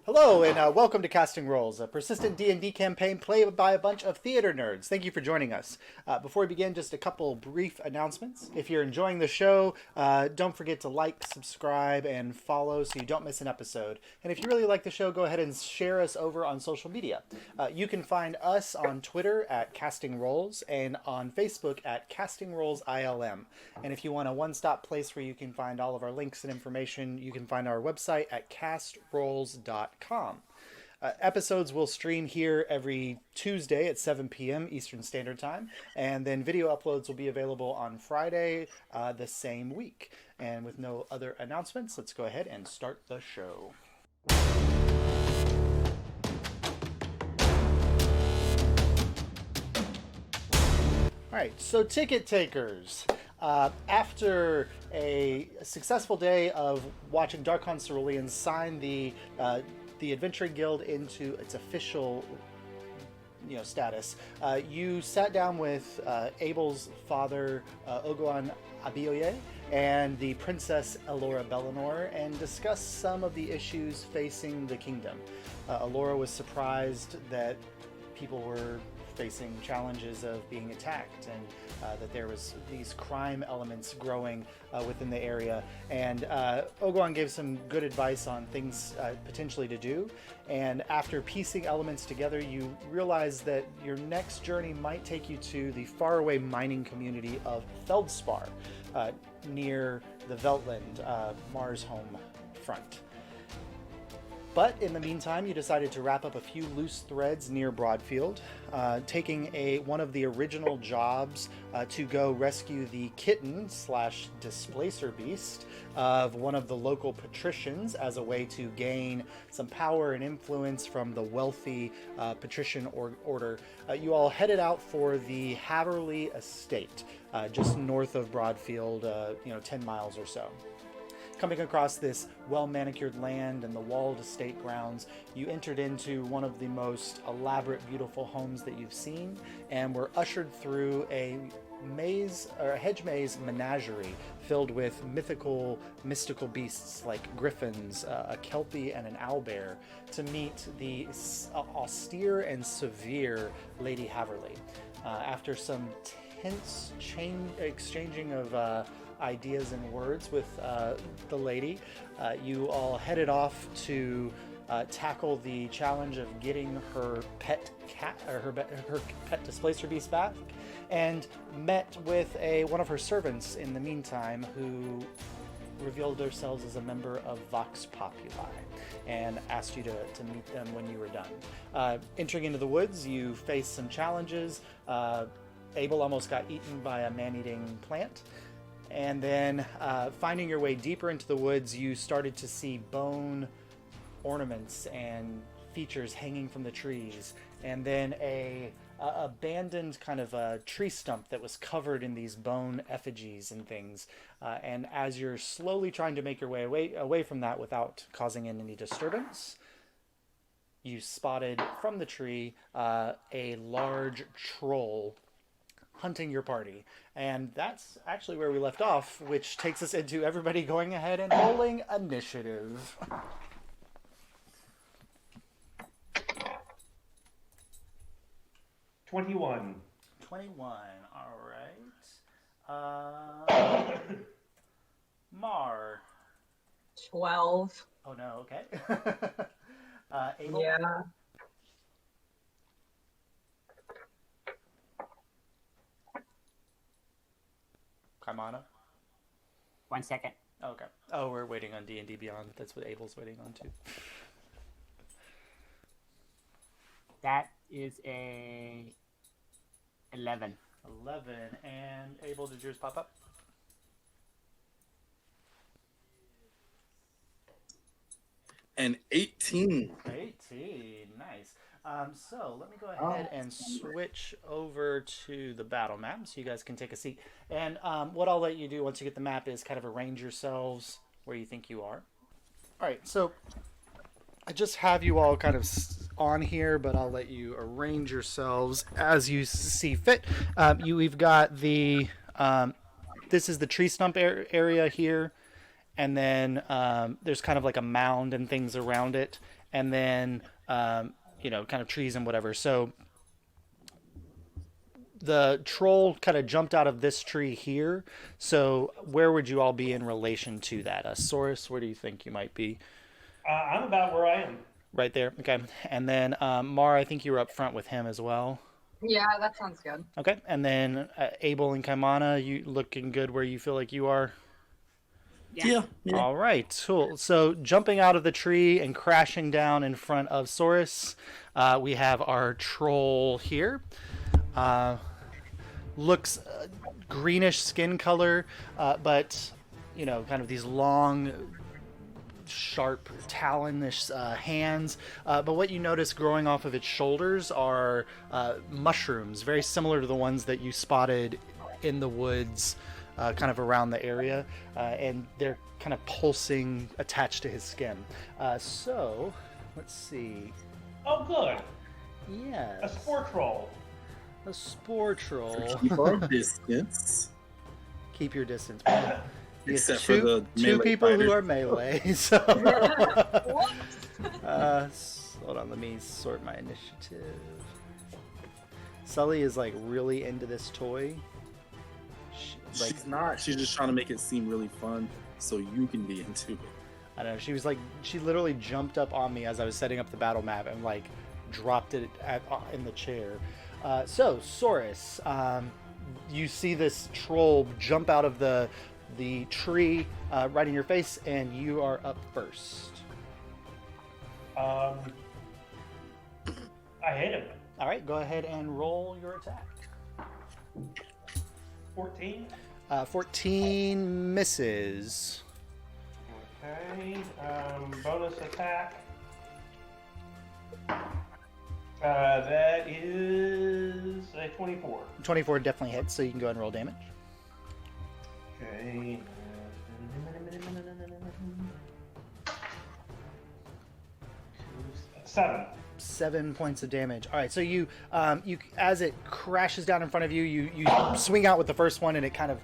Hello and welcome to Casting Roles, a persistent D&D campaign played by a bunch of theater nerds. Thank you for joining us. Before we begin, just a couple brief announcements. If you're enjoying the show, don't forget to like, subscribe, and follow so you don't miss an episode. And if you really like the show, go ahead and share us over on social media. You can find us on Twitter at Casting Roles and on Facebook at Casting Roles ILM. And if you want a one-stop place where you can find all of our links and information, you can find our website at castroles.com. Episodes will stream here every Tuesday at 7 p.m. Eastern Standard Time, and then video uploads will be available on Friday the same week. And with no other announcements, let's go ahead and start the show. All right, so ticket takers. After a successful day of watching Darkon Cerulean sign the Adventuring Guild into its official, status, you sat down with Abel's father, Oguan Abioye, and the Princess Elora Bellinor, and discussed some of the issues facing the kingdom. Elora was surprised that people were facing challenges of being attacked, and that there was these crime elements growing within the area. And Oguan gave some good advice on things potentially to do. And after piecing elements together, you realize that your next journey might take you to the faraway mining community of Feldspar, near the Veltland, Mars' home front. But in the meantime, you decided to wrap up a few loose threads near Broadfield, taking one of the original jobs to go rescue the kitten / displacer beast of one of the local patricians as a way to gain some power and influence from the wealthy patrician order. You all headed out for the Haverly estate, just north of Broadfield, 10 miles or so. Coming across this well-manicured land and the walled estate grounds, you entered into one of the most elaborate, beautiful homes that you've seen, and were ushered through a hedge maze menagerie filled with mystical beasts like griffins, a kelpie, and an owlbear, to meet the austere and severe Lady Haverly. After some tense exchanging of ideas and words with the lady, you all headed off to tackle the challenge of getting her pet cat, or her pet displacer beast back, and met with one of her servants in the meantime, who revealed themselves as a member of Vox Populi and asked you to meet them when you were done. Entering into the woods, you faced some challenges. Abel almost got eaten by a man-eating plant. And then finding your way deeper into the woods, you started to see bone ornaments and features hanging from the trees. And then a abandoned kind of a tree stump that was covered in these bone effigies and things. And as you're slowly trying to make your way away from that without causing any disturbance, you spotted from the tree a large troll hunting your party. And that's actually where we left off, which takes us into everybody going ahead and rolling initiative. 21. 21, alright. Mar. 12. Oh no, okay. Abel? Yeah. Kaimana? 1 second. Okay. Oh, we're waiting on D&D Beyond. That's what Abel's waiting on too. That is a 11. 11. And Abel, did yours pop up? And 18. 18. Nice. So let me go ahead and switch over to the battle map so you guys can take a seat. And what I'll let you do once you get the map is kind of arrange yourselves where you think you are. All right, so I just have you all kind of on here, but I'll let you arrange yourselves as you see fit. We've got the, this is the tree stump area here. And then there's kind of like a mound and things around it. and then kind of trees and whatever. So the troll kind of jumped out of this tree here. So where would you all be in relation to that? Saurus, where do you think you might be? I'm about where I am. Right there. Okay. And then Mara, I think you were up front with him as well. Yeah, that sounds good. Okay. And then Abel and Kaimana, you looking good where you feel like you are? Yeah. All right, cool. So jumping out of the tree and crashing down in front of Saurus, we have our troll here. Looks greenish skin color, but kind of these long, sharp, talonish hands. But what you notice growing off of its shoulders are mushrooms, very similar to the ones that you spotted in the woods. Kind of around the area, and they're kind of pulsing attached to his skin. So, let's see. Oh, good. Yes. A spore troll. A spore troll. Keep our distance. Keep your distance. You Except two, for the two melee people fighter. who are melee. So, What? hold on, let me sort my initiative. Sully is like really into this toy. She's not. She's just trying to make it seem really fun so you can be into it. I don't know. She literally jumped up on me as I was setting up the battle map and like dropped it in the chair. So Saurus, you see this troll jump out of the tree right in your face, and you are up first. I hit him. All right, go ahead and roll your attack. 14. 14 misses. Okay. Bonus attack. That is a 24. 24 definitely hits, so you can go ahead and roll damage. Okay. 7. 7 points of damage. All right, so you as it crashes down in front of you, you swing out with the first one, and it kind of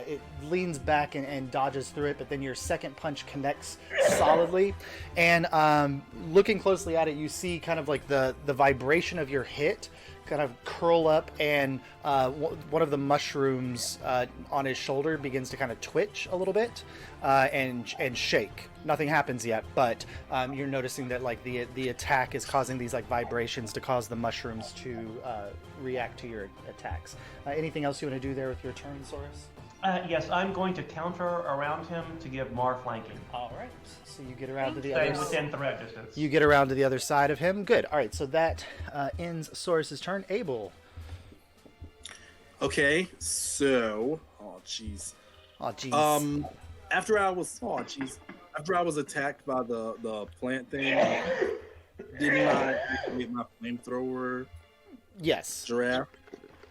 it leans back and dodges through it, but then your second punch connects solidly. And looking closely at it, you see kind of like the vibration of your hit kind of curl up, and one of the mushrooms on his shoulder begins to kind of twitch a little bit and shake. Nothing happens yet, but you're noticing that like the attack is causing these like vibrations to cause the mushrooms to react to your attacks. Anything else you want to do there with your turn, Saurus? Yes, I'm going to counter around him to give Mar flanking. All right. So you get around to the Stay other within threat distance. You get around to the other side of him. Good. All right. So that ends Saurus's turn. Abel. Okay, so jeez. Oh, jeez. After I was attacked by the plant thing, didn't I get my flamethrower Yes. giraffe?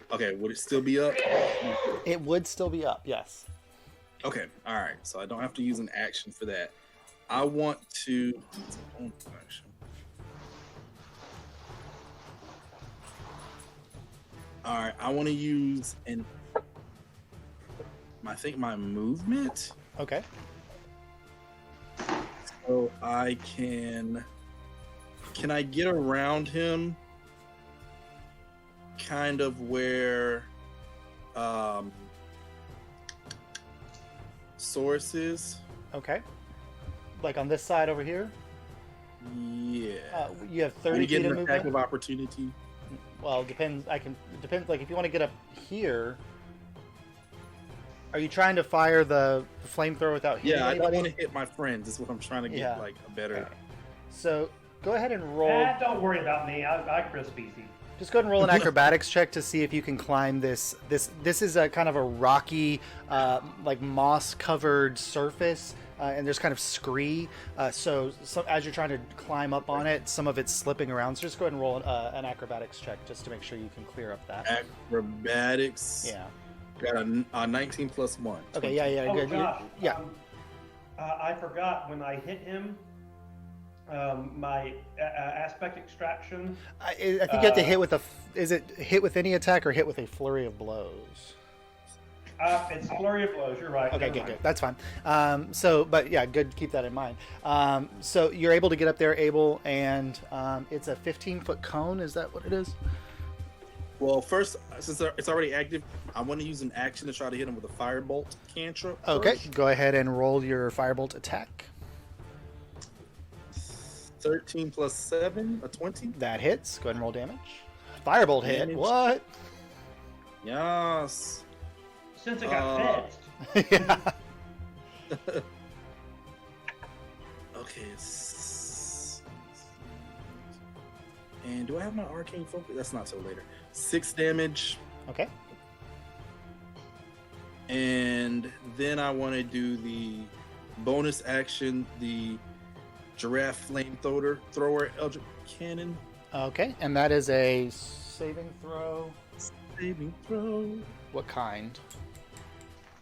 Okay, would it still be up? It would still be up. Yes. Okay, all right. So I don't have to use an action for that. I want to. It's a bonus action. All right, I want to use I think my movement. Okay. So I can I get around him kind of where Source is? Okay. Like on this side over here? Yeah. You have Can 30 we get feet of an attack movement? of opportunity? Well, depends. Depends. Like if you want to get up here, are you trying to fire the flamethrower without hitting Yeah, I don't anybody? want to hit my friends. That's what I'm trying to get Yeah. like a better. Okay. So go ahead and roll. Don't worry about me. I Chris easy. Just go ahead and roll an acrobatics check to see if you can climb this. This is a kind of a rocky, like moss-covered surface, and there's kind of scree. So as you're trying to climb up on it, some of it's slipping around. So just go ahead and roll an acrobatics check just to make sure you can clear up that. Acrobatics. Yeah. Got a 19 plus 1. Okay. Yeah. Oh Good. gosh. Yeah. I forgot when I hit him. My aspect extraction. I think you have to hit with is it hit with any attack or hit with a flurry of blows? It's flurry of blows. You're right. Okay, Never good, mind. good. That's fine. But yeah, good. Keep that in mind. So you're able to get up there, Abel, and it's a 15-foot cone. Is that what it is? Well, first, since it's already active, I want to use an action to try to hit him with a firebolt cantrip. Okay, first. go ahead and roll your firebolt attack. 13 plus 7, a 20. That hits. Go ahead and roll damage. Firebolt hit. Damage. What? Yes. Since it got fixed. Yeah. Okay. And do I have my arcane focus? That's not till later. 6 damage. Okay. And then I want to do the bonus action, the giraffe thrower eldritch cannon. Okay, and that is a saving throw. Saving throw. What kind?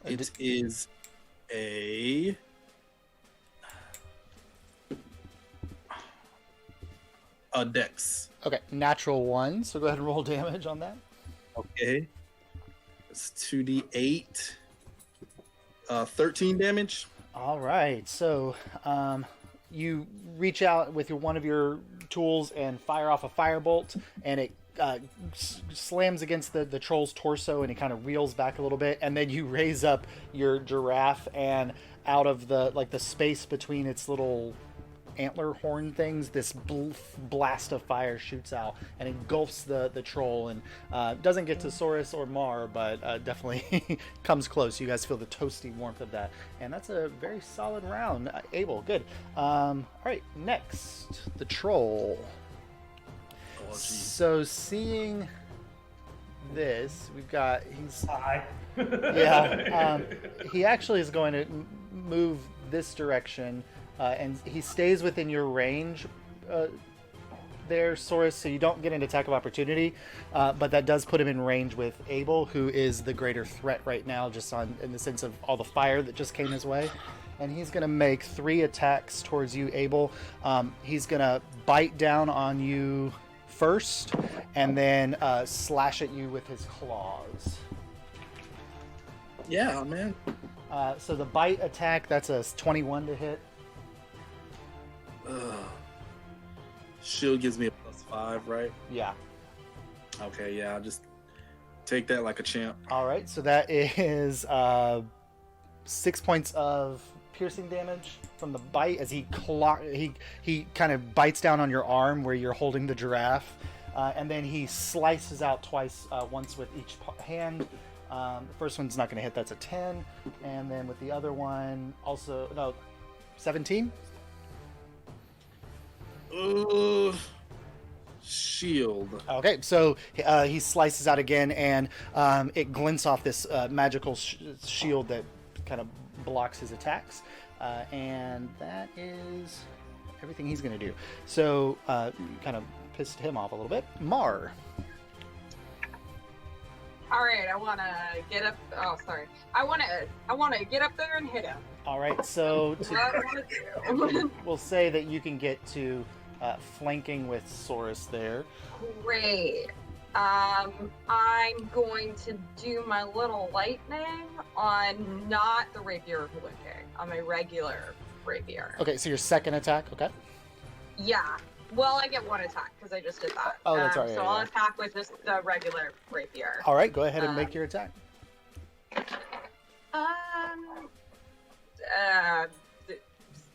It is a dex. Okay, natural 1. So go ahead and roll damage on that. Okay. It's 2d8. 13 damage. All right. So you reach out with one of your tools and fire off a firebolt, and it slams against the troll's torso, and it kind of reels back a little bit, and then you raise up your giraffe, and out of the space between its little antler horn things, this blast of fire shoots out and engulfs the troll, and doesn't get to Saurus or Mar, but definitely comes close. You guys feel the toasty warmth of that, and that's a very solid round. Abel, good. All right, next, the troll. Oh, geez. So seeing this, we've got Hi. yeah. He actually is going to move this direction, and he stays within your range there, Saurus, so you don't get an attack of opportunity, but that does put him in range with Abel, who is the greater threat right now, just in the sense of all the fire that just came his way. And he's going to make 3 attacks towards you, Abel. He's going to bite down on you first, and then slash at you with his claws. Yeah, man. So the bite attack, that's a 21 to hit. Shield gives me a +5, right? Yeah. Okay, yeah, I'll just take that like a champ. All right, so that is 6 points of piercing damage from the bite as he kind of bites down on your arm where you're holding the giraffe, and then he slices out twice, once with each hand. The first one's not going to hit, that's a 10, and then with the other one, also, no, 17? Shield. Okay, so he slices out again, and it glints off this magical shield that kind of blocks his attacks, and that is everything he's going to do. So kind of pissed him off a little bit. Mar. All right, I want to get up. Oh, sorry. I want to get up there and hit him. All right, so That's what I want to do. we'll say that you can get to flanking with Saurus there. Great. I'm going to do my little lightning on not the rapier looking, on my regular rapier. Okay, so your second attack, okay? Yeah. Well, I get 1 attack because I just did that. Oh, that's right, So yeah, I'll yeah. attack with just the regular rapier. All right, go ahead and make your attack.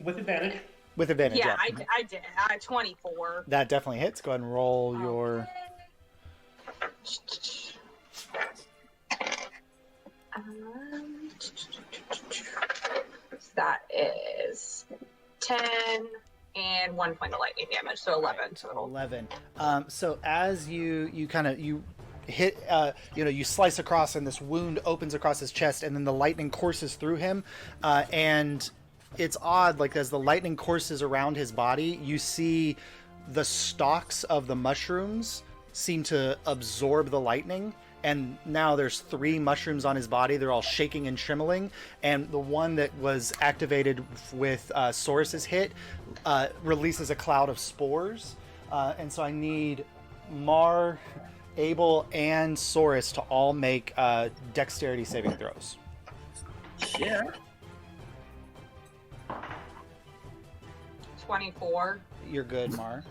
With advantage. With advantage, Yeah, yeah. I did. 24. That definitely hits. Go ahead and roll Oh. your... That is 10 and 1 point of lightning damage, so 11 total. 11. So as you hit, you slice across, and this wound opens across his chest, and then the lightning courses through him, and it's odd, like as the lightning courses around his body, you see the stalks of the mushrooms seem to absorb the lightning, and now there's 3 mushrooms on his body. They're all shaking and trembling, and the one that was activated with Saurus's hit releases a cloud of spores, and so I need Mar Abel, and Saurus to all make dexterity saving throws. Yeah. 24. You're good, Mar.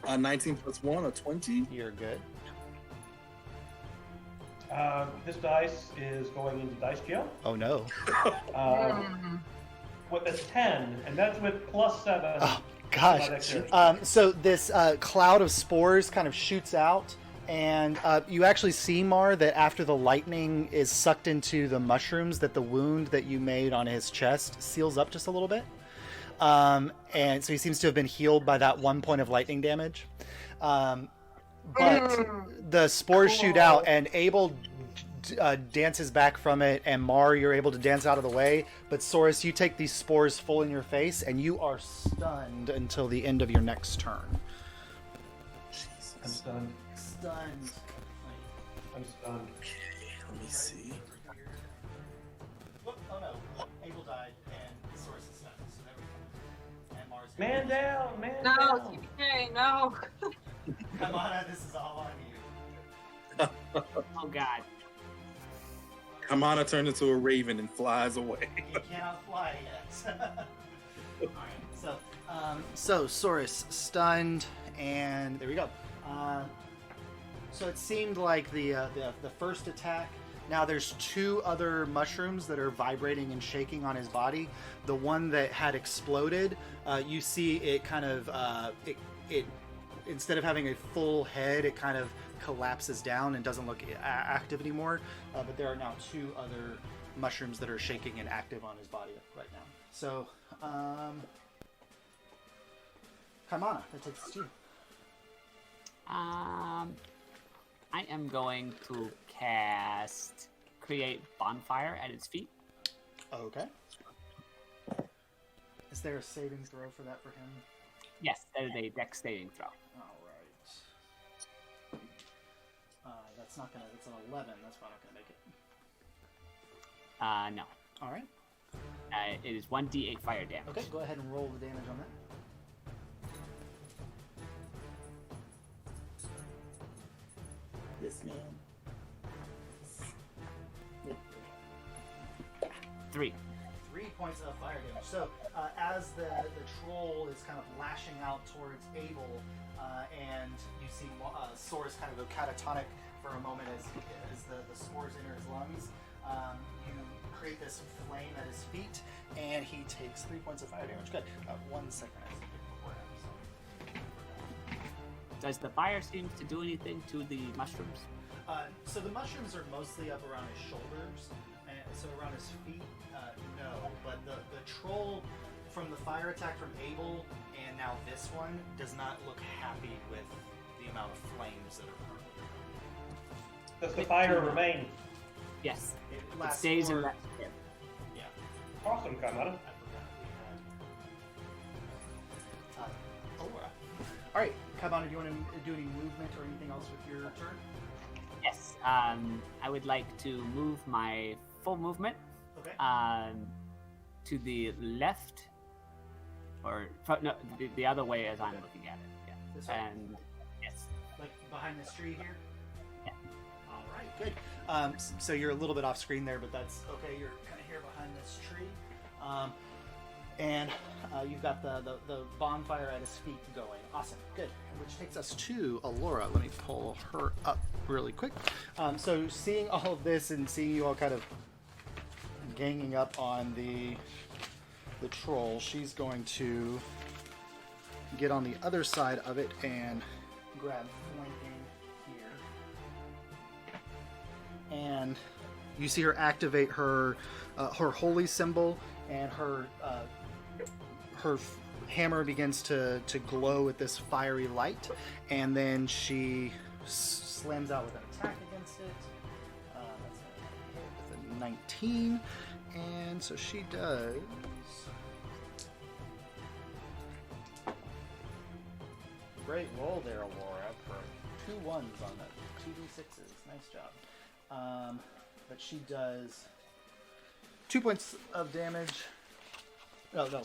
19 plus 1, a 20. You're good. This dice is going into dice jail. Oh no. With a 10, and that's with plus 7. Oh gosh. So this cloud of spores kind of shoots out, and you actually see, Mar, that after the lightning is sucked into the mushrooms, that the wound that you made on his chest seals up just a little bit. And so he seems to have been healed by that 1 point of lightning damage. But the spores shoot out, and Abel dances back from it, and Mar, you're able to dance out of the way. But Saurus, you take these spores full in your face, and you are stunned until the end of your next turn. Jesus. I'm stunned. Stunned. I'm stunned. Okay, let me see. Whoop, oh no. Abel died, and Saurus is stunned. So there we go. And Mar's Man down, man No, down. TPK, no. Come on, this is all on you. Oh God. Kamana turned into a raven and flies away. You cannot fly yet. Alright, so Saurus stunned, and there we go. So it seemed like the first attack. Now there's two other mushrooms that are vibrating and shaking on his body. The one that had exploded, you see it kind of it instead of having a full head, it kind of collapses down and doesn't look active anymore. But there are now two other mushrooms that are shaking and active on his body right now. So, Kaimana, that takes us to you. I am going to cast Create Bonfire at its feet. Okay. Is there a saving throw for that for him? Yes, that is a dex saving throw. All right. That's not gonna. That's an 11. That's probably not gonna make it. No. All right. It is 1d8 fire damage. Okay. Go ahead and roll the damage on that. This man. 3. 3 points of fire damage. So as the troll is kind of lashing out towards Abel, and you see Saurus kind of go catatonic for a moment as the spores enter his lungs, you create this flame at his feet, and he takes 3 points of fire damage. Good. 1 second. I have to get before that, Does the fire seem to do anything to the mushrooms? so the mushrooms are mostly up around his shoulders, and so around his feet, no. But the troll from the fire attack from Abel and now this one does not look happy with the amount of flames that are currently. Does the fire remain? Yes. It It lasts stays for, in that sphere. Yeah. Awesome, Kamana. I forgot we had. Alyria. All right, Kaibana, do you want to do any movement or anything else with your turn? Yes. I would like to move my full movement Okay. to the left, or no, the other way as I'm looking at it. Yeah. This way? And yes. Like behind this tree here? Yeah. All right, good. So you're a little bit off screen there, but that's okay. You're kind of here behind this tree. And you've got the bonfire at his feet going. Awesome, good. Which takes us to Alyria. Let me pull her up really quick. So seeing all of this and seeing you all kind of ganging up on the troll, she's going to get on the other side of it and grab flanking here. And you see her activate her holy symbol, and her hammer begins to glow with this fiery light, and then she slams out with an attack against it. That's a hit with a 19, and so she does. Great roll there, Alyria, for 2 1s on that. 2 d6s. Nice job. But she does 2 points of damage. Oh, no.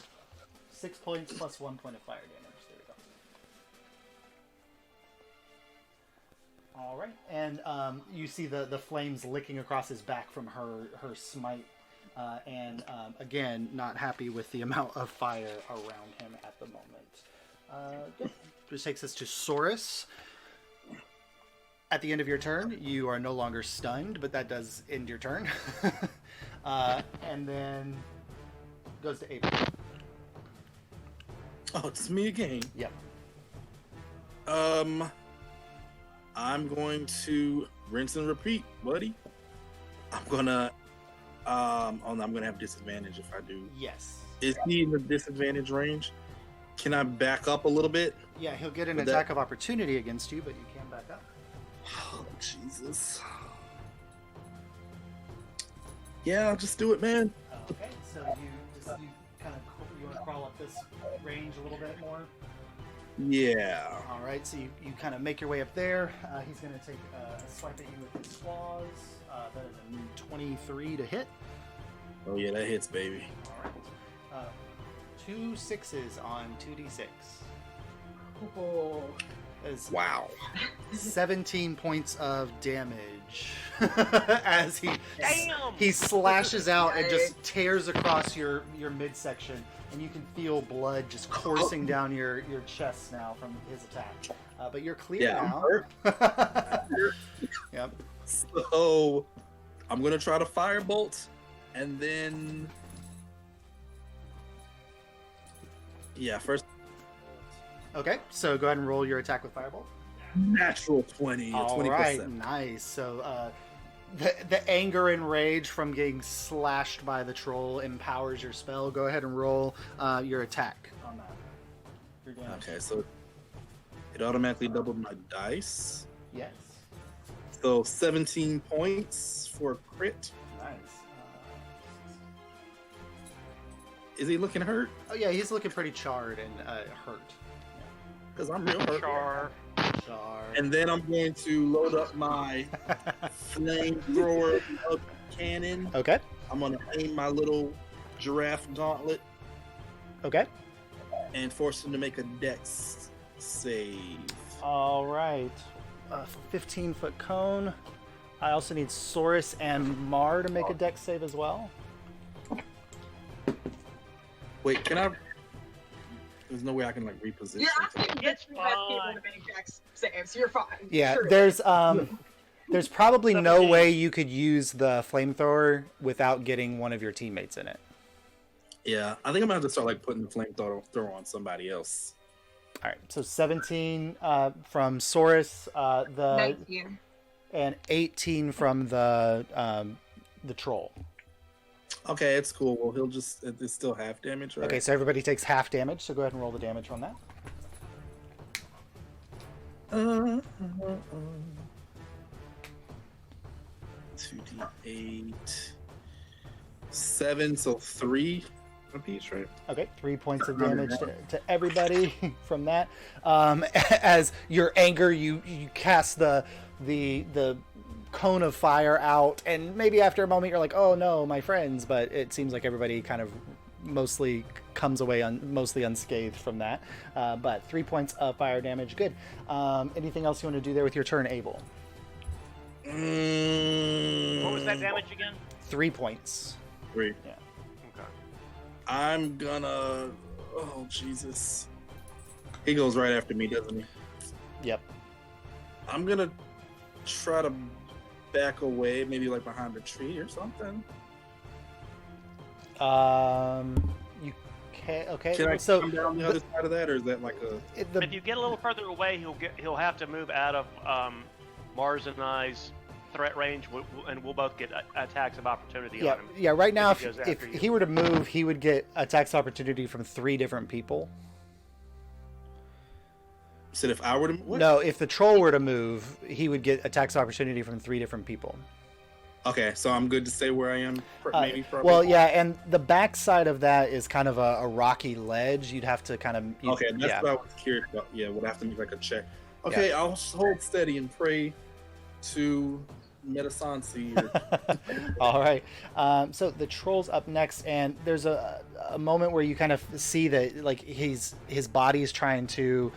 6 points plus 1 point of fire damage. There All right, and you see the flames licking across his back from her smite, and again, not happy with the amount of fire around him at the moment. Good. Which takes us to Saurus. At the end of your turn, you are no longer stunned, but that does end your turn. And then goes to April. Oh, it's me again. Yep. I'm going to rinse and repeat, buddy. I'm gonna I'm gonna have disadvantage if I do. Yes. Is he in the disadvantage range? Can I back up a little bit? Yeah, he'll get an Would attack of opportunity against you, but you can back up. Oh, Jesus. Yeah, I'll just do it, man. Okay, so you kind of want to crawl up this range a little bit more. Yeah. All right, so you kind of make your way up there. He's going to take a swipe at you with his claws. That is a new 23 to hit. Oh yeah, that hits, baby. All right. 2 6s on 2d6. Oh. That is Wow. 17 points of damage as he slashes out and just tears across your midsection, and you can feel blood just coursing down your chest now from his attack. But you're clear now. Yep. So I'm gonna try to firebolt, and then first Okay, so go ahead and roll your attack with Firebolt. natural 20. All 20%. right, nice. So the anger and rage from getting slashed by the troll empowers your spell. Go ahead and roll your attack on that. Your damage. Okay, so it automatically doubled my dice. Yes. So 17 points for a crit. Nice. Is he looking hurt? Oh yeah, he's looking pretty charred and hurt. Because I'm real hurt. Char. Char. And then I'm going to load up my flamethrower cannon. Okay. I'm going to aim my little giraffe gauntlet Okay. and force him to make a dex save. All right. 15-foot cone. I also need Saurus and Mar to make a dex save as well. Wait, can I? There's no way I can like reposition. You're asking It's the best people fine. to make dex saves. You're fine. Yeah, Sure. there's probably no 17. way you could use the flamethrower without getting one of your teammates in it. Yeah, I think I'm gonna have to start like putting the flamethrower on somebody else. All right, so 17 from Saurus, 19. and 18 from the troll. Okay, it's cool. Well, he'll just it's still half damage, right? Okay, so everybody takes half damage. So go ahead and roll the damage on that. 2d8, 7, so 3 apiece, right? Okay, 3 points of damage to everybody from that. As your anger, you cast the cone of fire out, and maybe after a moment you're like, oh no, my friends, but it seems like everybody kind of mostly comes away mostly unscathed from that. But 3 points of fire damage, good. Anything else you want to do there with your turn, Abel? What was that damage again? 3 points. 3. Yeah. Okay. I'm gonna. Oh Jesus! He goes right after me, doesn't he? Yep. I'm gonna try to back away, maybe like behind a tree or something. You can. Okay. Can I so come down the other side of that, or is that like a? If you get a little further away, he'll have to move out of Mars and I's threat range, and we'll both get attacks of opportunity on him. Yeah. Right now, he goes if after you. he were to move, he would get attacks opportunity from 3 different people. Said if I were to. What? No, if the troll were to move, he would get attacks opportunity from 3 different people. Okay, so I'm good to stay where I am. Maybe. Probably. Well, yeah, and the backside of that is kind of a rocky ledge. You'd have to kind of. Okay, that's what I was curious about. Yeah, we'll have to make like a check. Okay, I'll hold steady and pray to medicine here. All right. So the troll's up next, and there's a moment where you kind of see that like his body is trying to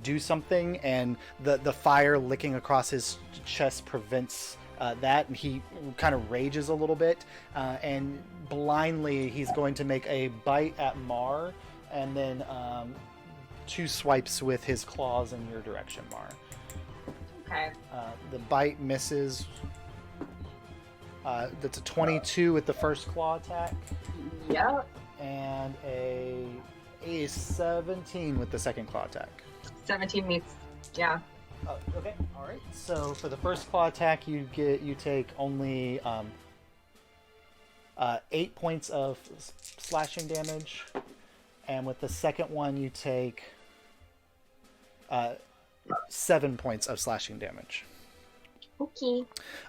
do something, and the fire licking across his chest prevents that, and he kind of rages a little bit, and blindly he's going to make a bite at Mar, and then 2 swipes with his claws in your direction, Mar. Okay. The bite misses. That's a 22 with the first claw attack, Yep. and a 17 with the second claw attack. 17 meets. Yeah. Oh, okay. All right. So for the first claw attack, you take only 8 points of slashing damage, and with the second one, you take 7 points of slashing damage. Okay.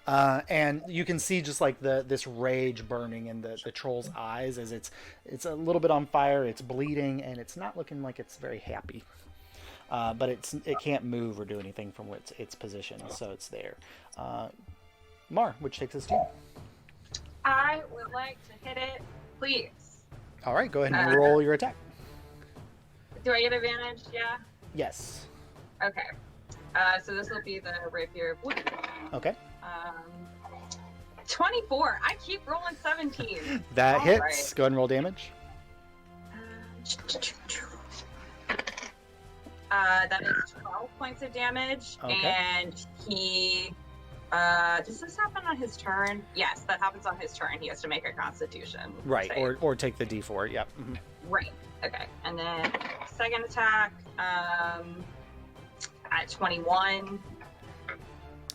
And you can see just like this rage burning in the troll's eyes as it's a little bit on fire. It's bleeding, and it's not looking like it's very happy. But it can't move or do anything from its position, so it's there. Mar, which takes us to you. I would like to hit it, please. All right, go ahead and roll your attack. Do I get advantage? Yeah. Yes. Okay. So this will be the rapier of wood. Okay. 24. I keep rolling 17. That All hits. right. Go ahead and roll damage. That is 12 points of damage, Okay. and he. Does this happen on his turn? Yes, that happens on his turn. He has to make a Constitution. Right, save. or take the D4. Yep. Mhm. Right. Okay. And then second attack. At 21.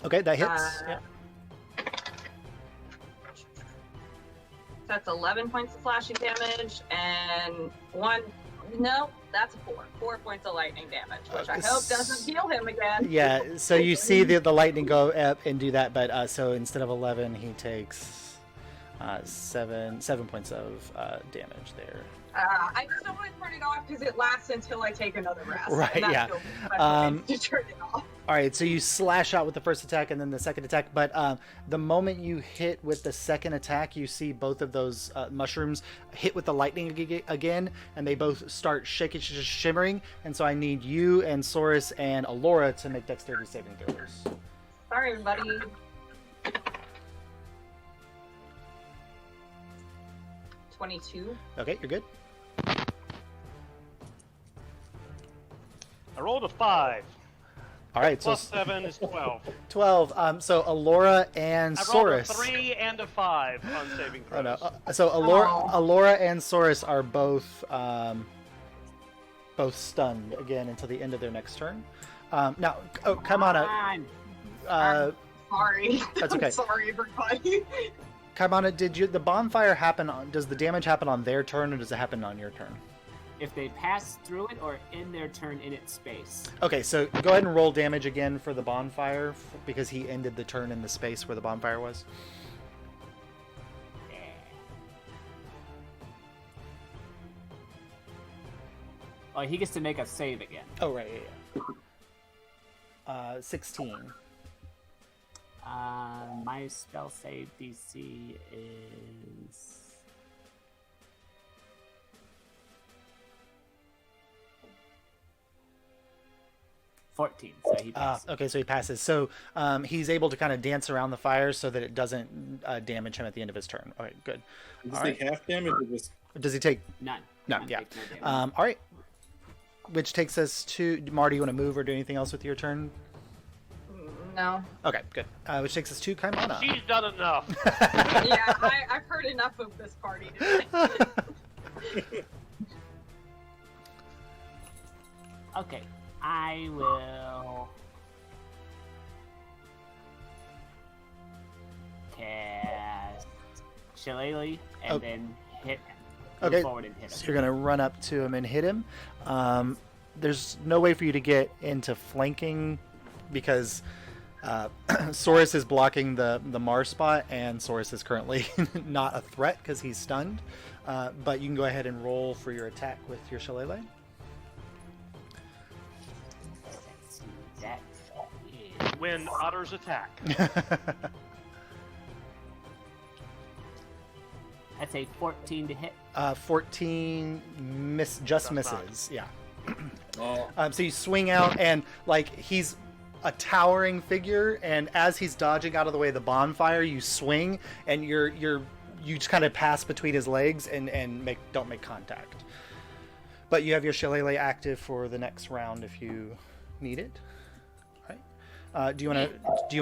Okay, that hits. Yep. That's 11 points of slashing damage, and that's a 4. 4 points of lightning damage, which I hope doesn't heal him again. Yeah. So you see the lightning go up and do that, but so instead of 11, he takes 7 points of damage there. I just don't want to turn it off because it lasts until I take another rest. Right, And that's yeah. still 5 minutes to turn it off. All right, so you slash out with the first attack and then the second attack, but the moment you hit with the second attack, you see both of those mushrooms hit with the lightning again, and they both start shaking, just shimmering, and so I need you and Saurus and Alyria to make dexterity saving throws. Sorry, everybody. 22. Okay, you're good. I rolled a 5. All right, Plus so 7 is 12. 12. So Alyria and I rolled a Saurus. 3 and a 5 on saving Oh, throws. no. So Alyria and Saurus are both stunned again until the end of their next turn. Now, come on up. Sorry. That's okay. I'm sorry, everybody. Kaimana, the bonfire happen does the damage happen on their turn, or does it happen on your turn? If they pass through it or in their turn in its space. Okay, so go ahead and roll damage again for the bonfire, because he ended the turn in the space where the bonfire was. Yeah. Oh, he gets to make a save again. Oh, right, yeah. 16. My spell save DC is 14, so he passes. Okay, so he passes. So he's able to kind of dance around the fire so that it doesn't damage him at the end of his turn. Okay, good. Does All he take half damage or just? Does he take? None. No, None yeah. take no damage. All right. Which takes us to Marty. You want to move or do anything else with your turn? No. Okay, good. Which takes us to Kaimana. She's done enough. Yeah, I've heard enough of this party today. Okay, I will cast Shillelagh and then hit him. Move Okay, forward and hit him. so you're gonna run up to him and hit him. There's no way for you to get into flanking because Saurus is blocking the Mars spot, and Saurus is currently not a threat because he's stunned. But you can go ahead and roll for your attack with your Shillelagh. That is when otters attack. That's a 14 to hit. 14 just Does not. misses. Yeah. Oh, So you swing out, and like he's a towering figure, and as he's dodging out of the way of the bonfire, you swing, and you just kind of pass between his legs and don't make contact. But you have your shillelagh active for the next round if you need it. All right. Do you want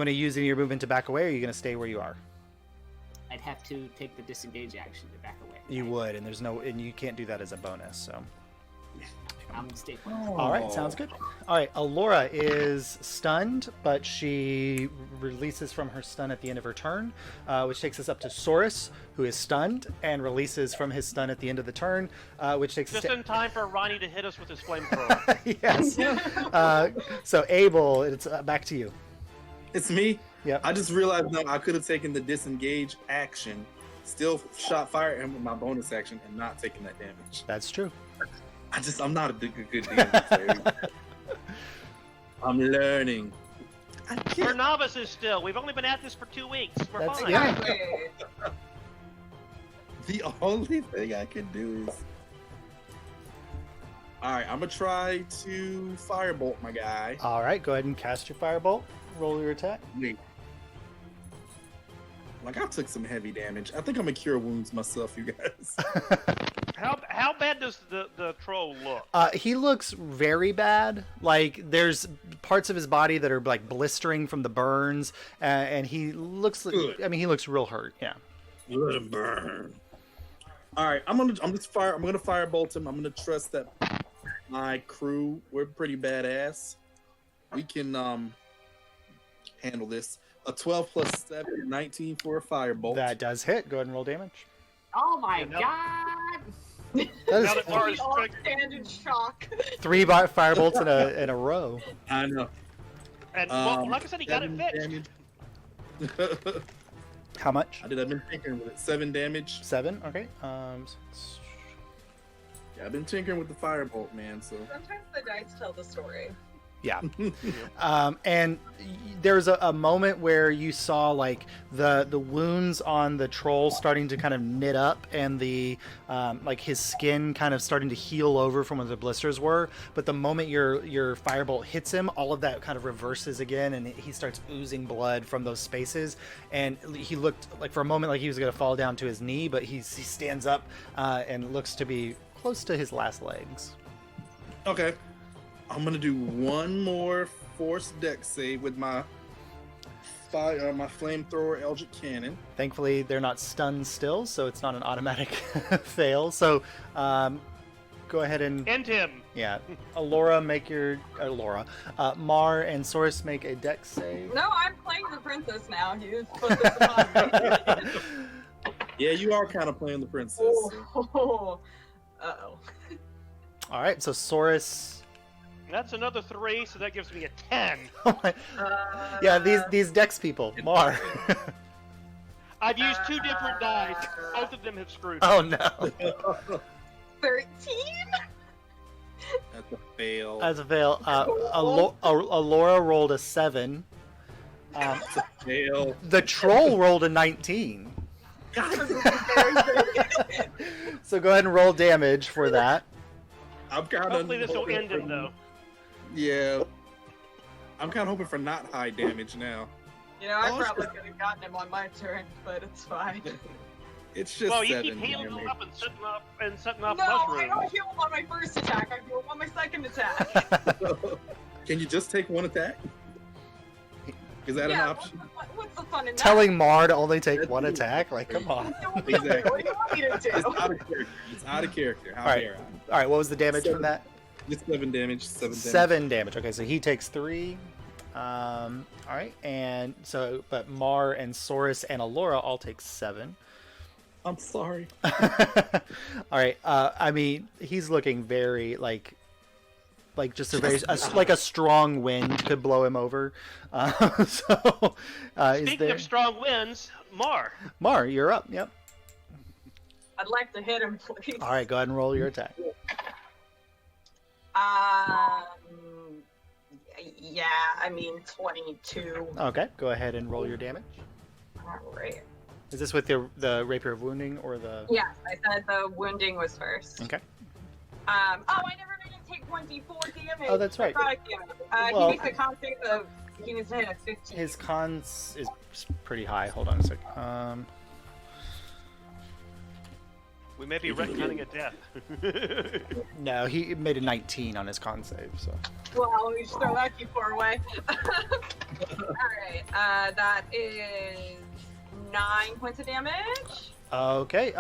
to use any of your movement to back away, or are you going to stay where you are? I'd have to take the disengage action to back away. You would, and you can't do that as a bonus. So. I'm gonna stay put. All right, sounds good. All right, Alyria is stunned, but she releases from her stun at the end of her turn, which takes us up to Saurus, who is stunned and releases from his stun at the end of the turn, which takes Just us in time for Ronnie to hit us with his flamethrower. yes. So Abel, it's back to you. it's me. Yep. I just realized now I could have taken the disengage action, still shot fire at him with my bonus action, and not taken that damage. That's true. I'm not a good damage player. I'm learning. We're novices still. We've only been at this for 2 weeks. We're That's- fine. yeah. Exactly. The only thing I can do is. Alright, I'm gonna try to firebolt my guy. All right, go ahead and cast your firebolt. Roll your attack. Wait. Like, I took some heavy damage. I think I'm gonna cure wounds myself, you guys. How bad does the troll look? He looks very bad. Like there's parts of his body that are like blistering from the burns, and he looks. Good. I mean, he looks real hurt. Yeah. Let him burn. Alright, I'm gonna firebolt him. I'm gonna trust that my crew, we're pretty badass. We can handle this. A 12 plus 7, 19 for a firebolt. That does hit. Go ahead and roll damage. Oh my Yeah, god! That Now is that Mara's All trick- standard shock. 3 firebolts in a row. I know. and well, like I said, he got it 7 fixed. damage. How much? I've been tinkering with it. 7 damage. 7. Okay. Yeah, I've been tinkering with the firebolt, man. So Sometimes the dice tell the story. Yeah. And there's a moment where you saw like the wounds on the troll starting to kind of knit up, and the like his skin kind of starting to heal over from where the blisters were. But the moment your firebolt hits him, all of that kind of reverses again, and he starts oozing blood from those spaces. And he looked like for a moment like he was going to fall down to his knee, but he stands up and looks to be close to his last legs. okay, I'm gonna do one more force dex save with my my flamethrower eldritch cannon. Thankfully, they're not stunned still, so it's not an automatic fail. So, go ahead and End him. yeah, Alyria, make your Mar and Saurus make a dex save. No, I'm playing the princess now. You put this upon me. Yeah, you are kind of playing the princess. So. Oh. Uh-oh. All right, so Saurus. That's another 3, so that gives me a 10. Yeah, these dex people, Mar. I've used 2 different dice. Both of them have screwed. Oh no, 13? That's a fail. that's a fail. Alyria rolled a 7. That's a fail. The troll rolled a 19. So go ahead and roll damage for that. I'm kind of. Hopefully this will end him, though. Yeah. I'm kind of hoping for not high damage now. You know, I Oh, probably sure. could have gotten him on my turn, but it's fine. It's just Well, you 7 keep healing damage. him up and setting up No, I mushrooms. don't heal him on my first attack. I heal him on my second attack. Can you just take one attack? Is that an Yeah, option? what's the fun in that? Telling Mar to only take one attack, like come on. What do you want me to It's do? out of character. It's out of character. How All right. dare I? All right, what was the damage from that? It's 7 damage. 7 damage. 7 damage. Okay, so he takes 3. All right, and so but Mar and Saurus and Alyria all take 7. I'm sorry. All right. I mean, he's looking very like just a strong wind could blow him over. So, is Speaking there of strong winds, Mar. Mar? You're up. Yep. I'd like to hit him, please. All right, go ahead and roll your attack. Yeah, I mean 22. Okay, go ahead and roll your damage. Alright. Is this with the rapier of wounding or the? Yes, I said the wounding was first. Okay. I never made him take 1d4 damage. Oh, that's right. Well- He makes a con save of. He needs to hit a 15. His cons is pretty high. Hold on a sec. We may be retconning a death. No, he made a 19 on his con save. So. Well, let me just throw that d4 away. Alright, that is 9 points of damage. Okay.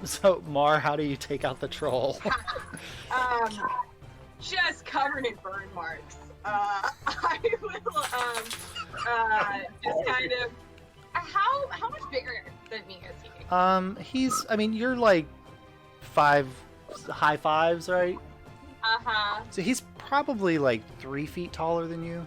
So Mar, how do you take out the troll? Just covered in burn marks. I will, just kind of. How much bigger than me is he? I mean, you're like high fives, right? Uh-huh. So he's probably like 3 feet taller than you.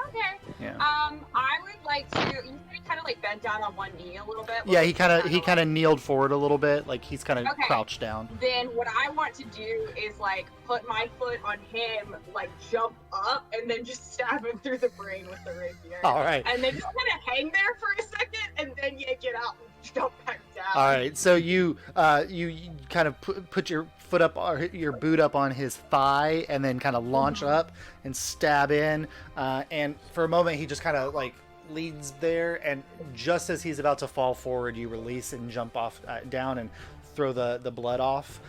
Okay. Yeah. I would like to. You said kind of like bend down on one knee a little bit. Yeah, he kind of kneeled forward a little bit, like he's kind of Okay. crouched down. Then what I want to do is like put my foot on him, like jump up, and then just stab him through the brain with the rapier. All right. And then just kind of hang there for a second, and then yank it out and jump back down. All right. So you kind of put your foot up or your boot up on his thigh, and then kind of launch up and stab in. And for a moment, he just kind of like leads there, and just as he's about to fall forward, you release and jump off down and throw the blood off.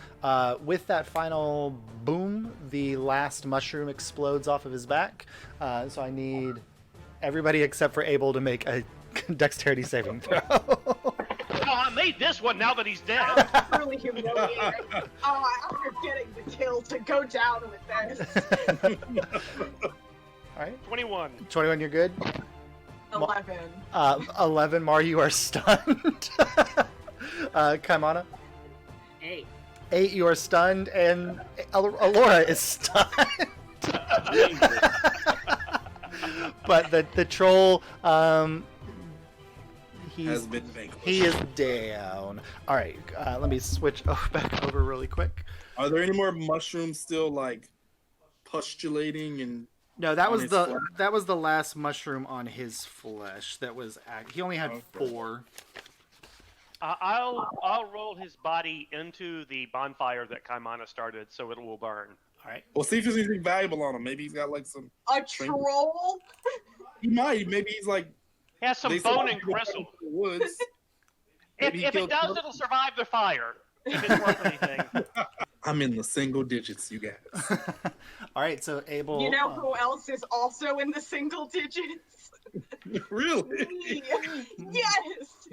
With that final boom, the last mushroom explodes off of his back. So I need everybody except for Abel to make a dexterity saving throw. Oh, I made this one now that he's dead. That's really humiliating. After getting the kill to go down with this. All right. 21. 21, you're good. 11. 11, Mar, you are stunned. Kaimana? 8. 8, you are stunned, and Alora is stunned. But the troll, Has been vanquished. he is down. All right, let me switch back over really quick. Are there any more mushrooms still like postulating and? No, that On was his the flesh? that was the last mushroom on his flesh. That was he only had Okay. 4. I'll roll his body into the bonfire that Kaimana started, so it will burn. All right. Well, see if there's anything valuable on him. Maybe he's got like some. A troll? He might. Maybe he's like. He has some they bone said and he was gristle. in the woods. If Maybe he it killed does, some- it'll survive the fire. If it's worth anything. I'm in the single digits, you guys. All right, so Abel. You know who else is also in the single digits? Really? Me. Yes!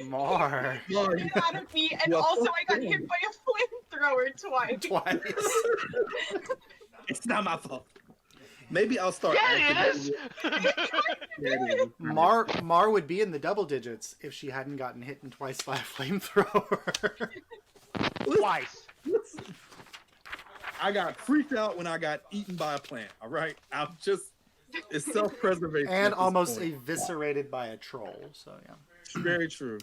Mar. Get out of me. And Well, also, I got hit by a flamethrower twice. Twice. It's not my fault. Maybe I'll start. Yeah, it is. Yeah, it is. Mar would be in the double digits if she hadn't gotten hit twice by a flamethrower. Twice. I got freaked out when I got eaten by a plant. All right, I'm just. It's self-preservation. And at this almost point. eviscerated by a troll. So yeah. Very true.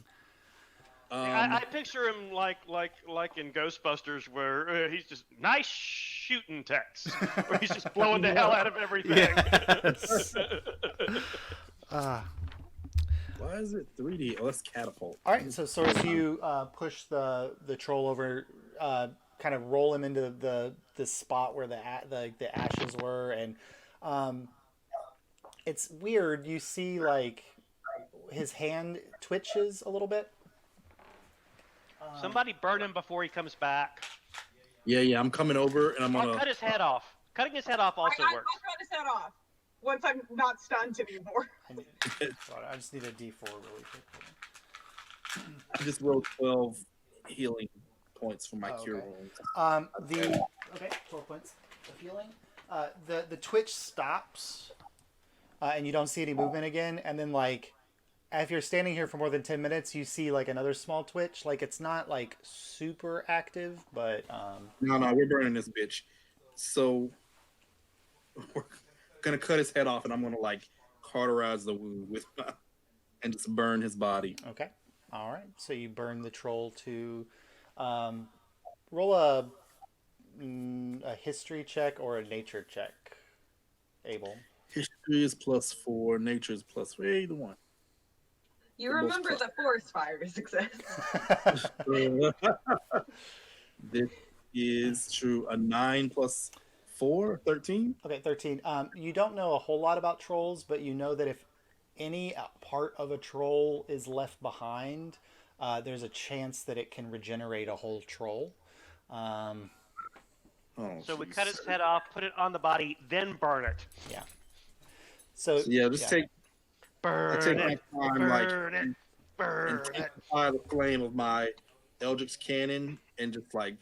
I picture him like in Ghostbusters, where he's just nice shooting Tex, where he's just blowing the hell out of everything. Yes. Why is it 3D? Oh, that's catapult. All right, so as you push the troll over, kind of roll him into the spot where the ashes were, and it's weird. You see like his hand twitches a little bit. Somebody burn him before he comes back. Yeah, I'm coming over and I'm Or gonna. cut his head off. Cutting his head off also I'll works. cut his head off once I'm not stunned anymore. I just need a D4 really quick. I just rolled 12 healing points for my Oh, cure okay. wounds. Okay, 12 points of healing. The twitch stops, and you don't see any movement again. And then like, if you're standing here for more than 10 minutes, you see like another small twitch. Like it's not like super active, but No, we're burning this bitch. So we're gonna cut his head off, and I'm gonna like cauterize the wound with and just burn his body. okay. All right. So you burn the troll to roll a history check or a nature check. Abel. History is +4. Nature is +4. Either one. You The most remember the forest fires exist. This is true. A 9 + 4, 13. Okay, 13. You don't know a whole lot about trolls, but you know that if any part of a troll is left behind, there's a chance that it can regenerate a whole troll. So we cut its head off, put it on the body, then burn it. Yeah. So yeah, just take. Burn I take it. my time, Burn it. and Burn it. intensify the flame of my eldritch cannon and just like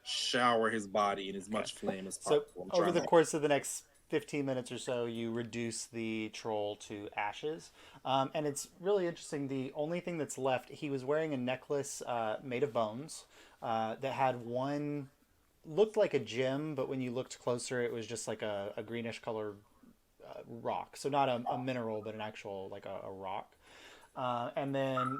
shower his body in as much flame as So possible. over the course of the next 15 minutes or so, you reduce the troll to ashes. And it's really interesting. The only thing that's left, he was wearing a necklace made of bones that had one, looked like a gem, but when you looked closer, it was just like a greenish colored rock. So not a mineral, but an actual, like a rock. And then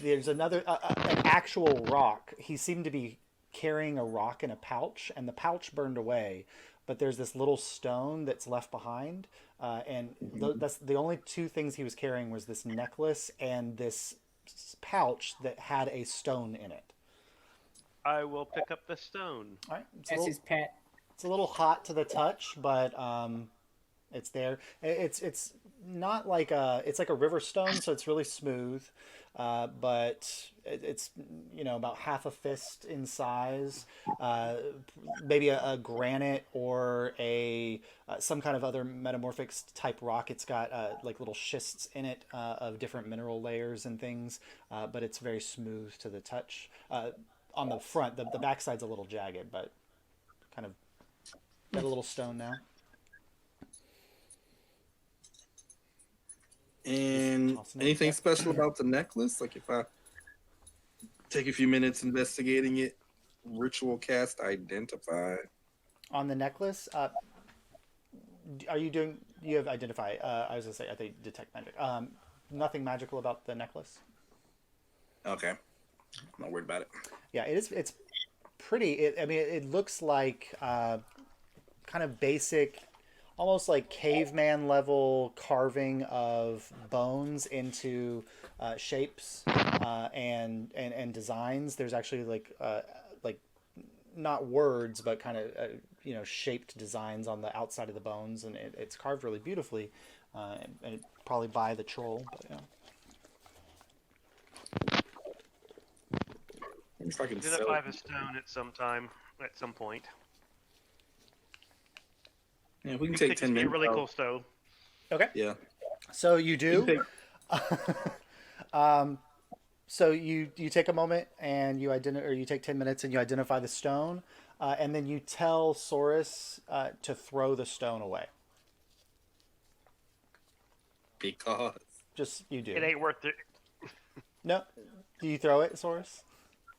there's another, an actual rock. He seemed to be carrying a rock in a pouch, and the pouch burned away. But there's this little stone that's left behind, and that's the only two things he was carrying was this necklace and this pouch that had a stone in it. I will pick up the stone. All right, That's his pet. It's a little hot to the touch, but it's there. It's not like it's like a river stone, so it's really smooth, but it's about half a fist in size. Maybe a granite or a some kind of other metamorphic type rock. It's got like little schists in it of different mineral layers and things, but it's very smooth to the touch. On the front, the backside's a little jagged, but kind of got a little stone now. And anything special about the necklace? Like if I take a few minutes investigating it, ritual cast identify. On the necklace, are you doing? You have identify. I was gonna say I think detect magic. Nothing magical about the necklace. Okay, I'm not worried about it. Yeah, it is. It's pretty. It looks like kind of basic, almost like caveman level carving of bones into shapes and designs. There's actually like not words, but kind of shaped designs on the outside of the bones, and it's carved really beautifully, and probably by the troll. But, yeah. If I can Identify the stone at some point. Yeah, we can take 10 minutes. A really cool stone. Okay. Yeah. So you do. So you take a moment and you take 10 minutes and you identify the stone, and then you tell Saurus to throw the stone away. Because Just you do. It ain't worth it. No. Do you throw it, Saurus?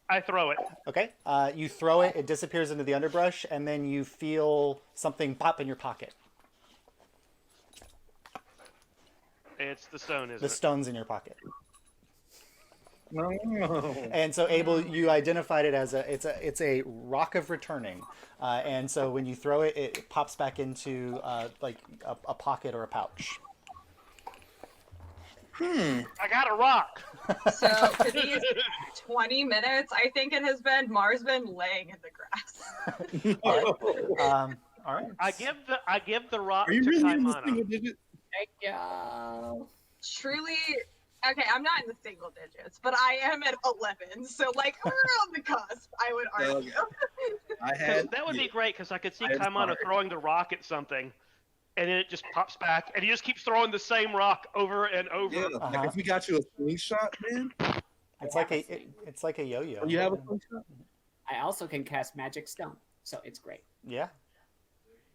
I throw it. Okay. You throw it. It disappears into the underbrush, and then you feel something pop in your pocket. It's the stone, isn't The it? stone's in your pocket. no. And so, Abel, you identified it as it's a rock of returning, and so when you throw it, it pops back into like a pocket or a pouch. I got a rock. So for these 20 minutes, I think it has been Mars been laying in the grass. All right. I give the rock Are you to really in the Kaimana. single digit? Thank you. Truly, okay, I'm not in the single digits, but I am at 11. So like around the cusp, I would argue. I had. That would be great because I could see I had Kaimana fire. throwing the rock at something, and then it just pops back, and he just keeps throwing the same rock over and over. Yeah, like if we got you a slingshot, man. It's like a yo-yo. You have a slingshot? I also can cast Magic Stone, so it's great. Yeah.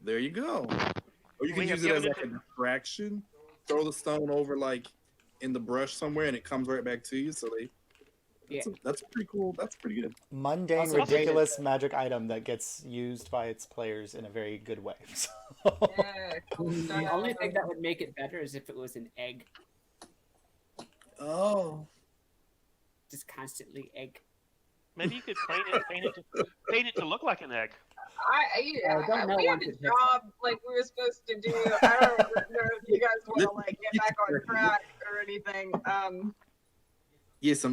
There you go. Or you can We have use it as given like a distraction. Throw the stone over like in the brush somewhere, and it comes right back to you. So that's pretty cool. That's pretty good. Mundane, Also, ridiculous magic item that gets used by its players in a very good way. So- Yeah, cool The stuff. only thing that would make it better is if it was an egg. Oh. Just constantly egg. Maybe you could paint it to look like an egg. don't know We had once a it hits. job like we were supposed to do. I don't know if you guys want to like get back on track or anything. Yes,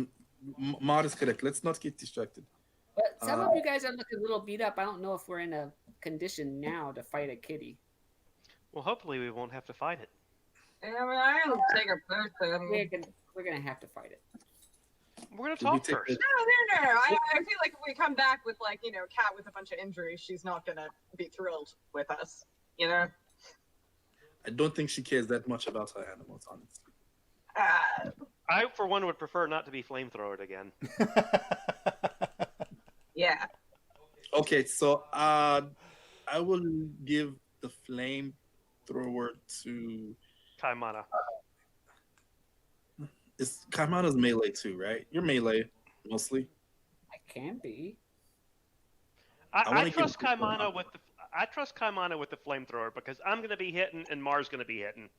Mod is correct. Let's not get distracted. But some of you guys are looking a little beat up. I don't know if we're in a condition now to fight a kitty. Well, hopefully we won't have to fight it. I mean, I don't take a person. We're gonna have to fight it. We're gonna talk first. No. I feel like if we come back with like, you know, Cat with a bunch of injuries, she's not gonna be thrilled with us, you know? I don't think she cares that much about her animals, honestly. I, for one, would prefer not to be flamethrowered again. Yeah. Okay, so I will give the flamethrower to Kaimana. Kaimana's melee too, right? You're melee mostly. I can be. I trust Kaimana with the. I trust Kaimana with the flamethrower because I'm going to be hitting and Mars going to be hitting.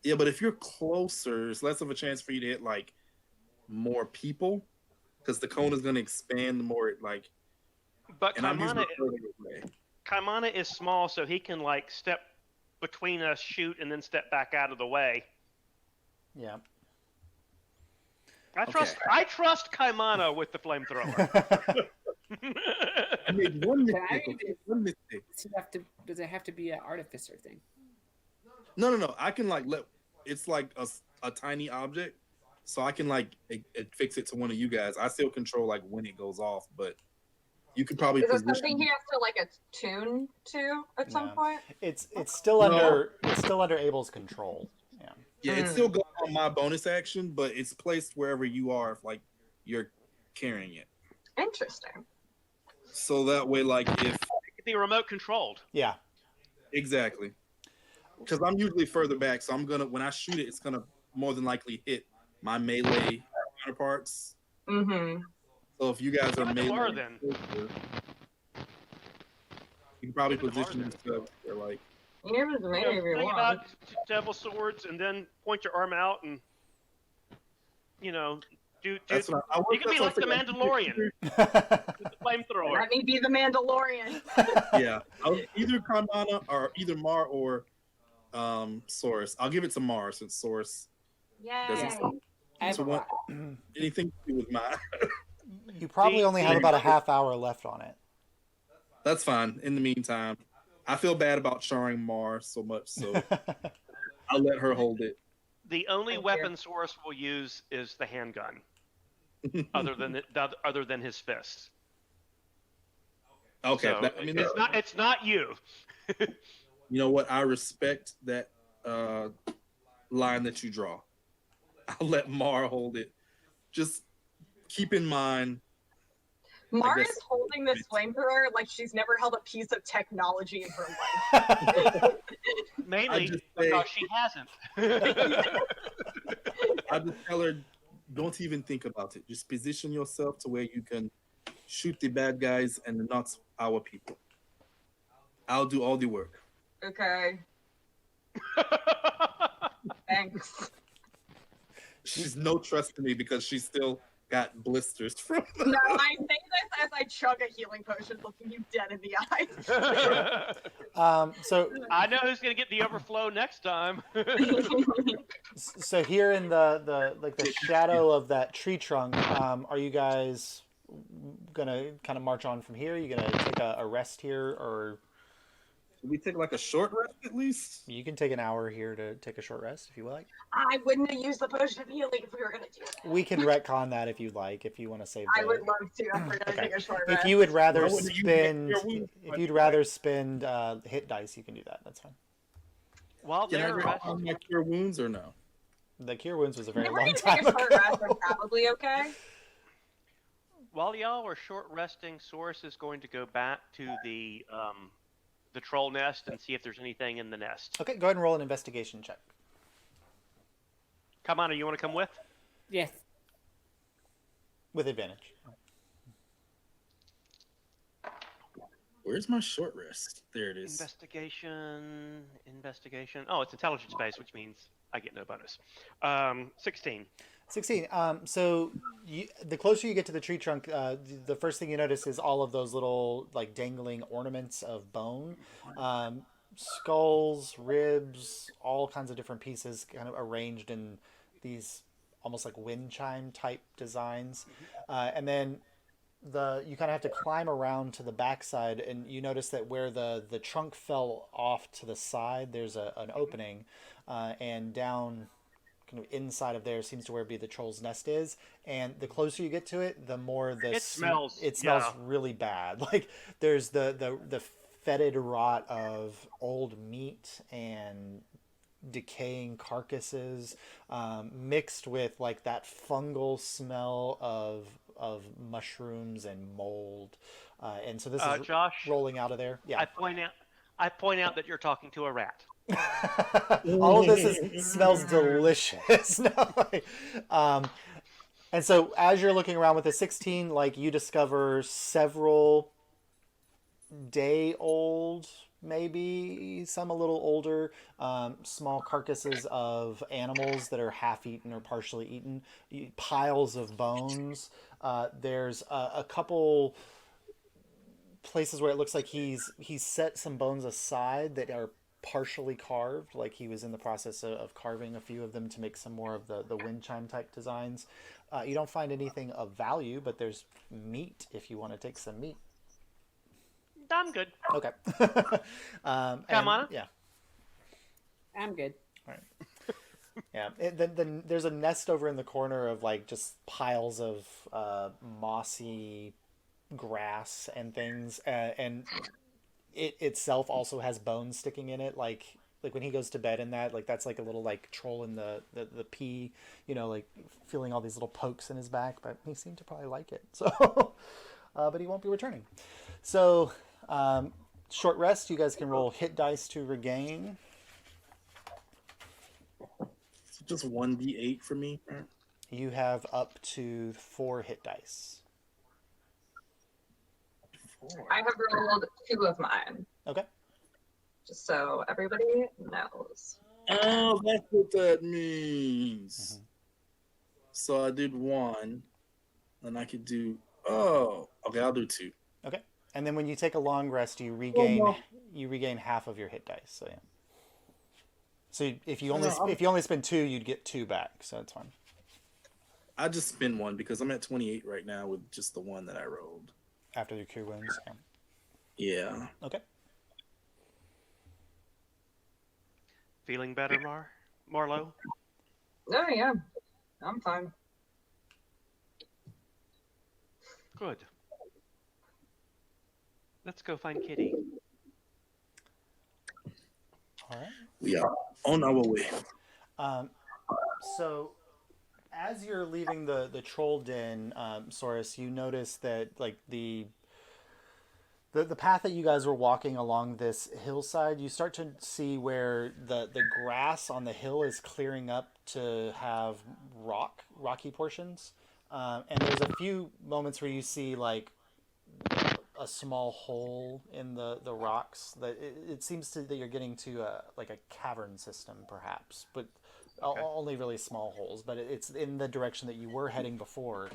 Yeah, but if you're closer, it's less of a chance for you to hit like more people because the cone is going to expand the more it like. But Kaimana is small, so he can like step between us, shoot, and then step back out of the way. Yeah. I trust Kaimana with the flamethrower. I made one mistake. Does it have to be an artificer thing? No. I can like it's like a tiny object, so I can like fix it to one of you guys. I still control like when it goes off, but you could probably. Is it something he has to like attune to at some point? It's still under Abel's control. Yeah. Yeah, it still goes on my bonus action, but it's placed wherever you are if like you're carrying it. Interesting. So that way, like if It could be remote controlled. Yeah. Exactly. Because I'm usually further back, so I'm gonna when I shoot it, it's gonna more than likely hit my melee counterparts. Mm-hmm. So if you guys are melee, Tomorrow, then. you can probably position yourself for like. Yeah, but maybe if you think want. about devil swords and then point your arm out and do. That's what You could be like the Mandalorian with the flamethrower. Let me be the Mandalorian. Yeah, either Kaimana or either Mar or Source. I'll give it to Mar since Source doesn't. So what? Anything to do with mine. You probably only have about a half hour left on it. That's fine. In the meantime, I feel bad about charring Mar so much, so I'll let her hold it. The only weapon Source will use is the handgun, other than his fists. Okay, So it's not you. You know what? I respect that line that you draw. I'll let Mar hold it. Just keep in mind. Mar is holding this flamethrower like she's never held a piece of technology in her life. Mainly because she hasn't. I just tell her, don't even think about it. Just position yourself to where you can shoot the bad guys and not our people. I'll do all the work. Okay. Thanks. She's no trust in me because she's still got blisters from. No, I say this as I chug a healing potion, looking you dead in the eyes. So I know who's gonna get the overflow next time. So here in the shadow of that tree trunk, are you guys gonna kind of march on from here? Are you gonna take a rest here, or Should we take like a short rest at least? you can take an hour here to take a short rest if you like. I wouldn't have used the potion of healing if we were going to do that. We can retcon that if you'd like, if you want to save. I would love to if we're going to Okay. take a short rest. If you would rather Why wouldn't you spend, get your wound? if you'd rather spend hit dice, you can do that. That's fine. While Can I they're draw on my cure wounds or no? The cure wounds was a very If we're long going to time take a short ago. rest, I'm probably okay. While y'all are short resting, Source is going to go back to the troll nest and see if there's anything in the nest. Okay, go ahead and roll an investigation check Come on, you want to come with? Yes. with advantage. Where's my short rest? There it is. Investigation. Oh, it's intelligence based, which means I get no bonus. 16. 16. So the closer you get to the tree trunk, the first thing you notice is all of those little like dangling ornaments of bone, skulls, ribs, all kinds of different pieces, kind of arranged in these almost like wind chime type designs, and then you kind of have to climb around to the backside, and you notice that where the trunk fell off to the side, there's an opening, and down kind of inside of there seems to where be the troll's nest is, and the closer you get to it, the more It smells. it smells Yeah. really bad. Like there's the fetid rot of old meat and decaying carcasses, mixed with like that fungal smell of mushrooms and mold, and so this is Josh, rolling out of there. Yeah. I point out that you're talking to a rat. All of this smells delicious. No, and so as you're looking around with the 16, like you discover several day-old, maybe some a little older, small carcasses of animals that are half-eaten or partially eaten, piles of bones. There's a couple places where it looks like he's set some bones aside that are partially carved, like he was in the process of carving a few of them to make some more of the wind chime type designs. You don't find anything of value, but there's meat if you want to take some meat. I'm good. Okay. Come on. Yeah. I'm good. All right. Yeah. Then there's a nest over in the corner of like just piles of mossy grass and things, and it itself also has bones sticking in it, like when he goes to bed in that, like that's like a little like troll in the pea, like feeling all these little pokes in his back, but he seemed to probably like it, so but he won't be returning. So short rest, you guys can roll hit dice to regain. So just 1d8 for me. You have up to 4 hit dice. I have rolled 2 of mine, Okay. just so everybody knows. Oh, that's what that means. So I did 1, and I could do. Oh, okay. I'll do 2. Okay. And then when you take a long rest, you regain half of your hit dice. So yeah. So if you only spend 2, you'd get 2 back. So that's fine. I just spend 1 because I'm at 28 right now with just the 1 that I rolled. After your cure wounds. Yeah. Okay. Feeling better, Marlo? Oh yeah, I'm fine. Good. Let's go find Kitty. All right. We are on our way. So as you're leaving the troll den, Saurus, you notice that like the path that you guys were walking along this hillside, you start to see where the grass on the hill is clearing up to have rocky portions, and there's a few moments where you see like a small hole in the rocks that it seems that you're getting to like a cavern system perhaps, but only really small holes, but it's in the direction that you were heading before.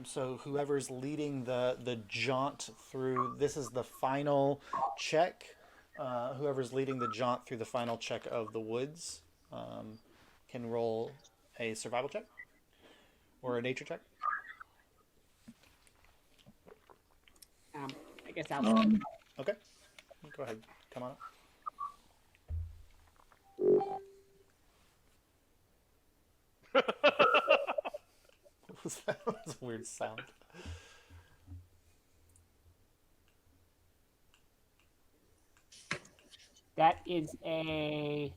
So whoever's leading the jaunt through, this is the final check. Whoever's leading the jaunt through the final check of the woods can roll a survival check or a nature check. I guess I'll. Okay, go ahead. Come on up. What was that? That was a weird sound. That is a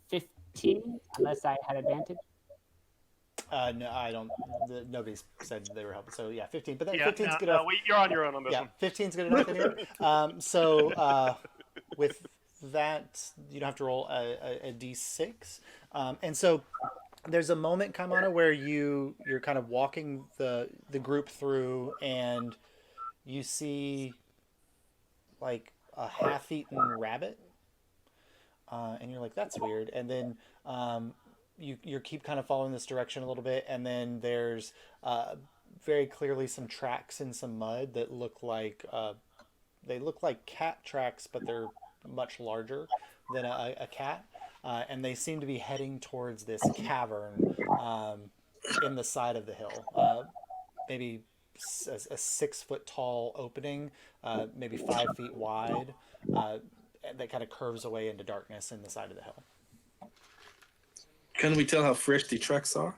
15, unless I had advantage. No, I don't. Nobody said they were helping. So yeah, 15. But that Yeah, 15's good enough. you're on your own on this Yeah, one. 15's good enough in here. So with that, you don't have to roll a d6. And so there's a moment, Kaimana, where you're kind of walking the group through, and you see like a half-eaten rabbit, and you're like, that's weird. And then you keep kind of following this direction a little bit, and then there's very clearly some tracks in some mud that look like they look like cat tracks, but they're much larger than a cat, and they seem to be heading towards this cavern in the side of the hill. Maybe a 6 foot tall opening, maybe 5 feet wide, that kind of curves away into darkness in the side of the hill. Can we tell how fresh the tracks are?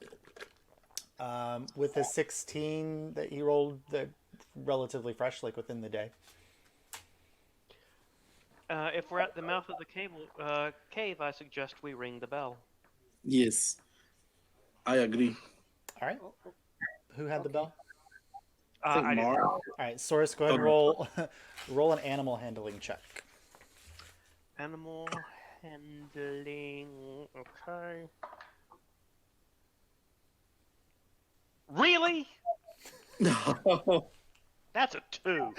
With the 16 that he rolled, they're relatively fresh, like within the day. If we're at the mouth of the cave, I suggest we ring the bell. Yes, I agree. All right. Who had the bell? I think I did. Mark. All right, Soros, go ahead and roll an animal handling check. Animal handling. Okay. Really? No. That's a 2.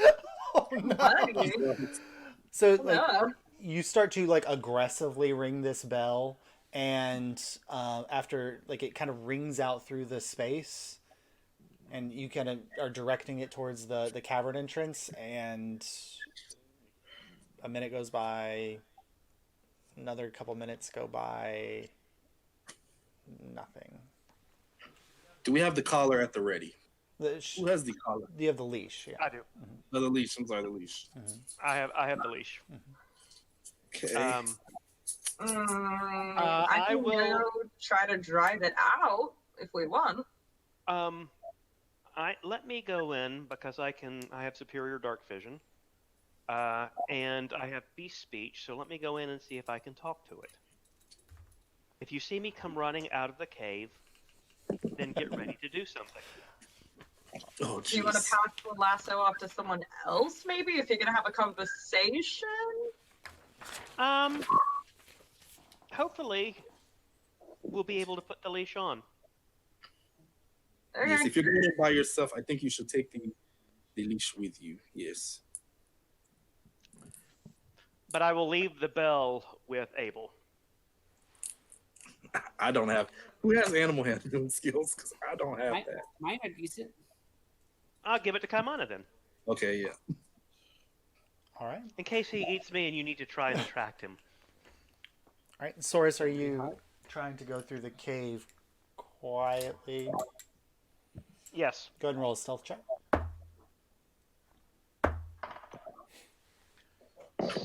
Oh no! Buddy. So like No. you start to like aggressively ring this bell, and after like it kind of rings out through the space, and you kind of are directing it towards the cavern entrance, and a minute goes by, another couple minutes go by, nothing. Do we have the collar at the ready? Who Who has the collar? You have the leash, yeah. I do. No, the leash. I'm sorry, the leash. I have the leash. Okay. I I can will- go try to drive it out if we want. Let me go in because I have superior dark vision, and I have beast speech. So let me go in and see if I can talk to it. If you see me come running out of the cave, then get ready to do something. Oh, Do you want to jeez. pass the lasso off to someone else, maybe, if you're gonna have a conversation? Hopefully, we'll be able to put the leash on. Yes, Okay. if you're going in by yourself, I think you should take the leash with you. Yes. But I will leave the bell with Abel. I don't have. Who has animal handling skills? Because I don't have that. Mine are decent. I'll give it to Kaimana then, Okay, yeah. All right. in case he eats me and you need to try and attract him. All right, Soros, are you trying to go through the cave quietly? Yes. Go ahead and roll a stealth check.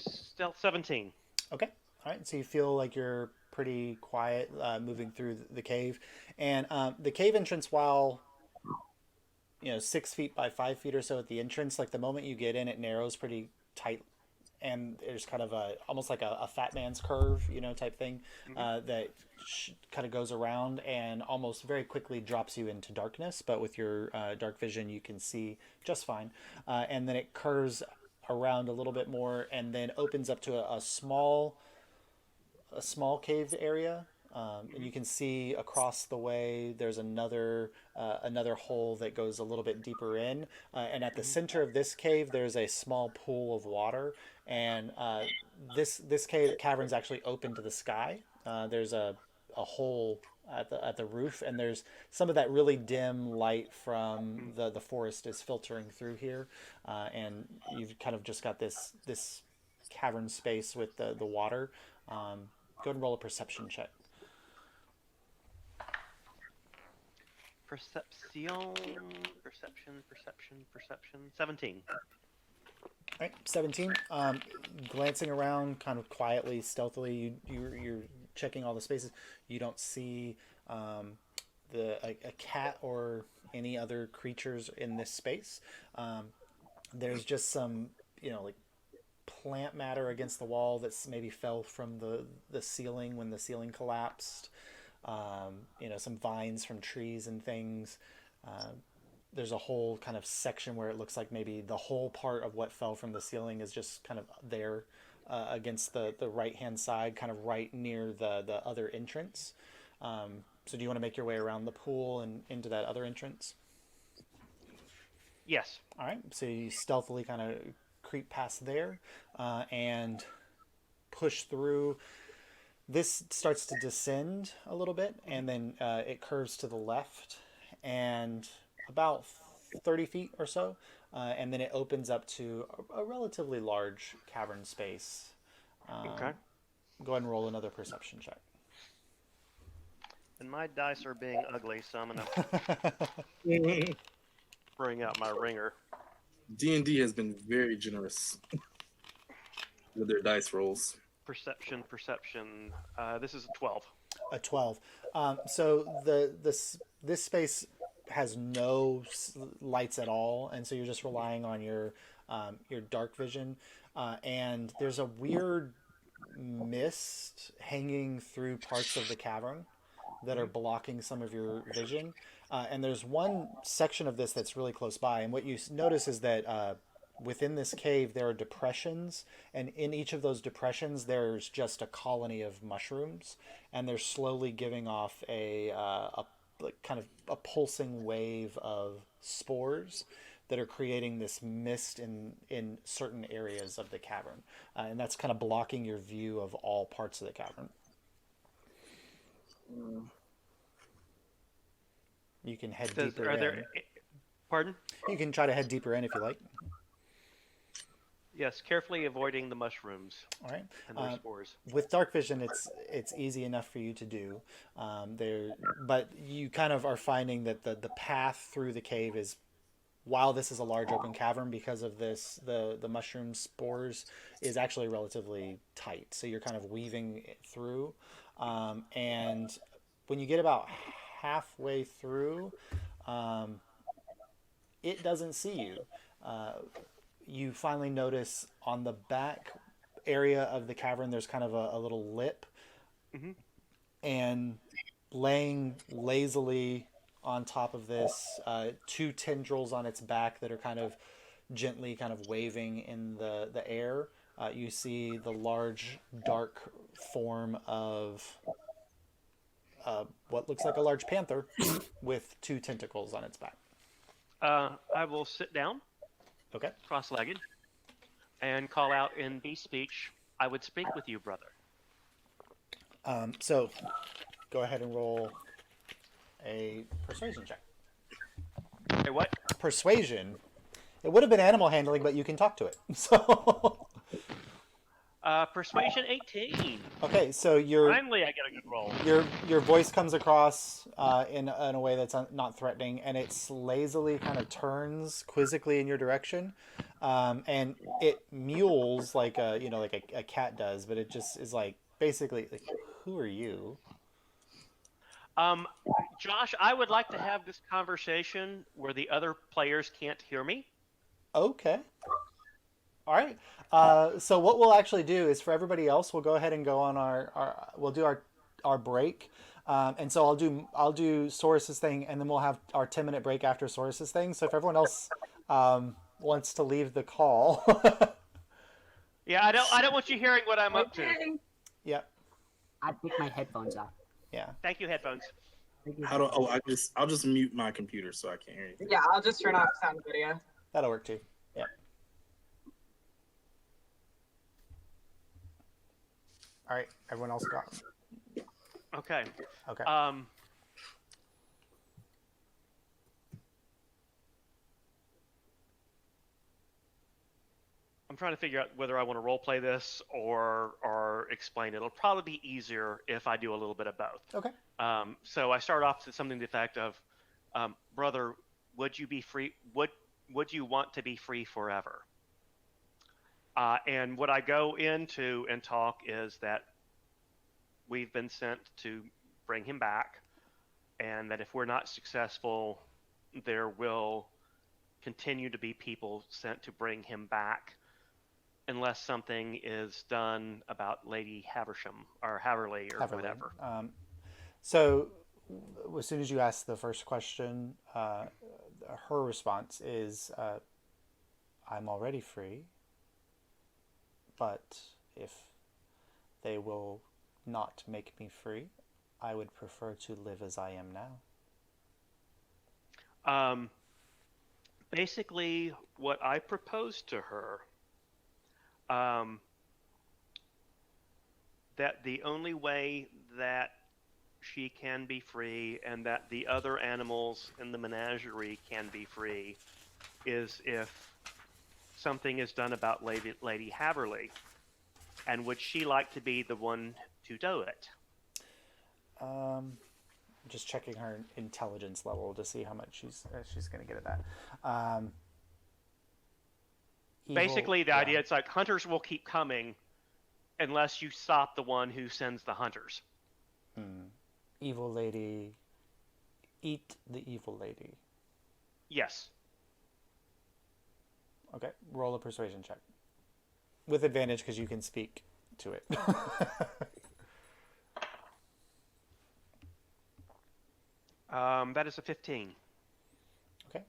Stealth 17. Okay. All right. So you feel like you're pretty quiet moving through the cave, and the cave entrance, while 6 feet by 5 feet or so at the entrance, like the moment you get in, it narrows pretty tight, and there's kind of almost like a fat man's curve, type thing that kind of goes around and almost very quickly drops you into darkness. But with your dark vision, you can see just fine, and then it curves around a little bit more, and then opens up to a small cave area, and you can see across the way there's another hole that goes a little bit deeper in, and at the center of this cave there's a small pool of water, and this cavern's actually open to the sky. There's a hole at the roof, and there's some of that really dim light from the forest is filtering through here, and you've kind of just got this cavern space with the water. Go ahead and roll a perception check. Perception. 17. All right, 17. Glancing around kind of quietly, stealthily, you're checking all the spaces. You don't see a cat or any other creatures in this space. There's just some, like plant matter against the wall that's maybe fell from the ceiling when the ceiling collapsed. Some vines from trees and things. There's a whole kind of section where it looks like maybe the whole part of what fell from the ceiling is just kind of there against the right-hand side, kind of right near the other entrance. So do you want to make your way around the pool and into that other entrance? Yes. All right, so you stealthily kind of creep past there and push through. This starts to descend a little bit, and then it curves to the left, and about 30 feet or so, and then it opens up to a relatively large cavern space. Okay. Go ahead and roll another perception check. And my dice are being ugly, so I'm gonna bring out my ringer. D&D has been very generous with their dice rolls. Perception. This is a 12. A 12. So this space has no lights at all, and so you're just relying on your dark vision. And there's a weird mist hanging through parts of the cavern that are blocking some of your vision. And there's one section of this that's really close by, and what you notice is that within this cave there are depressions, and in each of those depressions there's just a colony of mushrooms, and they're slowly giving off a like kind of a pulsing wave of spores that are creating this mist in certain areas of the cavern, and that's kind of blocking your view of all parts of the cavern. You can head deeper in. Pardon? You can try to head deeper in if you like. Yes, carefully avoiding the mushrooms. All right. And their spores. With dark vision, it's easy enough for you to do. But you kind of are finding that the path through the cave is, while this is a large open cavern, because of this, the mushroom spores is actually relatively tight. So you're kind of weaving it through. And when you get about halfway through, it doesn't see you. You finally notice on the back area of the cavern there's kind of a little lip, and laying lazily on top of this, two tendrils on its back that are kind of gently kind of waving in the air. You see the large dark form of what looks like a large panther with two tentacles on its back. I will sit down. Okay. Cross-legged, and call out in beast speech, "I would speak with you, brother." So go ahead and roll a persuasion check. Hey, what? Persuasion. It would have been animal handling, but you can talk to it. So. Persuasion 18. Okay, so finally I get a good roll. Your voice comes across in a way that's not threatening, and it lazily kind of turns quizzically in your direction, and it mewls like a cat does, but it just is like basically like, who are you? Josh, I would like to have this conversation where the other players can't hear me. Okay. All right. So what we'll actually do is, for everybody else, we'll go ahead and go on we'll do our break. And so I'll do Saurus's thing, and then we'll have our 10-minute break after Saurus's thing. So if everyone else wants to leave the call. Yeah, I don't want you hearing what I'm up to. Yep. I pick my headphones off. Yeah. Thank you, headphones. I'll just mute my computer so I can't hear anything. Yeah, I'll just turn off sound video. That'll work too. Yep. All right, everyone else got. Okay. Okay. I'm trying to figure out whether I want to role play this or explain it. It'll probably be easier if I do a little bit of both. Okay. So I start off to something to the effect of, brother, would you be free? Would you want to be free forever? And what I go into and talk is that we've been sent to bring him back, and that if we're not successful, there will continue to be people sent to bring him back unless something is done about Lady Haversham or Haverly or whatever. So as soon as you ask the first question, her response is, I'm already free, but if they will not make me free, I would prefer to live as I am now. Basically, what I proposed to her, that the only way that she can be free and that the other animals in the menagerie can be free is if something is done about Lady Haverly. And would she like to be the one to do it? Just checking her intelligence level to see how much she's going to get at that. Basically, the idea it's like hunters will keep coming unless you stop the one who sends the hunters. Evil lady. Eat the evil lady. Yes. Okay, roll a persuasion check. With advantage because you can speak to it. That is a 15. Okay.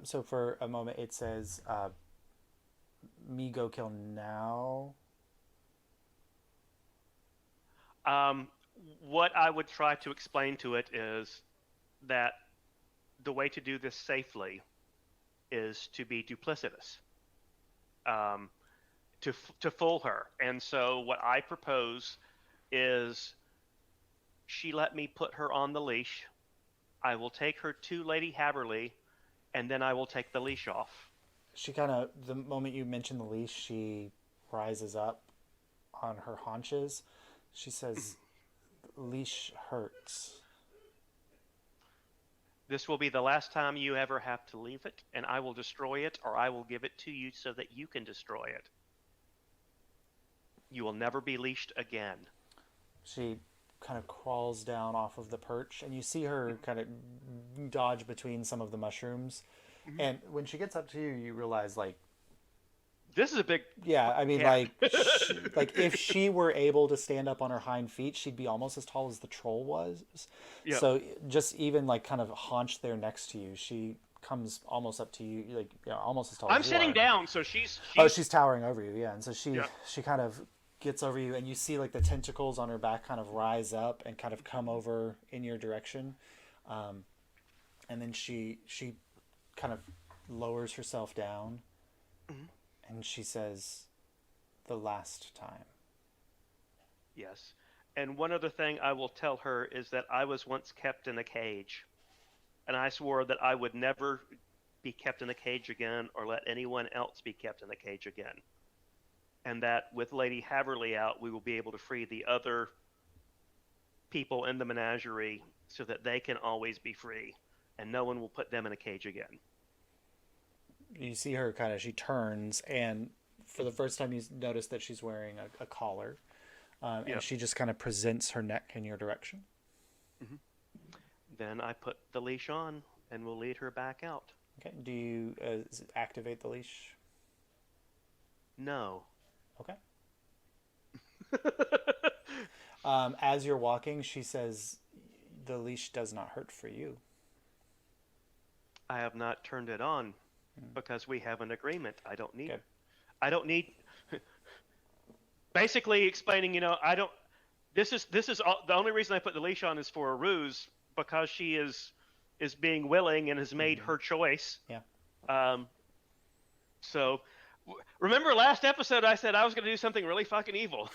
So for a moment it says, me go kill now. What I would try to explain to it is that the way to do this safely is to be duplicitous, to fool her. And so what I propose is she let me put her on the leash. I will take her to Lady Haverly, and then I will take the leash off. She kind of, the moment you mention the leash, she rises up on her haunches. She says, leash hurts. This will be the last time you ever have to leave it, and I will destroy it, or I will give it to you so that you can destroy it. You will never be leashed again. She kind of crawls down off of the perch, and you see her kind of dodge between some of the mushrooms. And when she gets up to you, you realize, like, this is a big... Yeah, I mean, cat. like if she were able to stand up on her hind feet, she'd be almost as tall as the troll was. Yep. So just even, like, kind of haunched there next to you, she comes almost up to you, like, almost as tall as I'm you sitting are. down, so she's... Oh, she's towering over you, yeah. And so she kind of gets over you, and you see, like, the tentacles on her back kind of rise up and kind of come over in your direction. And then she kind of lowers herself down, and she says, the last time. Yes. And one other thing I will tell her is that I was once kept in a cage, and I swore that I would never be kept in a cage again or let anyone else be kept in a cage again. And that with Lady Haverly out, we will be able to free the other people in the menagerie so that they can always be free, and no one will put them in a cage again. You see her kind of, she turns, and for the first time you notice that she's wearing a collar. And she just kind of presents her neck in your direction. Then I put the leash on, and we'll lead her back out. Okay, do you activate the leash? No. Okay. As you're walking, she says, the leash does not hurt for you. I have not turned it on because we have an agreement. I don't need... Okay. I don't need... Basically explaining, this is all, the only reason I put the leash on is for a ruse, because she is being willing and has made her choice. Yeah. So, remember last episode I said I was going to do something really fucking evil.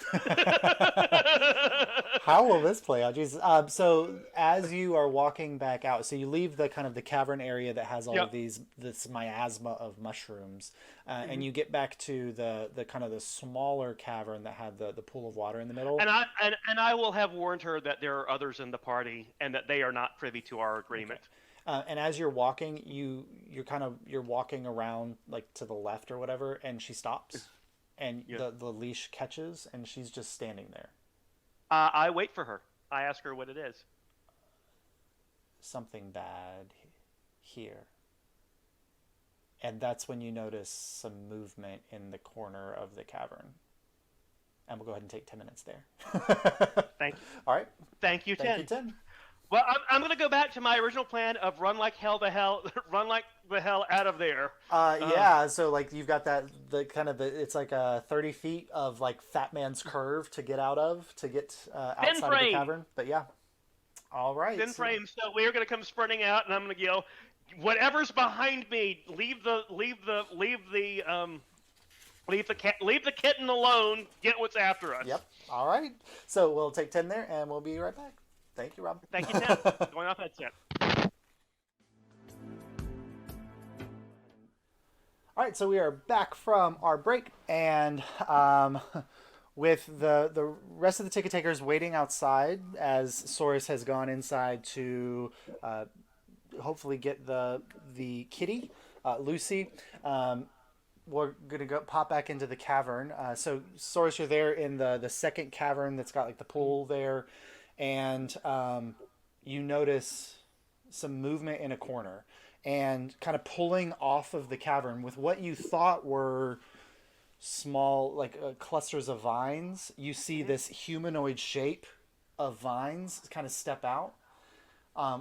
How will this play out? Jesus. So as you are walking back out, so you leave the kind of the cavern area that has all of this miasma of mushrooms, and you get back to the kind of the smaller cavern that had the pool of water in the middle. And I will have warned her that there are others in the party and that they are not privy to our agreement. Okay. And as you're walking, you're walking around, like, to the left or whatever, and she stops, and the leash catches, and she's just standing there. I wait for her. I ask her what it is. Something bad here. And that's when you notice some movement in the corner of the cavern. And we'll go ahead and take 10 minutes there. Thank you. All right. Thank you, Thank you, 10. 10. Well, I'm going to go back to my original plan of run like the hell out of there. Yeah, so, like, you've got it's like a 30 feet of, like, Fat Man's Curve to get out of, to get outside of the cavern. But yeah. All right. Thin frame, so we're going to come sprinting out, and I'm going to yell, whatever's behind me, leave the Leave the kitten alone. Get what's after us. Yep. All right. So we'll take 10 there, and we'll be right back. Thank you, Rob. Thank you, Tim. Going off headset. All right, so we are back from our break, and with the rest of the ticket takers waiting outside as Saurus has gone inside to hopefully get the kitty, Lucy. We're gonna go pop back into the cavern. So Saurus, you're there in the second cavern that's got like the pool there, and you notice some movement in a corner. And kind of pulling off of the cavern with what you thought were small, like clusters of vines, you see this humanoid shape of vines kind of step out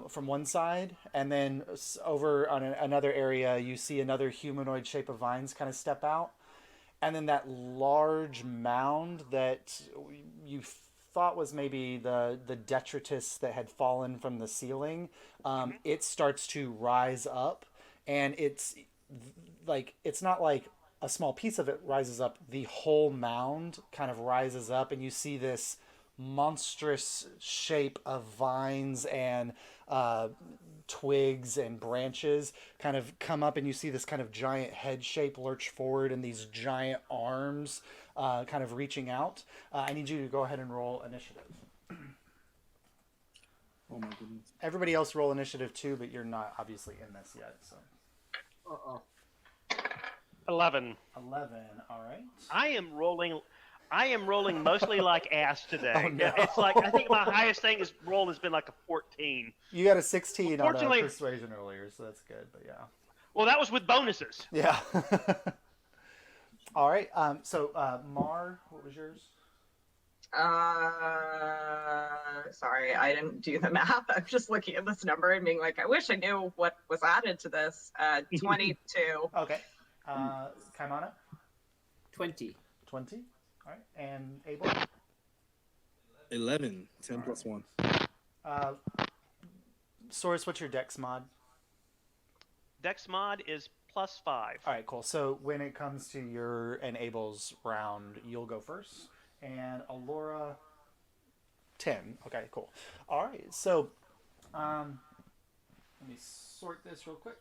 from one side, and then over on another area, you see another humanoid shape of vines kind of step out, and then that large mound that you thought was maybe the detritus that had fallen from the ceiling, it starts to rise up, and it's not like a small piece of it rises up, the whole mound kind of rises up, and you see this monstrous shape of vines and twigs and branches kind of come up, and you see this kind of giant head shape lurch forward and these giant arms kind of reaching out. I need you to go ahead and roll initiative. Oh my goodness. Everybody else roll initiative too, but you're not obviously in this yet. So 11. 11. All right. I am rolling mostly like ass today. Oh, no. It's like I think my highest thing is roll has been like a 14. You got a 16 on a Fortunately- persuasion earlier, so that's good. But yeah. Well, that was with bonuses. Yeah. All right. So Mar, what was yours? Sorry, I didn't do the math. I'm just looking at this number and being like, I wish I knew what was added to this. 22. Okay. Kaimana? 20. 20. All right. And Abel? 11. 10 plus 1. Saurus, what's your dex mod? Dex mod is +5. All right, cool. So when it comes to your and Abel's round, you'll go first. And Alyria, 10. Okay, cool. All right, so let me sort this real quick.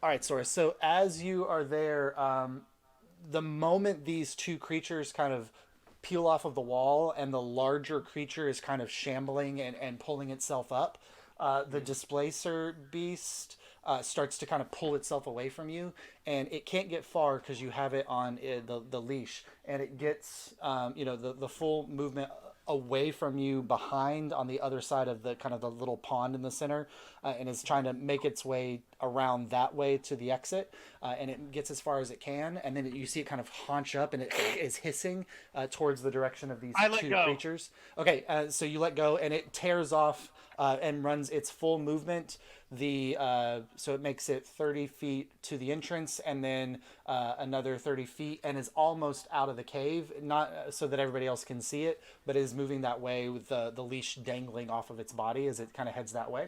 All right, Saurus. So as you are there, the moment these two creatures kind of peel off of the wall and the larger creature is kind of shambling and pulling itself up, the displacer beast starts to kind of pull itself away from you, and it can't get far because you have it on the leash, and it gets the full movement away from you behind on the other side of the kind of the little pond in the center, and is trying to make its way around that way to the exit, and it gets as far as it can, and then you see it kind of haunch up, and it is hissing towards the direction of these two creatures. Okay, so you let go, and it tears off and runs its full movement. So it makes it 30 feet to the entrance, and then another 30 feet, and is almost out of the cave, not so that everybody else can see it, but is moving that way with the leash dangling off of its body as it kind of heads that way.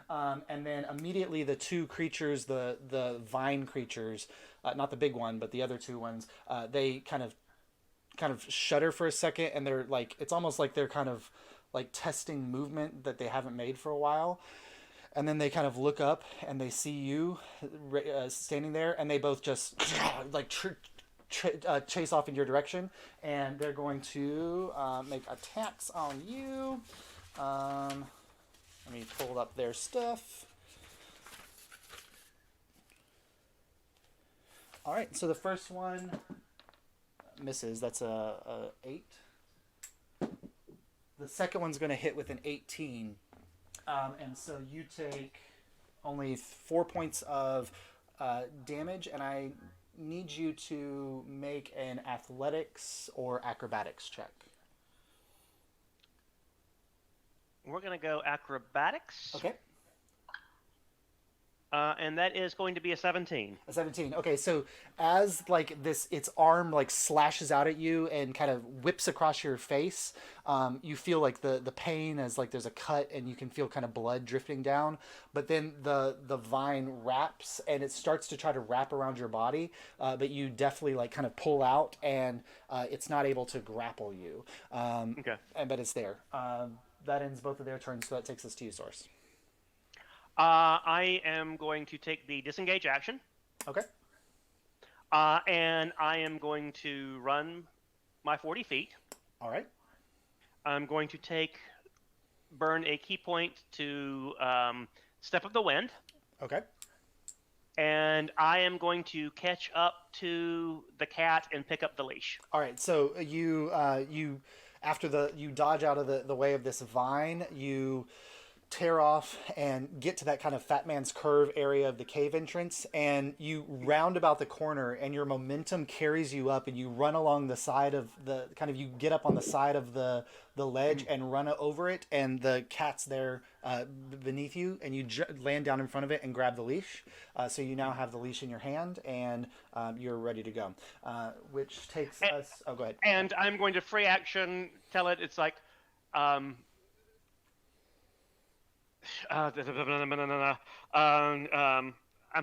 And then immediately the two creatures, the vine creatures, not the big one, but the other two ones, they kind of shudder for a second, and they're like, it's almost like they're kind of like testing movement that they haven't made for a while. And then they kind of look up and they see you standing there, and they both just like chase off in your direction, and they're going to make attacks on you. Let me pull up their stuff. All right, so the first one misses. That's a 8. The second one's going to hit with an 18. And so you take only 4 points of damage, and I need you to make an athletics or acrobatics check. We're going to go acrobatics. Okay. And that is going to be a 17. A 17. Okay, so as like this, its arm like slashes out at you and kind of whips across your face, you feel like the pain as like there's a cut and you can feel kind of blood drifting down. But then the vine wraps and it starts to try to wrap around your body, but you definitely like kind of pull out and it's not able to grapple you. Okay. But it's there. That ends both of their turns, so that takes us to you, Source. I am going to take the disengage action. Okay. And I am going to run my 40 feet. All right. I'm going to burn a key point to Step of the Wind. Okay. And I am going to catch up to the cat and pick up the leash. All right. So you after you dodge out of the way of this vine, you tear off and get to that kind of fat man's curve area of the cave entrance, and you round about the corner and your momentum carries you up and you run along the side of you get up on the side of the ledge and run over it, and the cat's there beneath you, and you land down in front of it and grab the leash. So you now have the leash in your hand and you're ready to go, which takes us... Oh, go ahead. And I'm going to free action tell it, it's like... I'm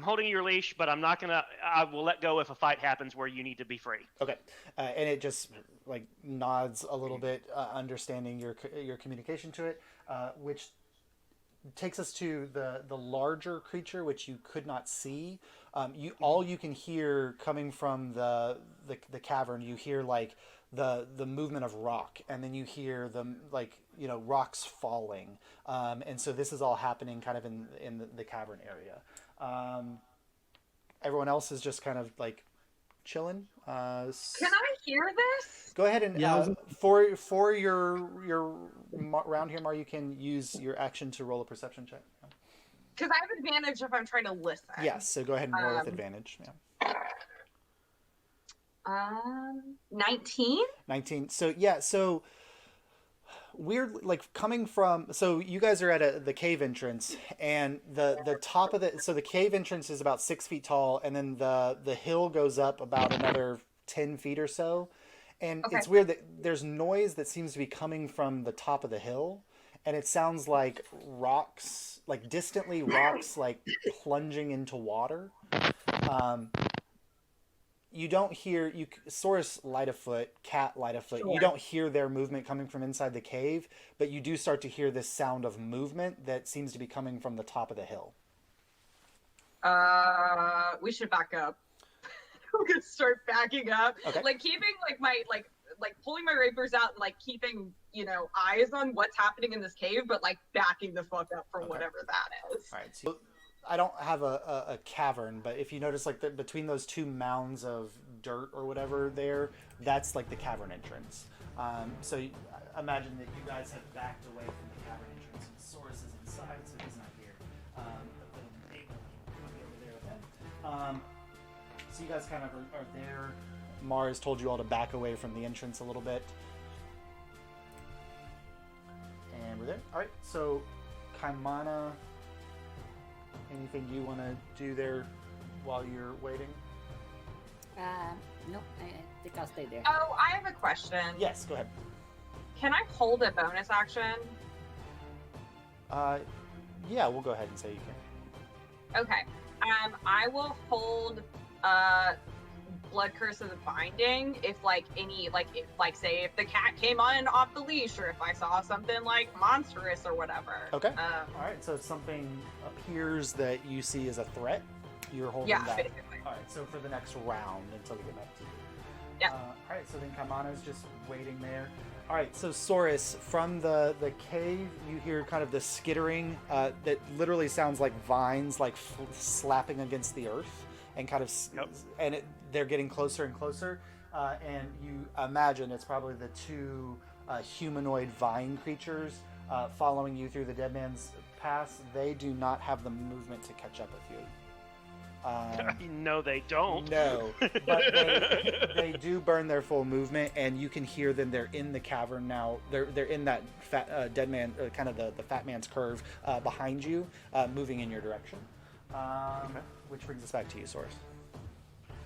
holding your leash, but I'm not gonna. I will let go if a fight happens where you need to be free. Okay, and it just like nods a little bit, understanding your communication to it, which takes us to the larger creature, which you could not see. All you can hear coming from the cavern. You hear like the movement of rock, and then you hear them like rocks falling, and so this is all happening kind of in the cavern area. Everyone else is just kind of like chilling. Can I hear this? Go ahead and for your round here, Mar, you can use your action to roll a perception check. Because I have advantage if I'm trying to listen. Yes, so go ahead and roll with advantage. Yeah. 19. 19. So weird, like coming from, so you guys are at the cave entrance, and the top of the cave entrance is about 6 feet tall, and then the hill goes up about another 10 feet or so, and Okay. It's weird that there's noise that seems to be coming from the top of the hill, and it sounds like rocks, like distantly rocks like plunging into water. You don't hear Saurus light of foot, cat light of foot. Sure. You don't hear their movement coming from inside the cave, but you do start to hear this sound of movement that seems to be coming from the top of the hill. We should back up. We're gonna start backing up. Okay. Like keeping like my like pulling my rapiers out and like keeping eyes on what's happening in this cave, but like backing the fuck up from whatever that is. All right. So I don't have a cavern, but if you notice, like between those two mounds of dirt or whatever there, that's like the cavern entrance. So imagine that you guys have backed away from the cavern entrance, and Saurus is inside, so he's not here. But then Abel will be over there with him. So you guys kind of are there. Mars told you all to back away from the entrance a little bit. And we're there. All right, so Kaimana, anything you want to do there while you're waiting? Nope, I think I'll stay there. Oh, I have a question. Yes, go ahead. Can I hold a bonus action? Yeah, we'll go ahead and say you can. Okay. I will hold Blood Curse of the Binding if say if the cat came on off the leash, or if I saw something like monstrous or whatever. Okay. All right, so if something appears that you see as a threat, you're holding that. Basically. All right, so for the next round until we get back to you. Yeah. All right, so then Kaimana's just waiting there. All right, so Saurus, from the cave, you hear kind of the skittering that literally sounds like vines like slapping against the earth, and kind of, and they're getting closer and closer, and you imagine it's probably the two humanoid vine creatures following you through the Dead Man's Pass. They do not have the movement to catch up with you. No, they don't. No, but they do burn their full movement, and you can hear them. They're in the cavern now. They're in that fat dead man, kind of the fat man's curve behind you, moving in your direction. Which brings us back to you, Source.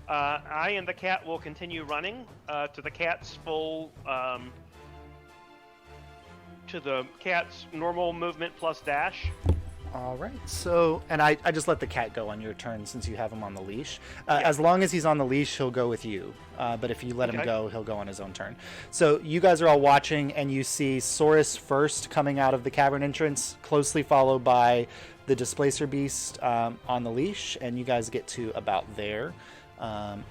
I and the cat will continue running to the cat's normal movement plus dash. All right. So, and I just let the cat go on your turn since you have him on the leash. As long as he's on the leash, he'll go with you. But if you let him go, he'll go on his own turn. So you guys are all watching, and you see Saurus first coming out of the cavern entrance, closely followed by the displacer beast on the leash, and you guys get to about there. And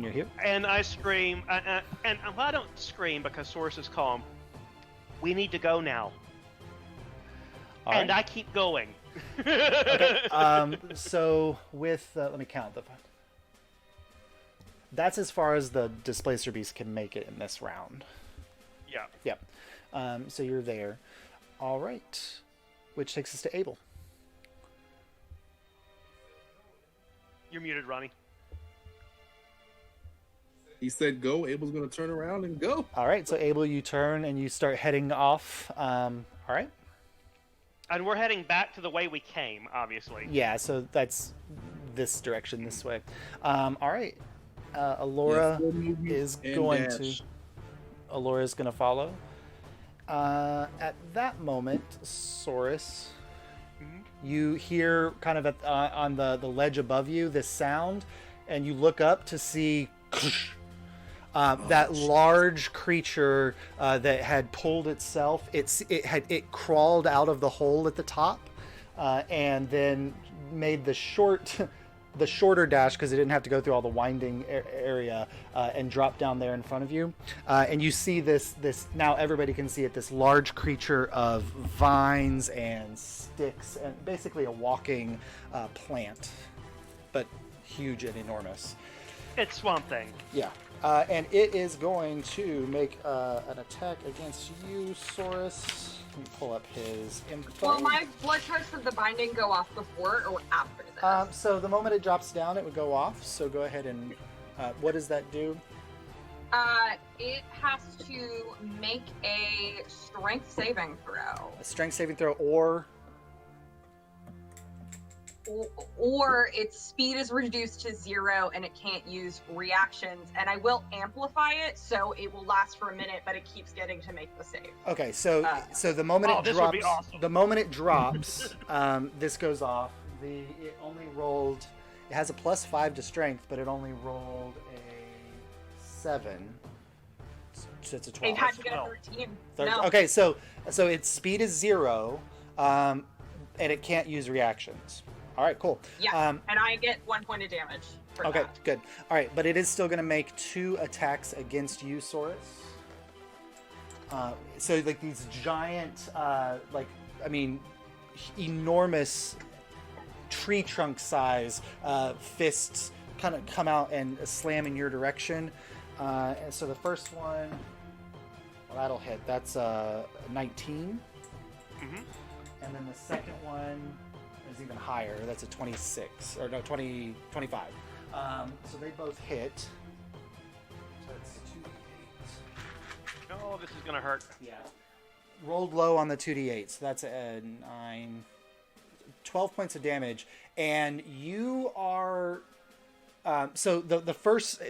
you're here. And I scream, and I don't scream because Saurus is calm. We need to go now. All and right. I keep going. Okay. So with let me count. That's as far as the displacer beast can make it in this round. Yeah. Yep. So you're there. All right. Which takes us to Abel. You're muted, Ronnie. He said go. Abel's going to turn around and go. All right. So Abel, you turn and you start heading off. All right. And we're heading back to the way we came, obviously. Yeah. So that's this direction, this way. All right. Alyria is going to. Alyria is going to follow. At that moment, Saurus, you hear kind of on the ledge above you this sound, and you look up to see that large creature that had pulled itself. It crawled out of the hole at the top, and then made the shorter dash because it didn't have to go through all the winding area, and drop down there in front of you. And you see this now everybody can see it, this large creature of vines and sticks and basically a walking plant, but huge and enormous. It's Swamp Thing. Yeah. And it is going to make an attack against you, Saurus. Let me pull up his info. Will my blood curse of the binding go off before or after this? So the moment it drops down, it would go off. So go ahead and... what does that do? It has to make a strength saving throw. A strength saving throw or its speed is reduced to 0 and it can't use reactions. And I will amplify it so it will last for a minute, but it keeps getting to make the save. Okay, so the moment it this drops, would be awesome. the moment it drops, this goes off. It only rolled. It has a +5 to strength, but it only rolled a 7. So it's a 12. It had to get a 13. No. Okay, so its speed is 0, and it can't use reactions. All right, cool. Yeah, and I get 1 point of damage for okay, that. good. All right, but it is still going to make 2 attacks against you, Saurus. So like these giant, enormous tree trunk size fists kind of come out and slam in your direction. And so the first one, well, that'll hit. That's 19. Mm-hmm. And then the second one is even higher. That's a 26, or no, 25. So they both hit. So that's 2d8. Oh, this is gonna hurt. Yeah. Rolled low on the 2d8, so that's a 9, 12 points of damage. And you are... so the first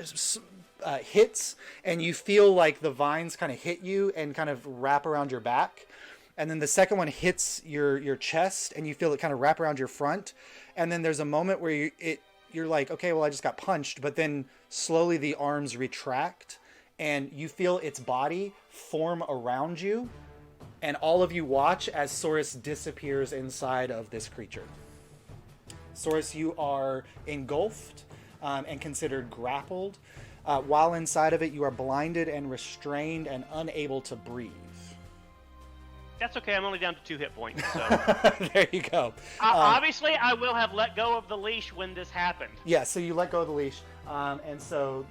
hits, and you feel like the vines kind of hit you and kind of wrap around your back. And then the second one hits your chest, and you feel it kind of wrap around your front. And then there's a moment where you're like, okay, well, I just got punched. But then slowly the arms retract, and you feel its body form around you. And all of you watch as Saurus disappears inside of this creature. Saurus, you are engulfed and considered grappled. While inside of it, you are blinded and restrained and unable to breathe. That's okay. I'm only down to 2 hit points. So There you go. obviously, I will have let go of the leash when this happened. Yeah, so you let go of the leash, and so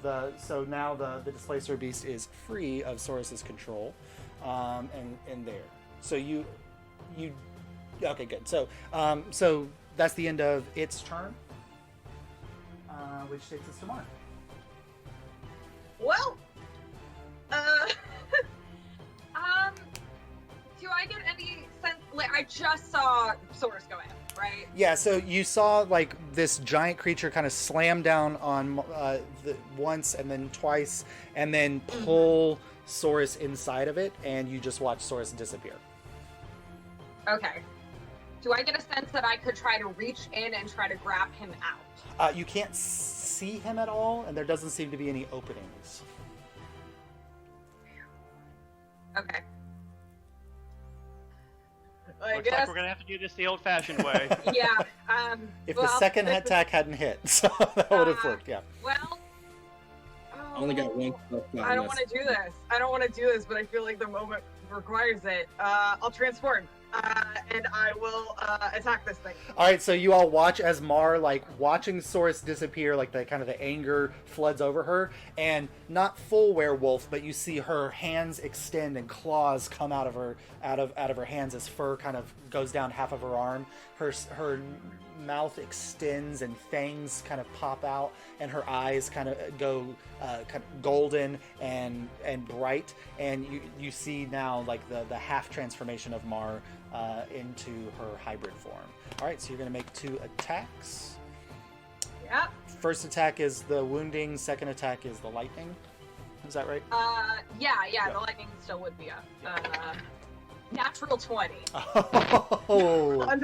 now the displacer beast is free of Saurus's control, and there. So you okay, good. So that's the end of its turn, which takes us to Mark. Well, do I get any sense? Like, I just saw Saurus go in. right? Yeah, so you saw like this giant creature kind of slam down on once and then twice, and then pull Saurus inside of it, and you just watch Saurus disappear. Okay. Do I get a sense that I could try to reach in and try to grab him out? You can't see him at all, and there doesn't seem to be any openings. Okay. Looks like we're gonna have to do this the old-fashioned way. Yeah. If the second attack hadn't hit, so that would have worked. Yeah. Well. I only got one. I don't want to do this. I don't want to do this, but I feel like the moment requires it. I'll transform, and I will attack this thing. All right, so you all watch as Mar, like, watching Saurus disappear, like the kind of the anger floods over her, and not full werewolf, but you see her hands extend and claws come out of her hands as fur kind of goes down half of her arm. Her mouth extends and fangs kind of pop out, and her eyes kind of go kind of golden and bright, and you see now like the half transformation of Mar into her hybrid form. All right, so you're going to make 2 attacks. Yep. First attack is the wounding. Second attack is the lightning. Is that right? Yeah. The lightning still would be up. Natural 20. Oh.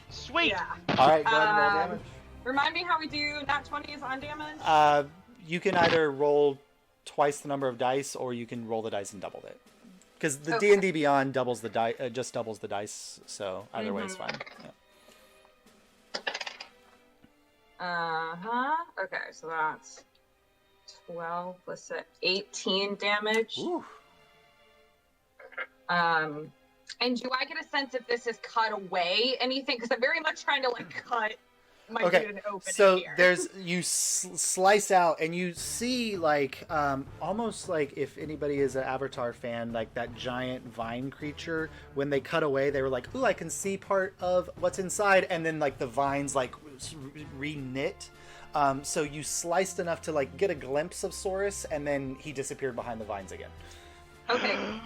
Sweet. Yeah. All right, go ahead and roll damage. Remind me how we do nat 20s on damage? You can either roll twice the number of dice, or you can roll the dice and double it. Because the D&D Beyond doubles the dice, just doubles the dice. So either way is fine. Yeah. Okay, so that's 12 plus 18 damage. Ooh. And do I get a sense if this is cut away anything? Because I'm very much trying to like cut my dude and open so it here. there's you slice out and you see like almost like if anybody is an Avatar fan, like that giant vine creature. When they cut away, they were like, "Ooh, I can see part of what's inside," and then like the vines like re-knit. So you sliced enough to like get a glimpse of Saurus, and then he disappeared behind the vines again. Okay.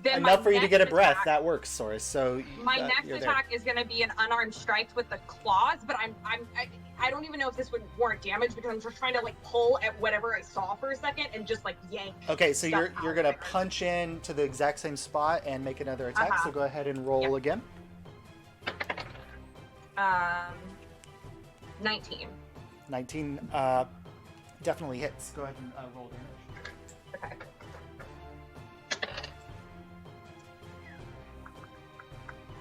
Then Enough for you to get a breath. Attack, that works, Saurus. So my next attack is going to be an unarmed strike with the claws, but I don't even know if this would warrant damage because I'm just trying to like pull at whatever I saw for a second and just like yank. Okay, so you're going to punch in to the exact same spot and make another attack. So go ahead and roll again. 19. 19 definitely hits. Go ahead and roll damage. Okay.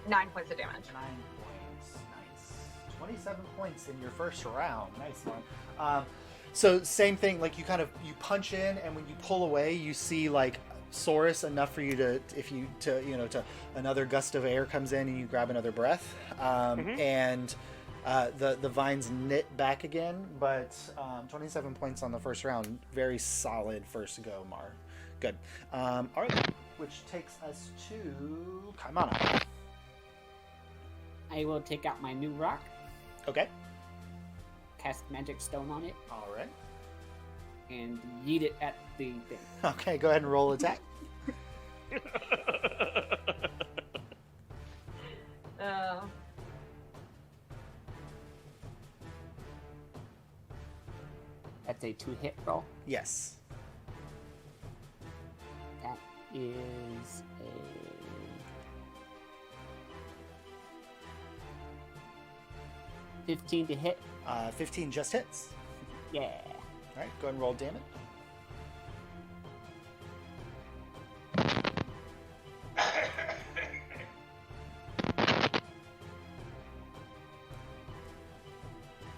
9 points of damage. 9 points. Nice. 27 points in your first round. Nice one. So same thing, like you punch in, and when you pull away, you see like Saurus enough for you to another gust of air comes in and you grab another breath. And the vines knit back again, but 27 points on the first round. Very solid first go, Mar. Good. All right, which takes us to Kaimana. I will take out my new rock, Okay. cast magic stone on it, All right. and yeet it at the thing. Okay, go ahead and roll attack. That's a 2-hit roll. Yes. That is a 15 to hit. 15 just hits. Yeah. All right, go ahead and roll damage.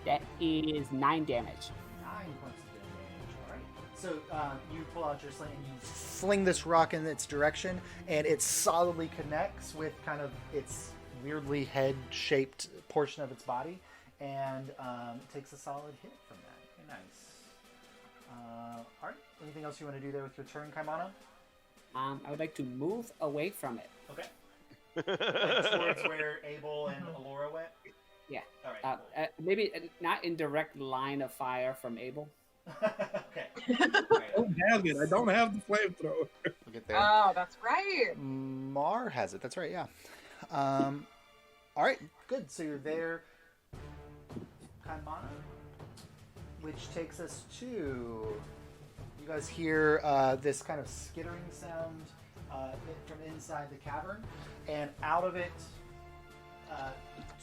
That is 9 damage. 9 points of damage. All right. So you pull out your sling and you fling this rock in its direction, and it solidly connects with kind of its weirdly head-shaped portion of its body, and takes a solid hit from that. Very nice. All right. Anything else you want to do there with your turn, Kaimana? I would like to move away from it. Okay. Towards where Abel and Alyria went? Yeah. All right. Cool. Maybe not in direct line of fire from Abel. Okay. I don't have it. I don't have the flamethrower. We'll get there. Oh, that's right. Mar has it. That's right. Yeah. All right, good. So you're there, Kanbana, which takes us to. You guys hear this kind of skittering sound from inside the cavern, and out of it,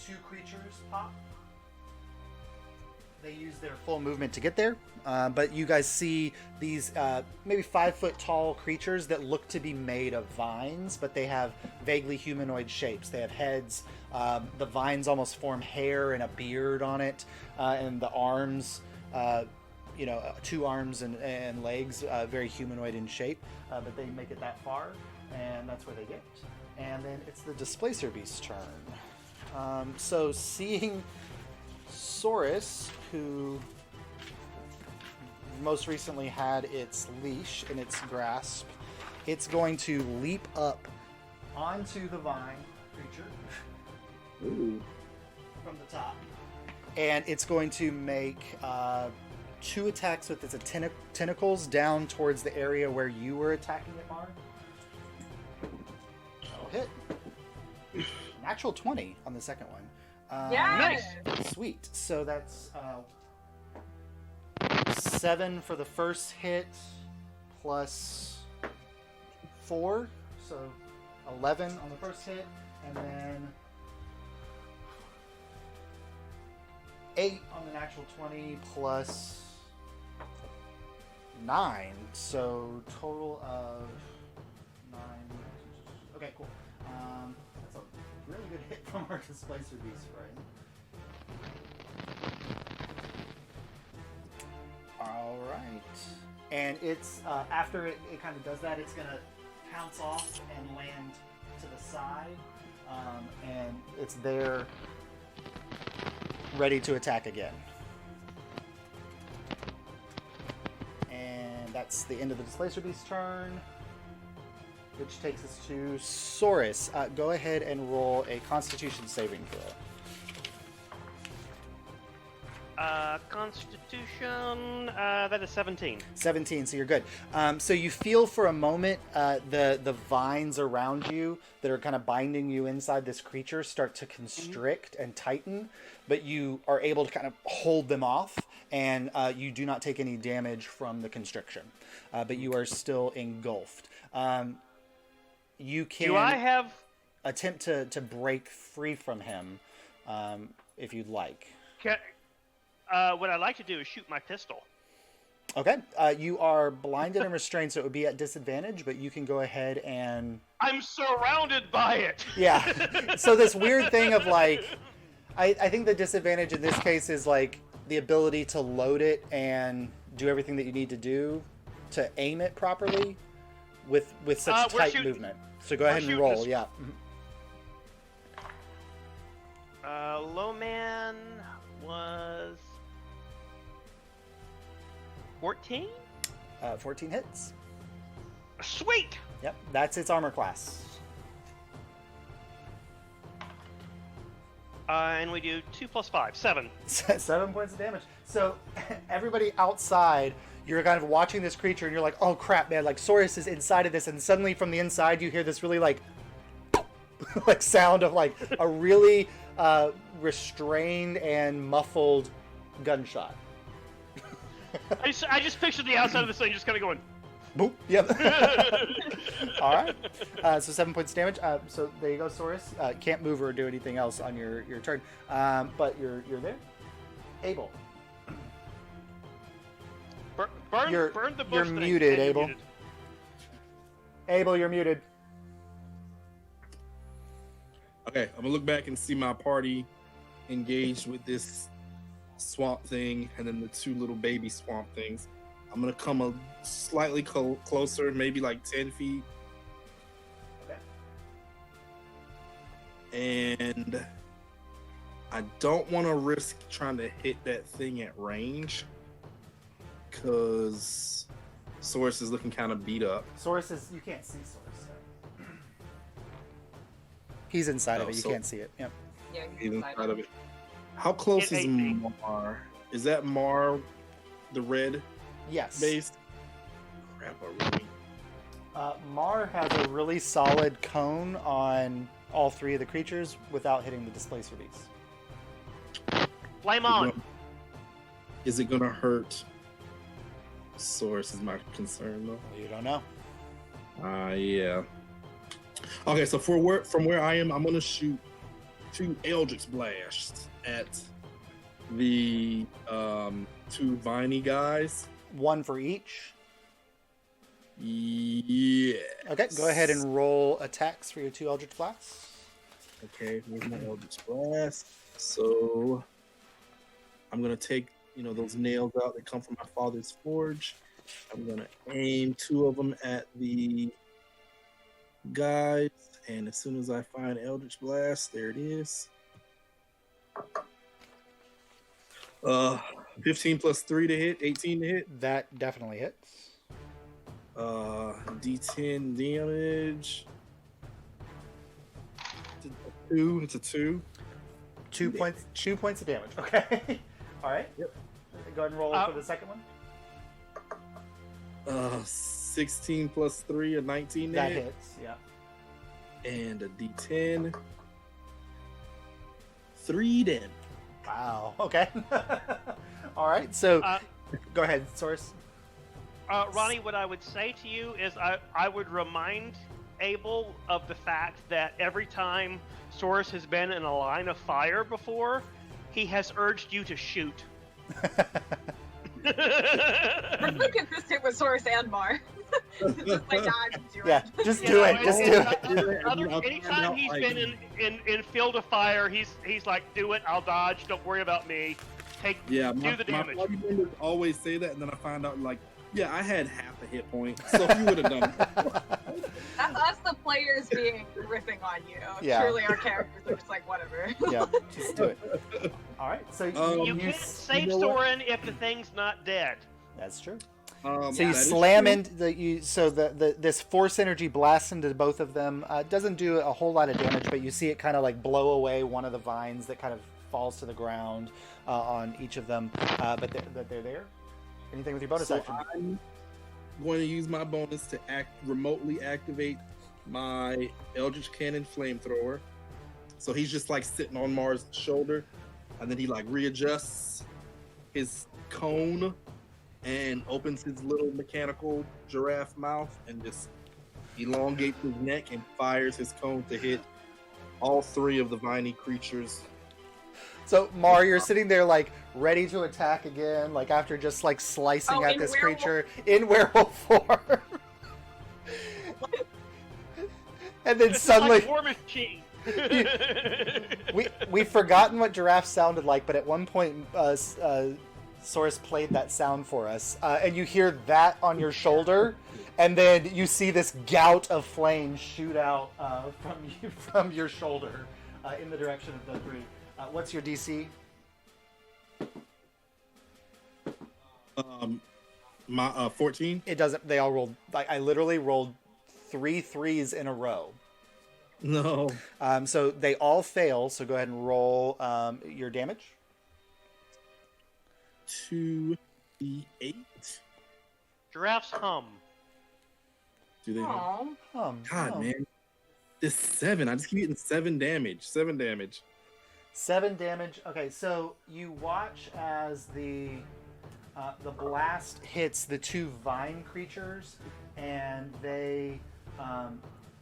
two creatures pop. They use their full movement to get there, but you guys see these maybe 5 foot tall creatures that look to be made of vines, but they have vaguely humanoid shapes. They have heads. The vines almost form hair and a beard on it, and the arms, 2 arms and legs, very humanoid in shape, but they make it that far, and that's where they get. And then it's the displacer beast's turn. So seeing Saurus, who most recently had its leash in its grasp, it's going to leap up onto the vine creature from the top, and it's going to make 2 attacks with its tentacles down towards the area where you were attacking it, Mar. That'll hit. Natural 20 on the second one. Yes! Sweet. So that's 7 for the first hit, plus 4, so 11 on the first hit, and then 8 on the natural 20, plus 9, so total of 9. Okay, cool. That's a really good hit from our displacer beast, right? All right. And it's after it kind of does that, it's gonna pounce off and land to the side, and it's there, ready to attack again. And that's the end of the displacer beast's turn, which takes us to Saurus. Go ahead and roll a Constitution saving throw. Constitution, that is 17. 17, so you're good. So you feel for a moment the vines around you that are kind of binding you inside this creature start to constrict and tighten, but you are able to kind of hold them off, and you do not take any damage from the constriction, but you are still engulfed. You can Do I have... attempt to break free from him if you'd like. What I'd like to do is shoot my pistol. Okay, you are blinded and restrained, so it would be at disadvantage, but you can go ahead and... I'm surrounded by it! Yeah, so this weird thing of, like... I think the disadvantage in this case is, like, the ability to load it and do everything that you need to do to aim it properly with such tight movement. So go ahead and roll, yeah. Low man was... 14? 14 hits. Sweet! Yep, that's its armor class. And we do 2 plus 5, 7. 7 points of damage. So everybody outside, you're kind of watching this creature, and you're like, "Oh crap, man!" Like Saurus is inside of this, and suddenly from the inside, you hear this really like, like sound of like a really restrained and muffled gunshot. I just pictured the outside of this thing just kind of going... Boop. Yep. All right. So 7 points of damage. So there you go, Saurus. Can't move or do anything else on your turn. But you're there. Abel. Burn the bush. You're muted, Abel. Abel, you're muted. Okay, I'm gonna look back and see my party engaged with this swamp thing, and then the 2 little baby swamp things. I'm gonna come slightly closer, maybe like 10 feet. Okay. And I don't want to risk trying to hit that thing at range, because Saurus is looking kind of beat up. Saurus is... You can't see Saurus. So. He's inside of it. You can't see it. Yep. Yeah, He's inside of it. How close is Mar? Is that Mar the red Yes. base? Crap, I really... Mar has a really solid cone on all 3 of the creatures without hitting the displacer beast. Flame on. Is it gonna hurt? Source is my concern though. You don't know. Yeah. Okay, so from where I am, I'm gonna shoot 2 eldritch blasts at the 2 viney guys. 1 for each. Yeah. Okay, go ahead and roll attacks for your 2 eldritch blasts. Okay, here's my eldritch blast. So I'm gonna take those nails out that come from my father's forge. I'm gonna aim 2 of them at the guys, and as soon as I find eldritch blast, there it is. 15 plus 3 to hit, 18 to hit. That definitely hits. D10 damage. It's a 2. 2 points. 2 points of damage. Okay. All right. Yep. Go ahead and roll for the second one. 16 plus 3, a 19 to That hit. hits. Yeah. And a D10. 3 damage. Wow. Okay. All right. So, go ahead, Source. Ronnie, what I would say to you is I would remind Abel of the fact that every time Source has been in a line of fire before, he has urged you to shoot. That's like consistent with Source and Mar. Just like, Yeah, just do it. Just do it. Anytime he's been in field of fire, he's like, do it, I'll dodge, don't worry about me. Do the damage. My party members always say that, and then I find out, like, yeah, I had half a hit point, so if you would have done it. That's us, the players, being riffing on you. Yeah. Truly, our characters are just like, whatever. Yeah, just do it. All right. So You can't save Soren if the thing's not dead. That's true. So So you slam into this force energy blasts into both of them. Doesn't do a whole lot of damage, but you see it kind of like blow away one of the vines that kind of falls to the ground on each of them. But they're there. Anything with your bonus action? I'm going to use my bonus to remotely activate my Eldritch Cannon flamethrower. So he's just like sitting on Mars' shoulder, and then he like readjusts his cone and opens his little mechanical giraffe mouth and just elongates his neck and fires his cone to hit all 3 of the viney creatures. So Mar, you're sitting there like ready to attack again, like after just like slicing at this creature in werewolf form. And then suddenly Like War Machine. we've forgotten what giraffes sounded like, but at one point Source played that sound for us, and you hear that on your shoulder, and then you see this gout of flame shoot out from your shoulder in the direction of the 3. What's your DC? My 14. It doesn't. They all rolled. Like I literally rolled 3 3s in a row. No. So they all fail. So go ahead and roll your damage. 2d8. Giraffes hum. Do they? Aw. God, man. This 7. I just keep getting 7 damage. 7 damage. 7 damage. Okay, so you watch as the blast hits the 2 vine creatures, and they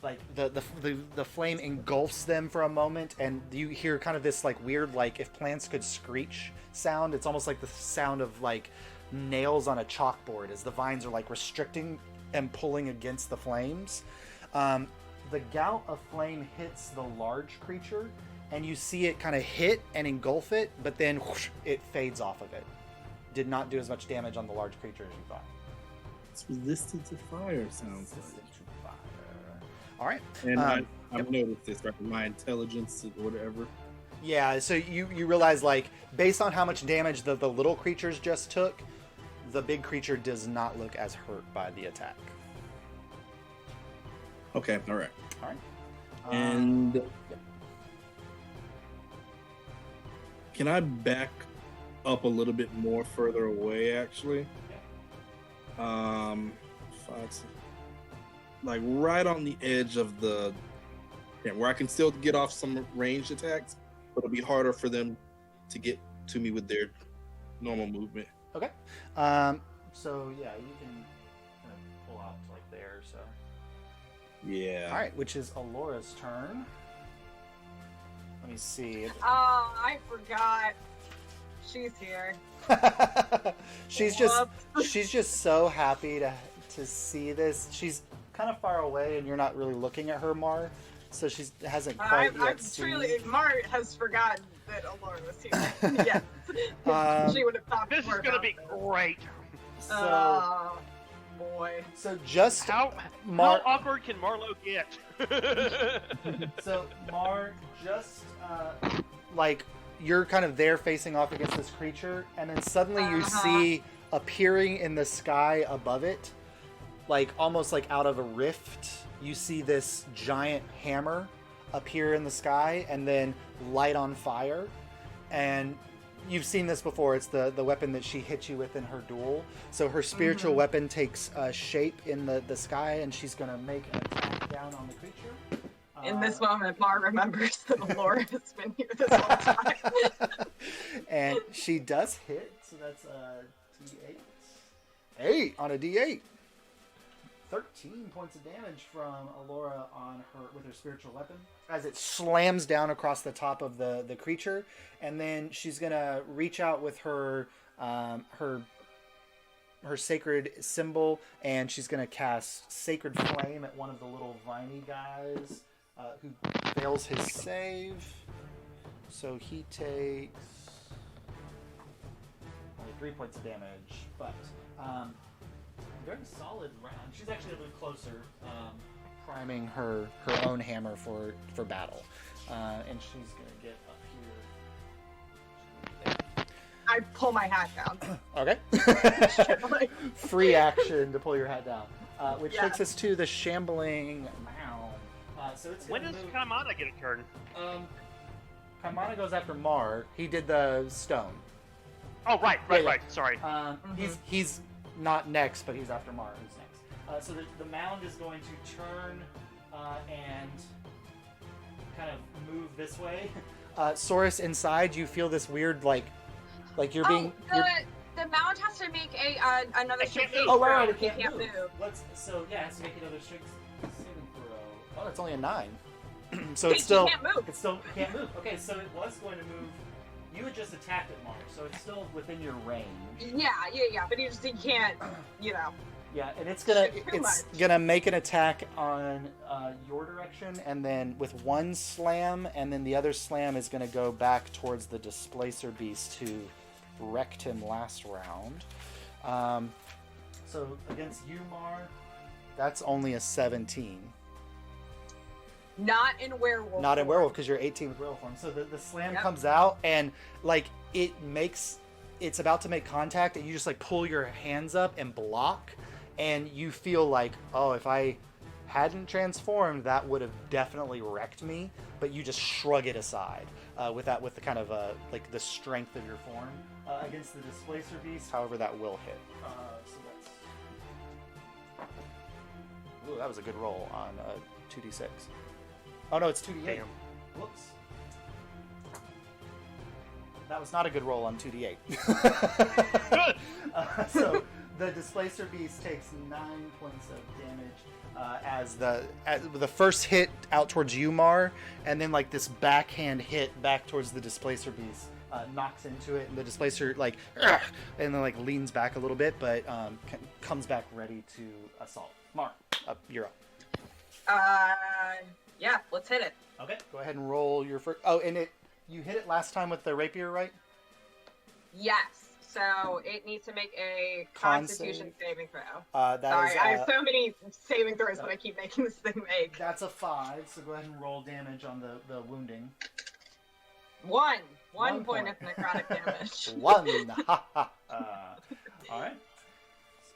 like the flame engulfs them for a moment, and you hear kind of this like weird, like if plants could screech sound. It's almost like the sound of like nails on a chalkboard as the vines are like restricting and pulling against the flames. The gout of flame hits the large creature, and you see it kind of hit and engulf it, but then whoosh, it fades off of it. Did not do as much damage on the large creature as you thought. It's resistant to fire, sounds like. All right. And I've noticed this, right? My intelligence or whatever. Yeah, so you realize, like, based on how much damage the little creatures just took, the big creature does not look as hurt by the attack. Okay, all right. All right. And Yep. can I back up a little bit more further away, actually? Like right on the edge of the Yeah, where I can still get off some ranged attacks, but it'll be harder for them to get to me with their normal movement. Okay. So yeah, you can kind of pull out to like there. So. Yeah. All right, which is Alora's turn. Let me see. Oh, I forgot. She's here. she's just so happy to see this. She's kind of far away, and you're not really looking at her, Mar. So she hasn't quite yet seen. Mart has forgotten that Alora was here. Yes. She would have thought This is going to be great. So, boy. So just how awkward can Marlo get? So Mar, just like you're kind of there facing off against this creature, and then suddenly you see appearing in the sky above it, like almost like out of a rift, you see this giant hammer appear in the sky and then light on fire. And you've seen this before. It's the weapon that she hit you with in her duel. So her spiritual weapon takes shape in the sky, and she's going to make an attack down on the creature. In this moment, Mar remembers that Alora has been here this whole time. And she does hit, so that's a D8. 8 on a D8. 13 points of damage from Alora with her spiritual weapon as it slams down across the top of the creature, and then she's gonna reach out with her sacred symbol, and she's gonna cast Sacred Flame at one of the little viney guys who fails his save. So he takes only 3 points of damage, but very solid round. She's actually a little closer, priming her own hammer for battle, and she's gonna get up here. I pull my hat down. Okay. Free action to pull your hat down, which takes us to the shambling mound. So it's when does Kaimana get a turn? Kaimana goes after Mar. He did the stone. Oh, right. Sorry. He's not next, but he's after Mar, who's next. So the mound is going to turn and kind of move this way. Saurus, inside, you feel this weird, like you're being... The mound has to make another strength move. saving Oh, throw. right, it can't move. It has to make another strength saving throw. Oh, it's only a 9. So it still can't move. It still can't move. Okay, so it was going to move. You had just attacked it, Mar, so it's still within your range. Yeah, but he can't, Yeah, and it's gonna make an attack on your direction, and then with one slam, and then the other slam is gonna go back towards the displacer beast who wrecked him last round. So against you, Mar, that's only a 17. Not in werewolf. Not in werewolf, because you're 18 with werewolf form. So the slam comes out, and like it's about to make contact, and you just like pull your hands up and block, and you feel like, oh, if I hadn't transformed, that would have definitely wrecked me. But you just shrug it aside with the kind of like the strength of your form against the displacer beast. However, that will hit. So that's. Ooh, that was a good roll on 2d6. Oh no, it's 2d8. Damn. Whoops. That was not a good roll on 2d8. Good. So the displacer beast takes 9 points of damage as the first hit out towards you, Mar, and then like this backhand hit back towards the displacer beast knocks into it, and the displacer like and then like leans back a little bit, but comes back ready to assault. Mar, you're up. Yeah, let's hit it. Okay, go ahead and roll your first. Oh, and you hit it last time with the rapier, right? Yes. So it needs to make a Constitution saving throw. Sorry, I have so many saving throws that I keep making this thing make. That's a 5. So go ahead and roll damage on the wounding. 1 point of necrotic damage. 1. All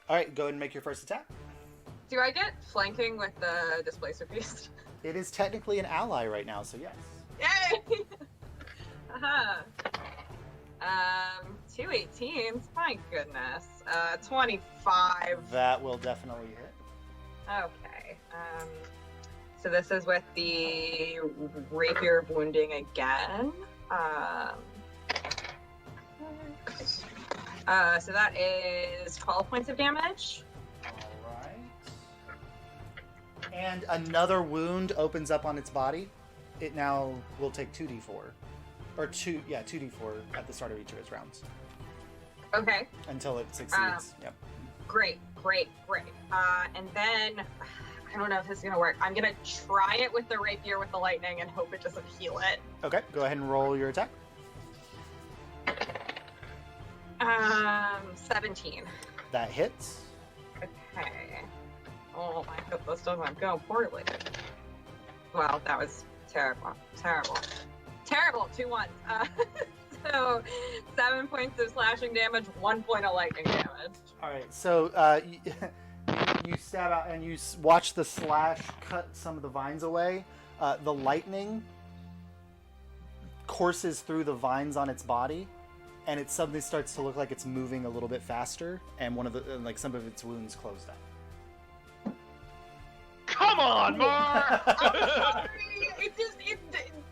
right. Go ahead and make your first attack. Do I get flanking with the displacer beast? It is technically an ally right now, so yes. Yay! 2 18s. My goodness. 25. That will definitely hit. Okay. So this is with the rapier of wounding again. So that is 12 points of damage. All right. And another wound opens up on its body. It now will take 2d4. Or 2d4 at the start of each of its rounds. Okay. Until it succeeds. Yep. Great. And then, I don't know if this is going to work. I'm going to try it with the rapier with the lightning and hope it doesn't heal it. Okay, go ahead and roll your attack. 17. That hits. Okay. Oh, I hope this doesn't go poorly. Well, that was terrible. 2 ones. So 7 points of slashing damage, 1 point of lightning damage. All right, so you stab out and you watch the slash cut some of the vines away. The lightning courses through the vines on its body, and it suddenly starts to look like it's moving a little bit faster, and some of its wounds closed up. Come on, Mar! I'm sorry.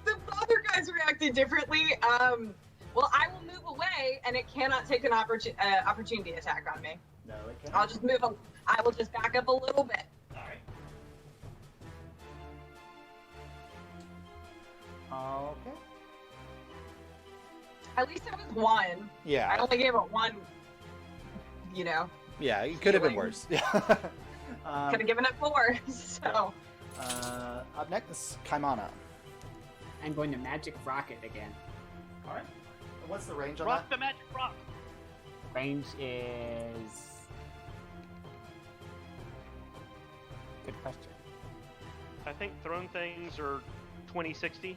The other guys reacted differently. Well, I will move away, and it cannot take an opportunity attack on me. No, it can't. I'll just move. I will just back up a little bit. All right. Okay. At least it was 1. Yeah. I only gave it 1. Yeah, it could have been Healing. worse. Yeah. Could have given it 4. So. Up next is Kaimana. I'm going to magic rocket again. All right. What's the range on Rock that? the magic rock. Range is... Good question. I think thrown things are 20-60.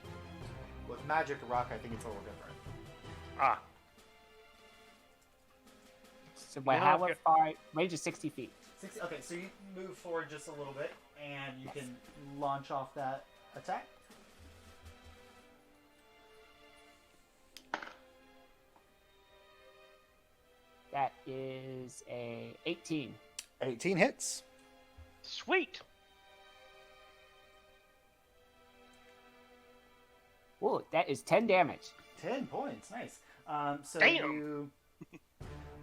With magic rock, I think it's a little different. Ah. So by Yeah, how okay. far? Range is 60 feet. 60, okay, so you move forward just a little bit, and you can launch off that attack. That is a 18. 18 hits. Sweet. Ooh, that is 10 damage. 10 points, nice. So Damn.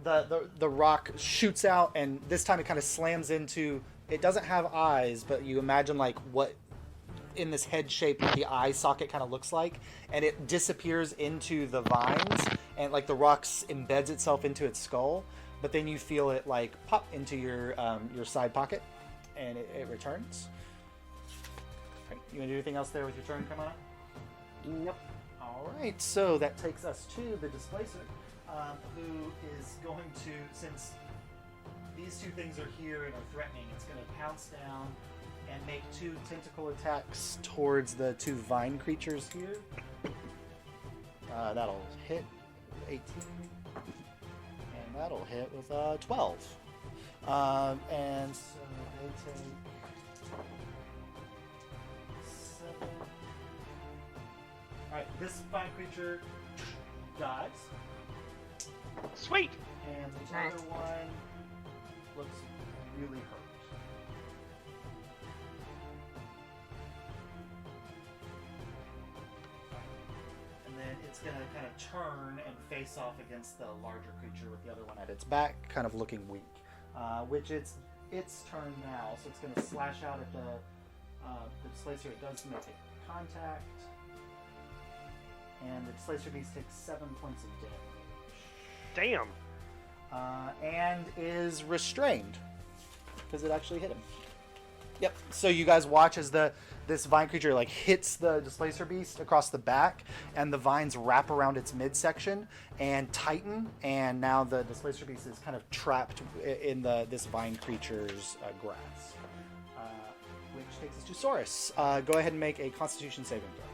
the rock shoots out, and this time it kind of slams into. It doesn't have eyes, but you imagine like what in this head shape the eye socket kind of looks like, and it disappears into the vines, and like the rock embeds itself into its skull. But then you feel it like pop into your side pocket, and it returns. Right, you want to do anything else there with your turn? Come on. Nope. All right, so that takes us to the displacer, who is going to, since these two things are here and are threatening, it's going to pounce down and make 2 tentacle attacks towards the 2 vine creatures here. That'll hit 18, and that'll hit with 12. And so they take 7. Alright, this vine creature dies, Sweet. and the Nice. other one looks really hurt. And then it's going to kind of turn and face off against the larger creature with the other one at its back, kind of looking weak. Which it's turn now, so it's going to slash out at the displacer. It does make a contact. And the displacer beast takes 7 points of damage. Damn. And is restrained because it actually hit him. Yep. So you guys watch as this vine creature like hits the displacer beast across the back, and the vines wrap around its midsection and tighten, and now the displacer beast is kind of trapped in this vine creature's grass. Which takes us to Saurus. Go ahead and make a Constitution saving throw.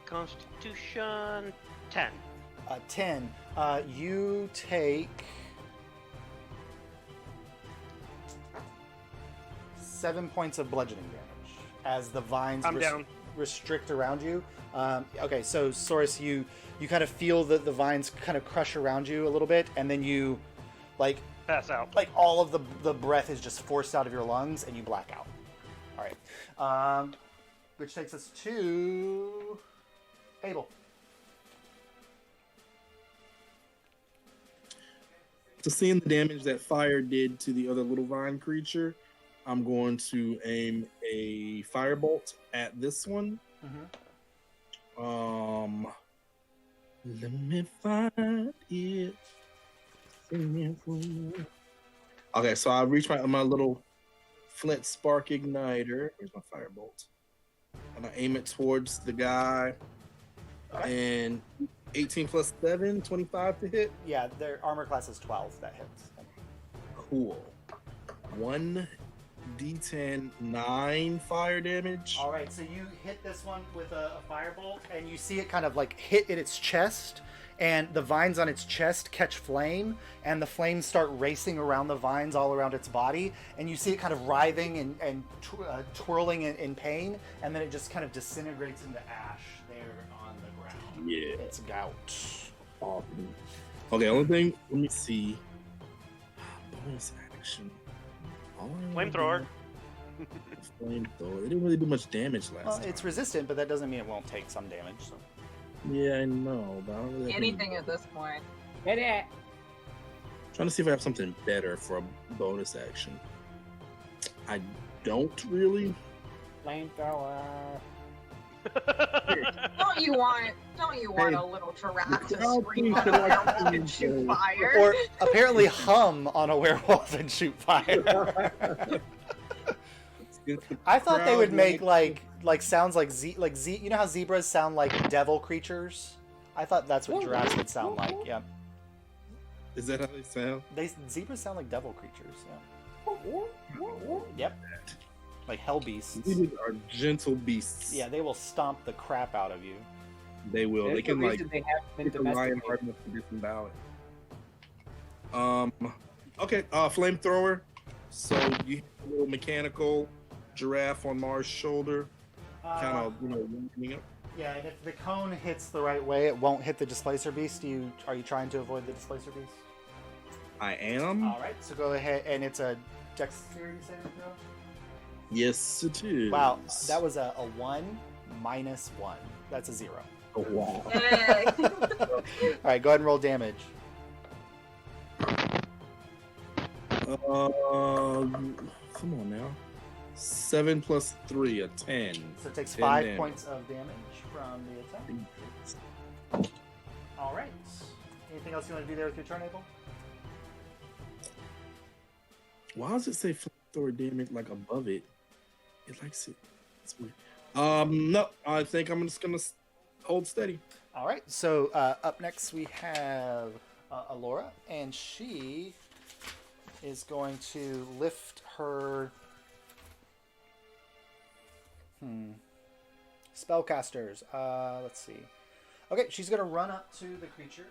Constitution 10. 10. You take 7 points of bludgeoning damage as the vines I'm down. restrict around you. Okay, so Saurus, you kind of feel the vines kind of crush around you a little bit, and then you like Pass out. Like all of the breath is just forced out of your lungs and you black out. All right. Which takes us to Abel. So seeing the damage that fire did to the other little vine creature, I'm going to aim a firebolt at this one. Mm-hmm. Let me find it. Okay, so I reach my little flint spark igniter. Here's my firebolt. And I aim it towards the guy. Okay. And 18 plus 7, 25 to hit. Yeah, their armor class is 12. That hits. Cool. 1d10, 9 fire damage. All right, so you hit this one with a firebolt, and you see it kind of like hit in its chest, and the vines on its chest catch flame, and the flames start racing around the vines all around its body, and you see it kind of writhing and twirling in pain, and then it just kind of disintegrates into ash there on the ground. Yeah. It's gout. Awesome. Okay, only thing, let me see. Bonus action. Flamethrower. Flamethrower. It didn't really do much damage last time. It's resistant, but that doesn't mean it won't take some damage. So. Yeah, I know, but I don't really have Anything at this point. Hit it. Trying to see if I have something better for a bonus action. I don't really. Flamethrower. Don't you want a little giraffe to I'll scream think on a like werewolf and shoot fire? Or apparently hum on a werewolf and shoot fire. I thought they would make like sounds like you know how zebras sound like devil creatures? I thought that's what giraffes would sound like. Yeah. Is that how they sound? Zebras sound like devil creatures. Yeah. Yep. Like hell beasts. These are gentle beasts. Yeah, they will stomp the crap out of you. They will. There's They can a like reason they have been hit the lion domesticated. hard enough to disembowel it. Okay, flamethrower. So you hit a little mechanical giraffe on Mars' shoulder, kind of warming up. Yeah, and if the cone hits the right way, it won't hit the displacer beast. Are you trying to avoid the displacer beast? I am. All right, so go ahead, and it's a dexterity saving throw. Yes, it is. Wow, that was a 1 minus 1. That's a 0. Oh, wow. Yay. All right, go ahead and roll damage. Come on now. 7 plus 3, a 10. So it takes 10 5 damage. points of damage from the attack. All right. Anything else you want to do there with your turn, Abel? Why does it say flamethrower damage like above it? It likes it. It's weird. No, I think I'm just gonna hold steady. All right. So up next we have Alyria, and she is going to lift her spellcasters. Let's see. Okay, she's gonna run up to the creature,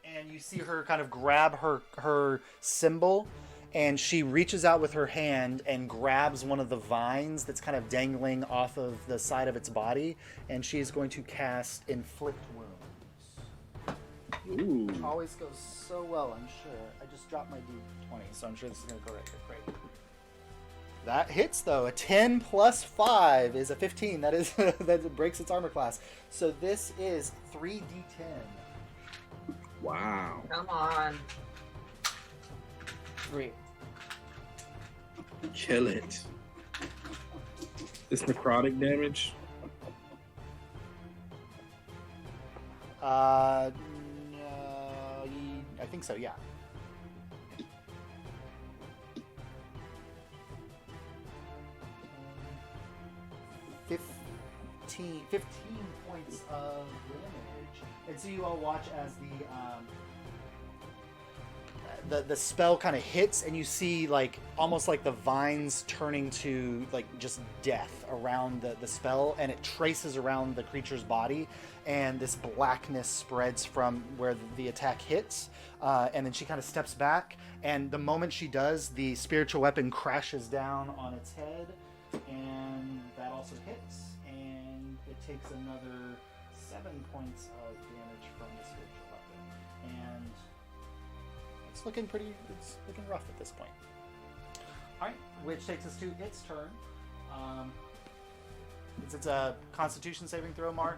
and you see her kind of grab her symbol, and she reaches out with her hand and grabs one of the vines that's kind of dangling off of the side of its body, and she is going to cast Inflict Wounds. Ooh. Always goes so well, I'm sure. I just dropped my D20, so I'm sure this is going to go right here. Great. That hits, though. A 10 plus 5 is a 15. That breaks its armor class. So this is 3d10. Wow. Come on. 3. Kill it. This necrotic damage. No, I think so, yeah. Um, 15 points of damage. And so you all watch as the spell kind of hits, and you see like almost like the vines turning to like just death around the spell, and it traces around the creature's body, and this blackness spreads from where the attack hits, and then she kind of steps back, and the moment she does, the spiritual weapon crashes down on its head, and that also hits, and it takes another 7 points of damage from the spiritual weapon. And it's looking rough at this point. All right, which takes us to its turn. It's a Constitution saving throw, Mar.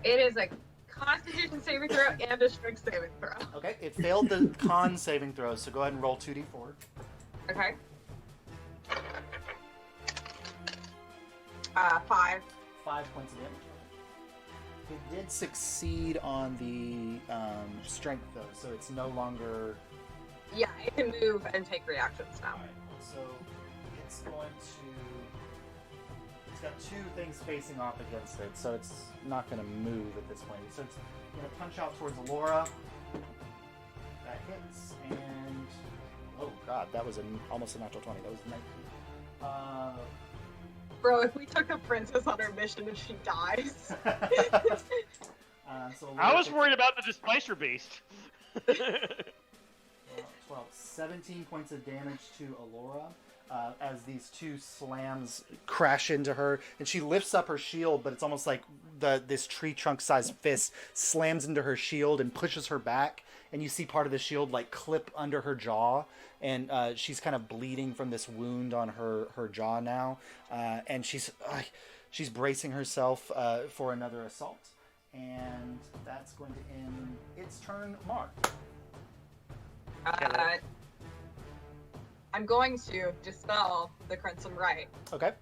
It is a Constitution saving throw and a Strength saving throw. Okay, it failed the con saving throws, so go ahead and roll 2d4. Okay. 5. 5 points of damage. It did succeed on the strength, though, so it's no longer... Yeah, it can move and take reactions now. Alright, so it's going to... It's got 2 things facing off against it, so it's not going to move at this point. So it's going to punch out towards Alyria. That hits, and... Oh god, that was almost a natural 20. That was 19. Bro, if we took a princess on her mission and she dies... So I was worried about the displacer beast. 12, 17 points of damage to Alyria as these 2 slams crash into her, and she lifts up her shield, but it's almost like this tree trunk sized fist slams into her shield and pushes her back, and you see part of the shield like clip under her jaw, and she's kind of bleeding from this wound on her jaw now, and she's bracing herself for another assault, and that's going to end its turn. Mark. I'm going to dispel the Crimson Rite. Okay.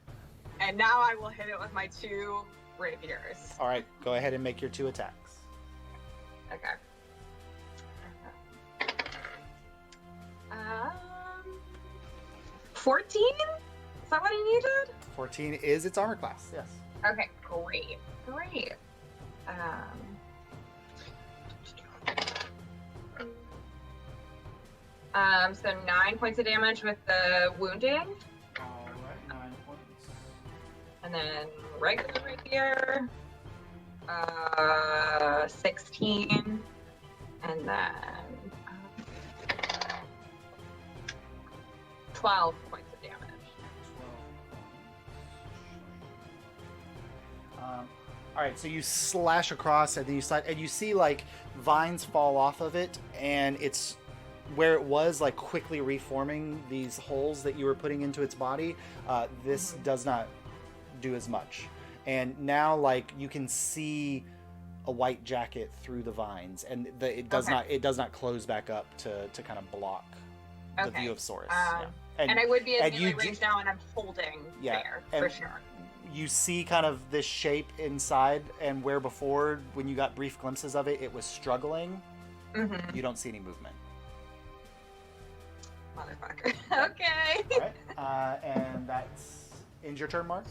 And now I will hit it with my 2 rapiers. All right, go ahead and make your 2 attacks. Okay. 14? Is that what I needed? 14 is its armor class, yes. Okay, great. Great. So 9 points of damage with the wounding. All right, 9 points. And then regular rapier. 16. And then 12 points of damage. 12 points. All right, so you slash across, and then you see like vines fall off of it, and it's where it was like quickly reforming these holes that you were putting into its body. This does not do as much, and now like you can see a white jacket through the vines, and it does not close back up to kind of block the view of Saurus. And I would be at melee range now, and I'm holding there for sure. You see kind of this shape inside, and where before, when you got brief glimpses of it, it was struggling. You don't see any movement. Motherfucker. Okay. All right, and that's ends your turn, Mark.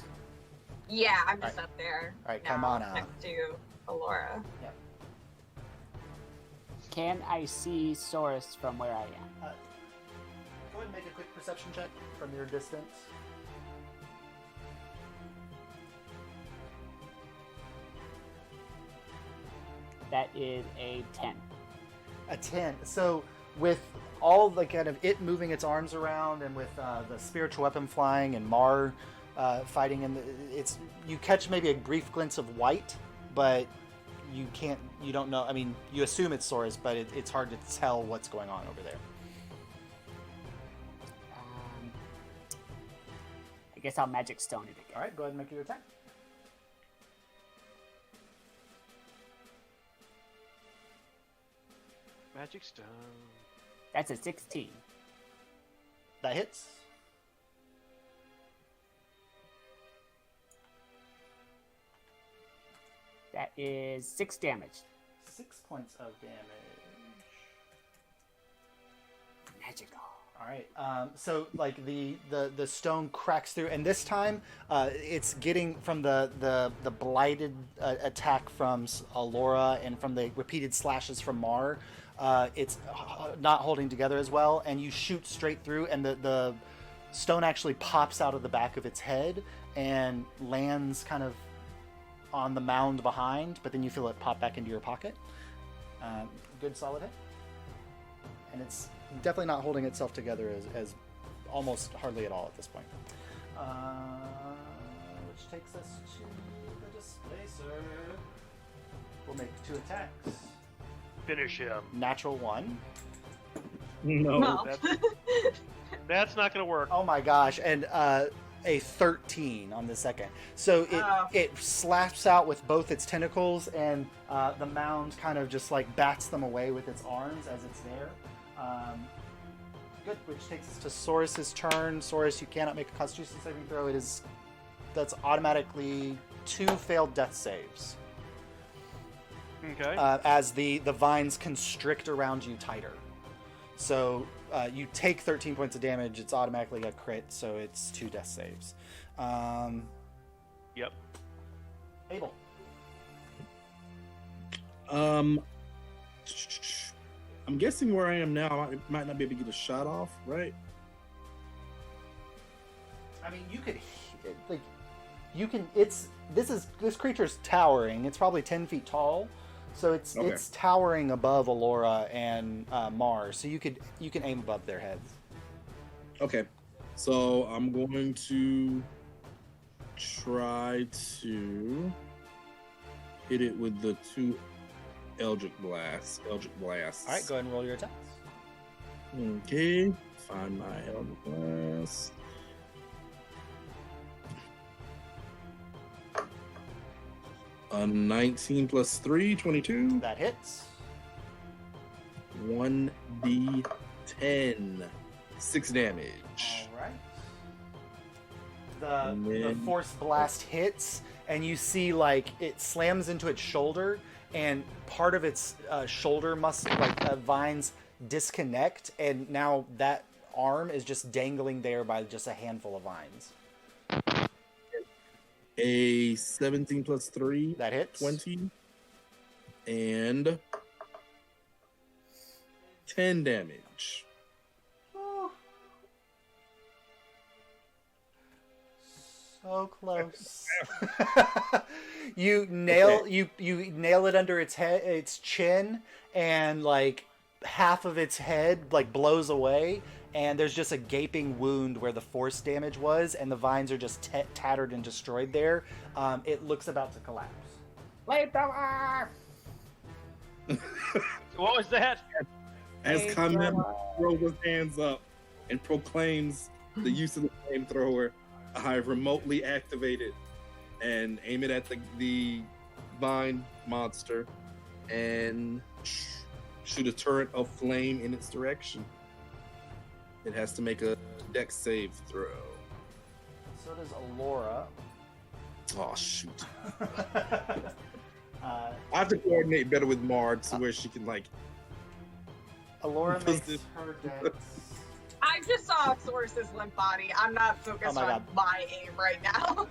Yeah, I'm just up there. All right, now, come on. next to Alyria. Yeah. Can I see Saurus from where I am? Go ahead and make a quick perception check from your distance. That is a 10. A 10. So with all the kind of it moving its arms around, and with the spiritual weapon flying, and Mar fighting, and you catch maybe a brief glimpse of white, but you don't know. I mean, you assume it's Saurus, but it's hard to tell what's going on over there. I guess I'll magic stone it again. All right, go ahead and make your attack. Magic stone. That's a 16. That hits. That is 6 damage. 6 points of damage. Magical. All right. So like the stone cracks through, and this time it's getting from the blighted attack from Alyria and from the repeated slashes from Mar. It's not holding together as well, and you shoot straight through, and the stone actually pops out of the back of its head and lands kind of on the mound behind, but then you feel it pop back into your pocket. Good solid hit. And it's definitely not holding itself together as almost hardly at all at this point. Which takes us to the displacer. We'll make 2 attacks. Finish him. Natural 1. No. Well, That's not going to work. Oh my gosh, and a 13 on the second. So it slaps out with both its tentacles, and the mound kind of just like bats them away with its arms as it's there. Good, which takes us to Saurus's turn. Saurus, you cannot make a Constitution saving throw. That's automatically 2 failed death saves. Okay. As the vines constrict around you tighter. So you take 13 points of damage. It's automatically a crit, so it's 2 death saves. Yep. Abel. I'm guessing where I am now, I might not be able to get a shot off, right? I mean, this creature's towering. It's probably 10 feet tall, so it's towering above Alyria and Mars. So you can aim above their heads. Okay, so I'm going to try to hit it with the 2 Eldritch Blasts. All right, go ahead and roll your attacks. Okay, find my Eldritch Blast. A 19 plus 3, 22. That hits. 1d10. 6 damage. All right. The force blast hits, and you see like it slams into its shoulder, and part of its shoulder vines disconnect, and now that arm is just dangling there by just a handful of vines. A 17 plus 3. That hits. 20. And 10 damage. So close. You nail it under its chin, and like half of its head like blows away, and there's just a gaping wound where the force damage was, and the vines are just tattered and destroyed there. It looks about to collapse. What was that? As Kamen throws his hands up and proclaims the use of the flamethrower, I remotely activate it and aim it at the vine monster and shoot a turret of flame in its direction. It has to make a dex save throw. So does Alyria. Oh, shoot. I have to coordinate better with Mard to where she can, like... Alyria makes her dex. I just saw Saurus's limp body. I'm not focused on my aim right now.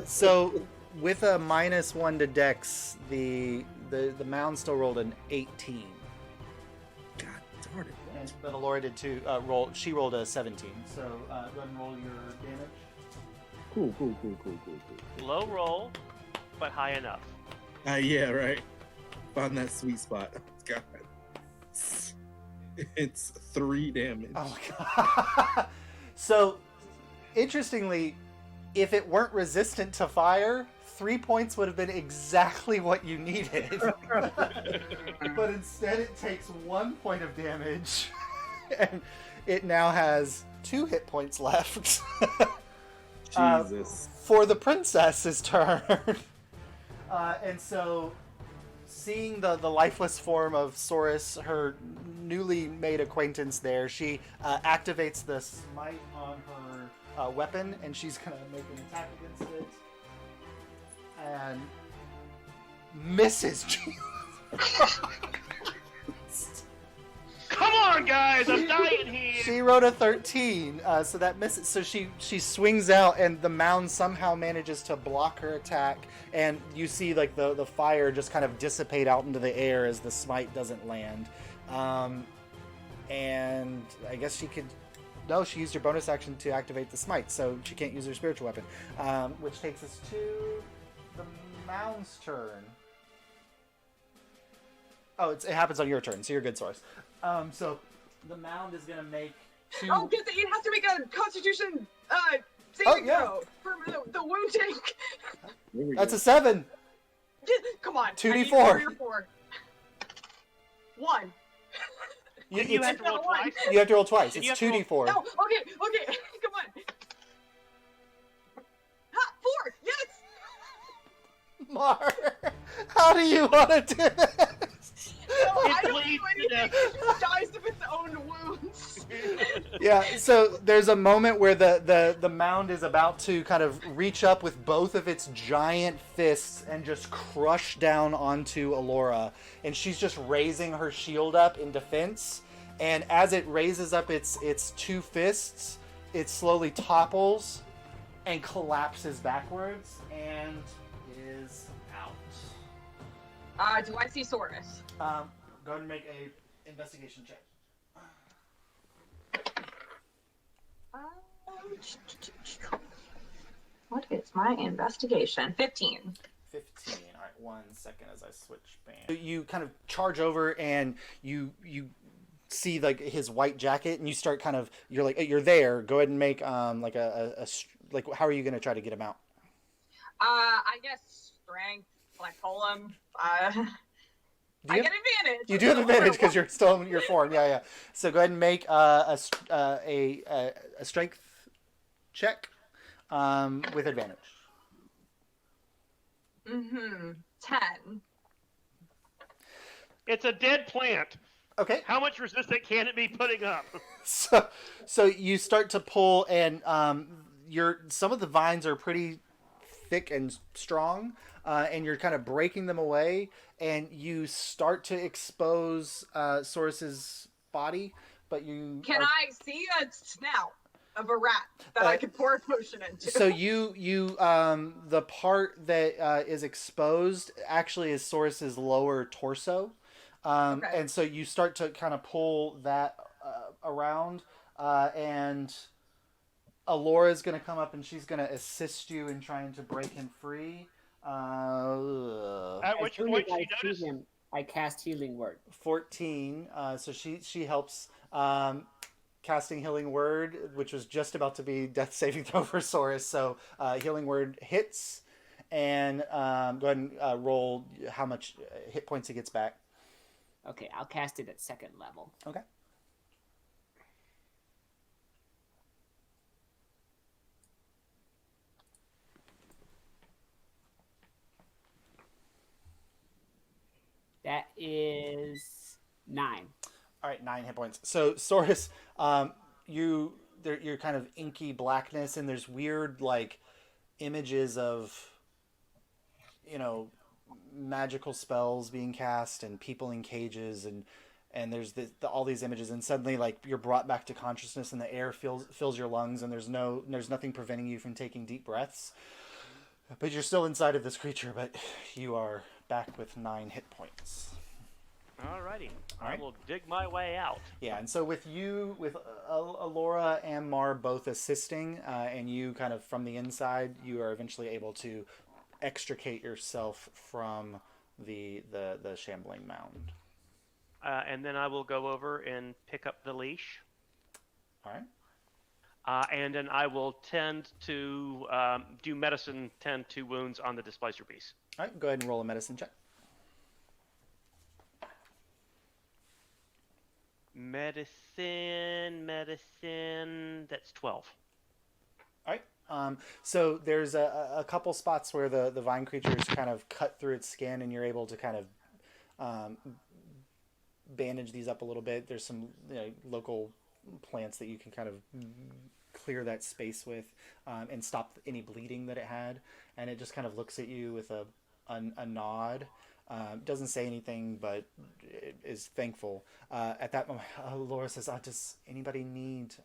So, with a -1 to dex, the mound still rolled an 18. God darn it. But Alyria did too. She rolled a 17. So go ahead and roll your damage. Cool. Low roll, but high enough. Yeah, right. Found that sweet spot. God. It's 3 damage. Oh my god. So, interestingly, if it weren't resistant to fire, 3 points would have been exactly what you needed. But instead it takes 1 point of damage, and it now has 2 hit points left. Jesus. For the princess's turn. And so, seeing the lifeless form of Saurus, her newly made acquaintance there, she activates the smite on her weapon, and she's going to make an attack against it. And misses. Come on, guys! I'm dying here! She rolled a 13, so that misses. So she swings out, and the mound somehow manages to block her attack, and you see like the fire just kind of dissipate out into the air as the smite doesn't land. And I guess she could... No, she used her bonus action to activate the smite, so she can't use her spiritual weapon. Which takes us to the mound's turn. Oh, it happens on your turn, so you're good, Source. So the mound is gonna make 2... Oh, it has to make a Constitution saving throw for the wounding. That's a 7. Come on. 2d4. 3 or 4. 1. You have to roll twice. You have to roll twice. Did It's you have to roll- 2d4. No, okay, come on. Ha, 4, yes! Mar, how do you want to do this? No, I It don't bleeds do to anything. death. It just dies of its own wounds. Yeah, so there's a moment where the mound is about to kind of reach up with both of its giant fists and just crush down onto Alyria. And she's just raising her shield up in defense. And as it raises up its two fists, it slowly topples and collapses backwards and is out. Do I see Saurus? Go ahead and make a investigation check. What is my investigation? 15. 15. All right, 1 second as I switch band. You kind of charge over and you see like his white jacket and you start kind of you're there. Go ahead and make like how are you going to try to get him out? I guess strength, like pull him. I get advantage. You do have advantage because you're still in your form. Yeah. So go ahead and make a strength check with advantage. 10. It's a dead plant. Okay. How much resistance can it be putting up? So you start to pull, and some of the vines are pretty thick and strong, and you're kind of breaking them away, and you start to expose Saurus's body, but you Can I see a snout of a rat that I can pour a potion into? So you the part that is exposed actually is Saurus's lower torso. Okay. And so you start to kind of pull that around, and Alyria is going to come up and she's going to assist you in trying to break him free. At which point she noticed. I cast Healing Word. 14. So she helps casting Healing Word, which was just about to be death saving throw for Saurus. So Healing Word hits, and go ahead and roll how much hit points he gets back. Okay, I'll cast it at 2nd level. Okay. That is 9. All right, 9 hit points. So Saurus, you're kind of inky blackness, and there's weird like images of, magical spells being cast and people in cages, and there's all these images, and suddenly like you're brought back to consciousness, and the air fills your lungs, and there's nothing preventing you from taking deep breaths. But you're still inside of this creature, but you are back with 9 hit points. Alrighty. All right. I will dig my way out. Yeah, and so with Alyria and Mar both assisting, and you kind of from the inside, you are eventually able to extricate yourself from the shambling mound. And then I will go over and pick up the leash. All right. And then I will tend to do medicine, tend to wounds on the displacer piece. All right, go ahead and roll a medicine check. Medicine, that's 12. All right. So there's a couple spots where the vine creature is kind of cut through its skin, and you're able to kind of bandage these up a little bit. There's some local plants that you can kind of clear that space with, and stop any bleeding that it had. And it just kind of looks at you with a nod. Doesn't say anything, but is thankful. At that moment, Laura says, does anybody need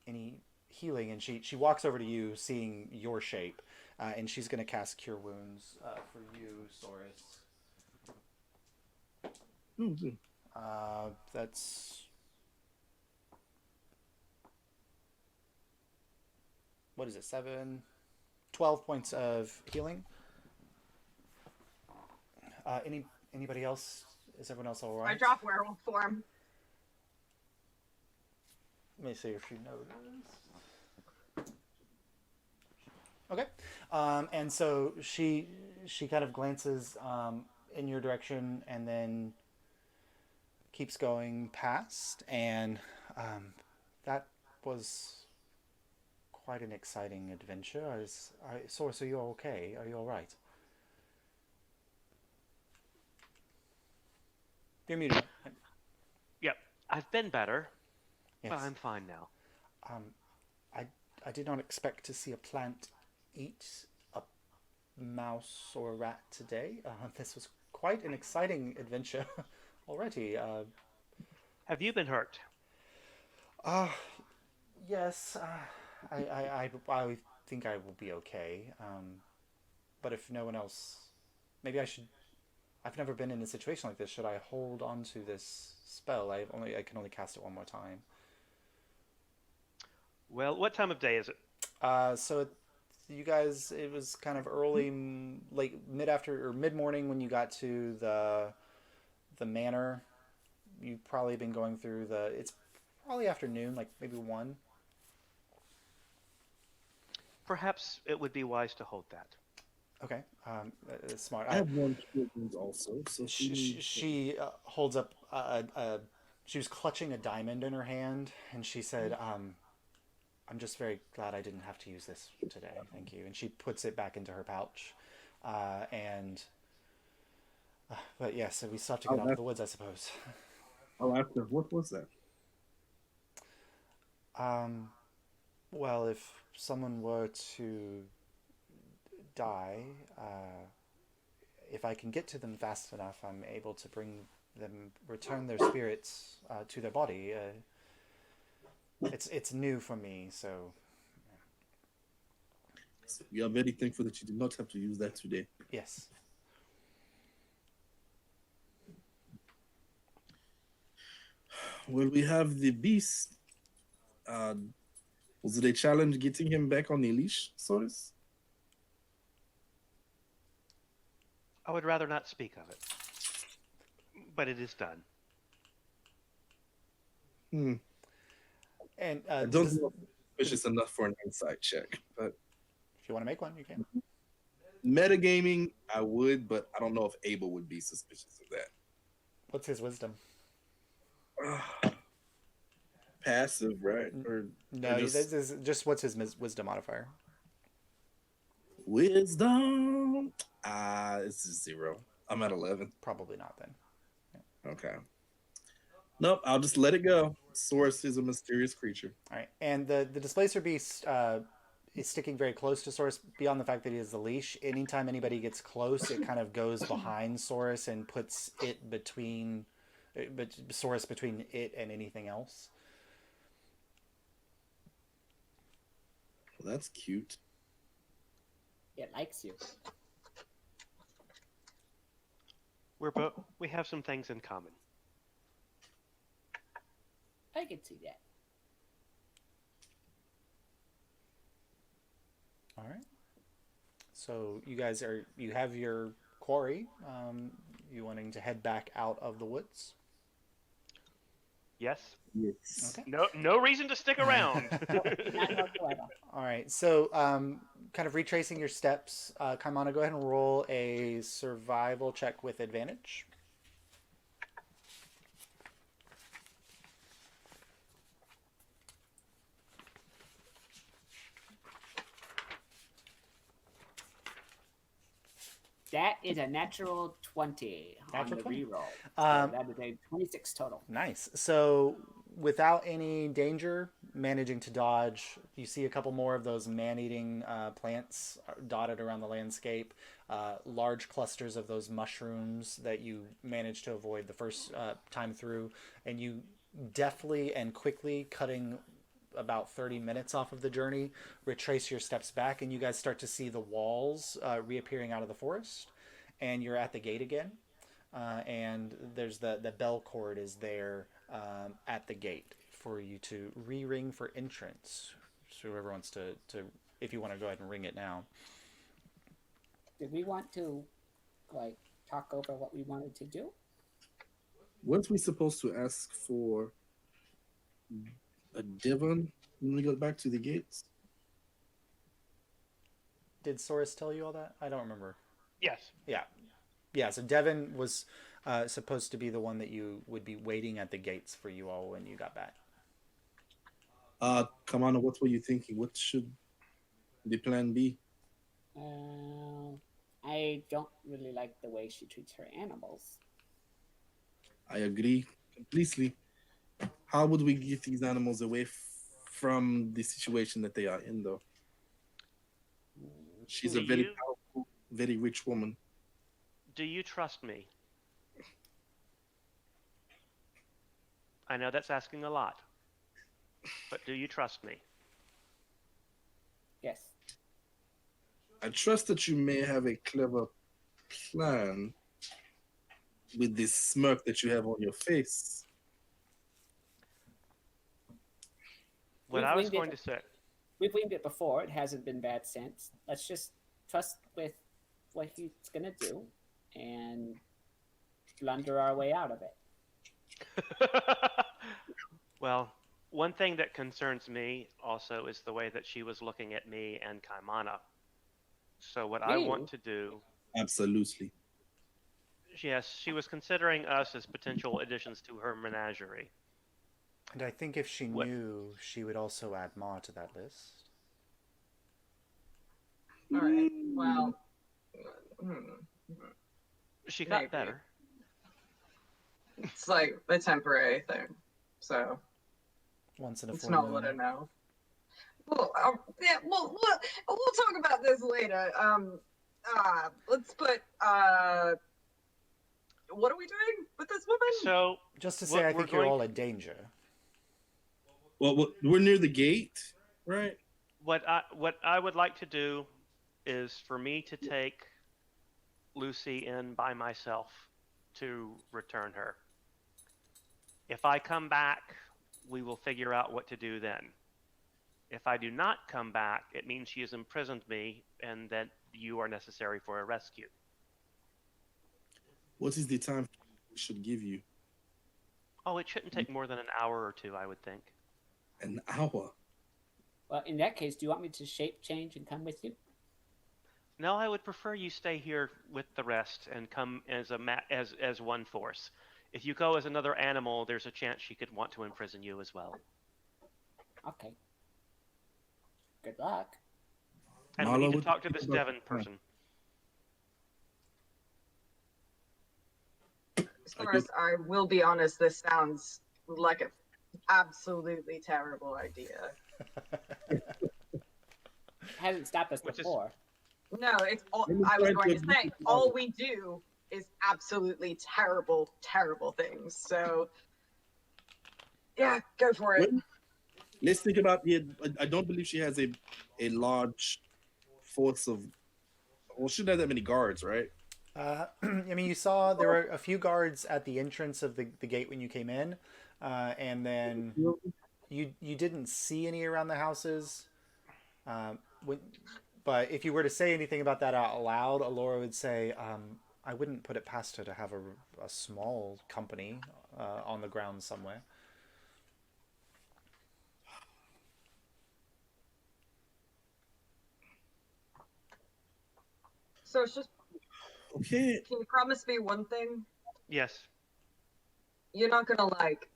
any healing? And she walks over to you, seeing your shape, and she's going to cast Cure Wounds for you, Saurus. That's... What is it, 12 points of healing. Anybody else? Is everyone else all right? I drop werewolf form. Let me see if she noticed. Okay. And so she kind of glances in your direction, and then keeps going past, and that was quite an exciting adventure. Source, are you okay? Are you all right? You're muted. Yep, I've been better, Yes. but I'm fine now. I I did not expect to see a plant eat a mouse or a rat today. This was quite an exciting adventure already. Have you been hurt? Uh, yes, I think I will be okay. But if no one else, maybe I should. I've never been in a situation like this. Should I hold on to this spell? I can only cast it one more time. Well, what time of day is it? So you guys, it was kind of early, late mid morning when you got to the manor. You've probably been going through it's probably afternoon, like maybe 1. Perhaps it would be wise to hold that. Okay, that's smart. I have one children's also, so She holds up she was clutching a diamond in her hand, and she said, I'm just very glad I didn't have to use this today. Thank you. And she puts it back into her pouch. But yes, so we still have to get out of the woods, I suppose. I'll ask her, what was that? Well, if someone were to die, if I can get to them fast enough, I'm able to return their spirits to their body. It's new for me, so. We are very thankful that you did not have to use that today. Yes. Well, we have the beast. Was it a challenge getting him back on the leash, Soris? I would rather not speak of it. But it is done. And I don't know if it's suspicious enough for an insight check, but if you want to make one, you can. Metagaming, I would, but I don't know if Abel would be suspicious of that. What's his wisdom? Passive, right? No, this is just what's his wisdom modifier? Wisdom. It's 0. I'm at 11. Probably not then. Okay. Nope, I'll just let it go. Source is a mysterious creature. All right, and the displacer beast is sticking very close to Source beyond the fact that he has the leash. Anytime anybody gets close, it kind of goes behind Source and puts it between, Source between it and anything else. Well, that's cute. It likes you. We have some things in common. I can see that. All right. So you guys you have your quarry. You wanting to head back out of the woods? Yes? Yes. Okay. No reason to stick around. Not whatsoever. All right. So kind of retracing your steps, Kaimana, go ahead and roll a survival check with advantage. That is a natural 20 Natural on the 20? reroll. So that is a 26 total. Nice. So without any danger, managing to dodge, you see a couple more of those man-eating plants dotted around the landscape, large clusters of those mushrooms that you managed to avoid the first time through, and you deftly and quickly, cutting about 30 minutes off of the journey, retrace your steps back, and you guys start to see the walls reappearing out of the forest, and you're at the gate again. And there's the bell cord is there at the gate for you to re-ring for entrance. So whoever wants to if you want to go ahead and ring it now. Did we want to talk over what we wanted to do? Weren't we supposed to ask for a Devon when we go back to the gates? Did Soros tell you all that? I don't remember. Yes. Yeah. So Devin was supposed to be the one that you would be waiting at the gates for you all when you got back. Commander, what were you thinking? What should the plan be? I don't really like the way she treats her animals. I agree completely. How would we get these animals away from the situation that they are in, though? She's a very powerful, very rich woman. Do you trust me? I know that's asking a lot, but do you trust me? Yes. I trust that you may have a clever plan with this smirk that you have on your face. What I was going to say. We've winged it before. It hasn't been bad since. Let's just trust with what he's gonna do and blunder our way out of it. Well, one thing that concerns me also is the way that she was looking at me and Kaimana. So what I want to do... Absolutely. Yes, she was considering us as potential additions to her menagerie. And I think if she knew, she would also add Ma to that list. All right. Well, She got maybe. better. It's like a temporary thing, so Once in a it's full not moon. what I know. Well, yeah, we'll talk about this later. Let's put what are we doing with this woman? So, Just to say, I think you're all in danger. Well, we're near the gate, right? what I would like to do is for me to take Lucy in by myself to return her. If I come back, we will figure out what to do then. If I do not come back, it means she has imprisoned me and that you are necessary for a rescue. What is the time we should give you? Oh, it shouldn't take more than an hour or two, I would think. An hour? Well, in that case, do you want me to shape change and come with you? No, I would prefer you stay here with the rest and come as as one force. If you go as another animal, there's a chance she could want to imprison you as well. Okay. Good luck. And we need to talk to this Devon person. As far as I will be honest, this sounds like an absolutely terrible idea. Hasn't stopped us before. No, it's all, I was going to say, all we do is absolutely terrible, terrible things. So, yeah, go for it. Let's think about the. I don't believe she has a large force of. Well, she doesn't have that many guards, right? I mean, you saw there were a few guards at the entrance of the gate when you came in, and then you didn't see any around the houses. But if you were to say anything about that out loud, Alyria would say, I wouldn't put it past her to have a small company on the ground somewhere. So it's just... Okay. Can you promise me one thing? Yes. You're not gonna, like,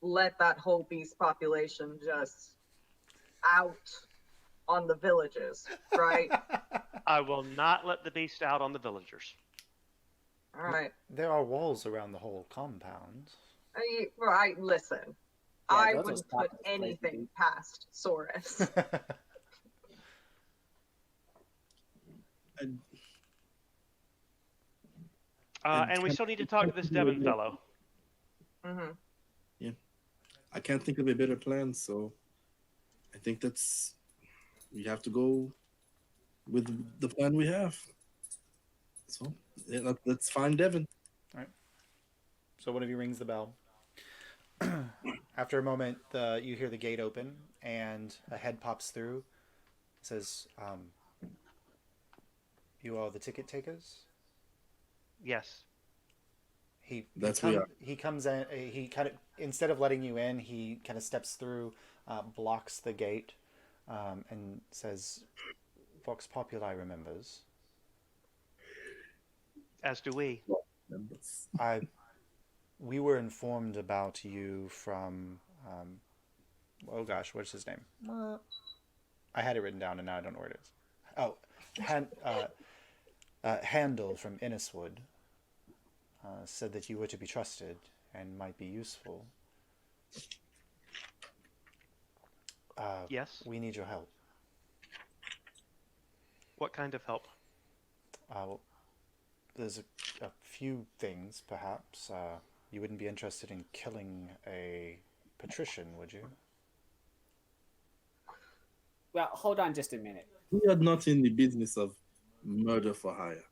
let that whole beast population just out on the villagers, right? I will not let the beast out on the villagers. All right. There are walls around the whole compound. Right, listen. Yeah, I those wouldn't are put stopping anything past Saurus. And we still need to talk to this Devon fellow. Mm-hmm. Yeah. I can't think of a better plan, so I think we have to go with the plan we have. So yeah, let's find Devon. All right. So one of you rings the bell. After a moment, you hear the gate open, and a head pops through. It says, "You are the ticket takers?" Yes. He comes in. He kind of, instead of letting you in, he kind of steps through, blocks the gate, and says, "Vox Populi remembers." As do we. members. We were informed about you from, oh gosh, what's his name? I had it written down and now I don't know where it is. Oh, Handel from Inniswood said that you were to be trusted and might be useful. Yes. We need your help. What kind of help? Well, there's a few things, perhaps. You wouldn't be interested in killing a patrician, would you? Well, hold on just a minute. We are not in the business of murder for hire.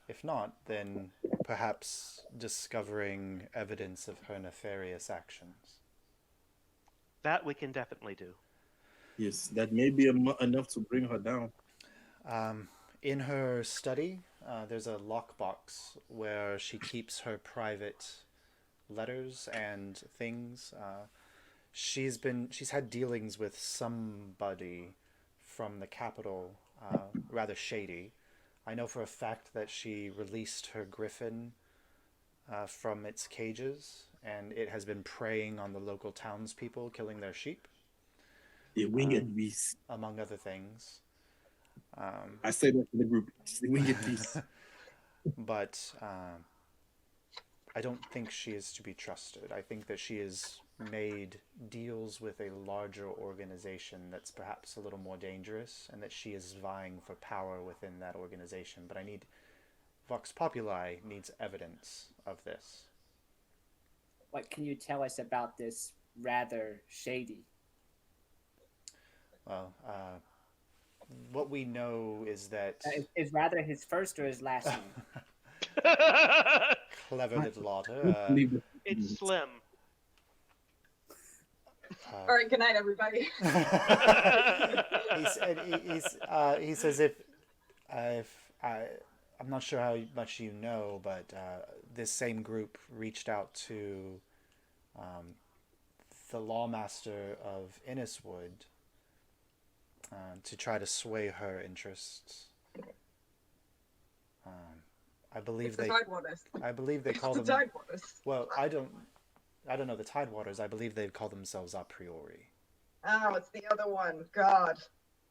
If not, then perhaps discovering evidence of her nefarious actions. That we can definitely do. Yes, that may be enough to bring her down. In her study, there's a lockbox where she keeps her private letters and things. She's had dealings with somebody from the capital, rather shady. I know for a fact that she released her griffin from its cages, and it has been preying on the local townspeople, killing their sheep. The winged beast. Among other things. I say that to the group. It's the winged beast. But I don't think she is to be trusted. I think that she has made deals with a larger organization that's perhaps a little more dangerous, and that she is vying for power within that organization. But Vox Populi needs evidence of this. What can you tell us about this rather shady? Well, what we know is that... Is rather his first or his last name? Clever little otter. It's Slim. All right, good night, everybody. He says I'm not sure how much you know, but this same group reached out to the lawmaster of Inniswood to try to sway her interests. I believe they call them. Tidewaters. Well, I don't know the Tidewaters. I believe they call themselves a priori. Oh, it's the other one. God,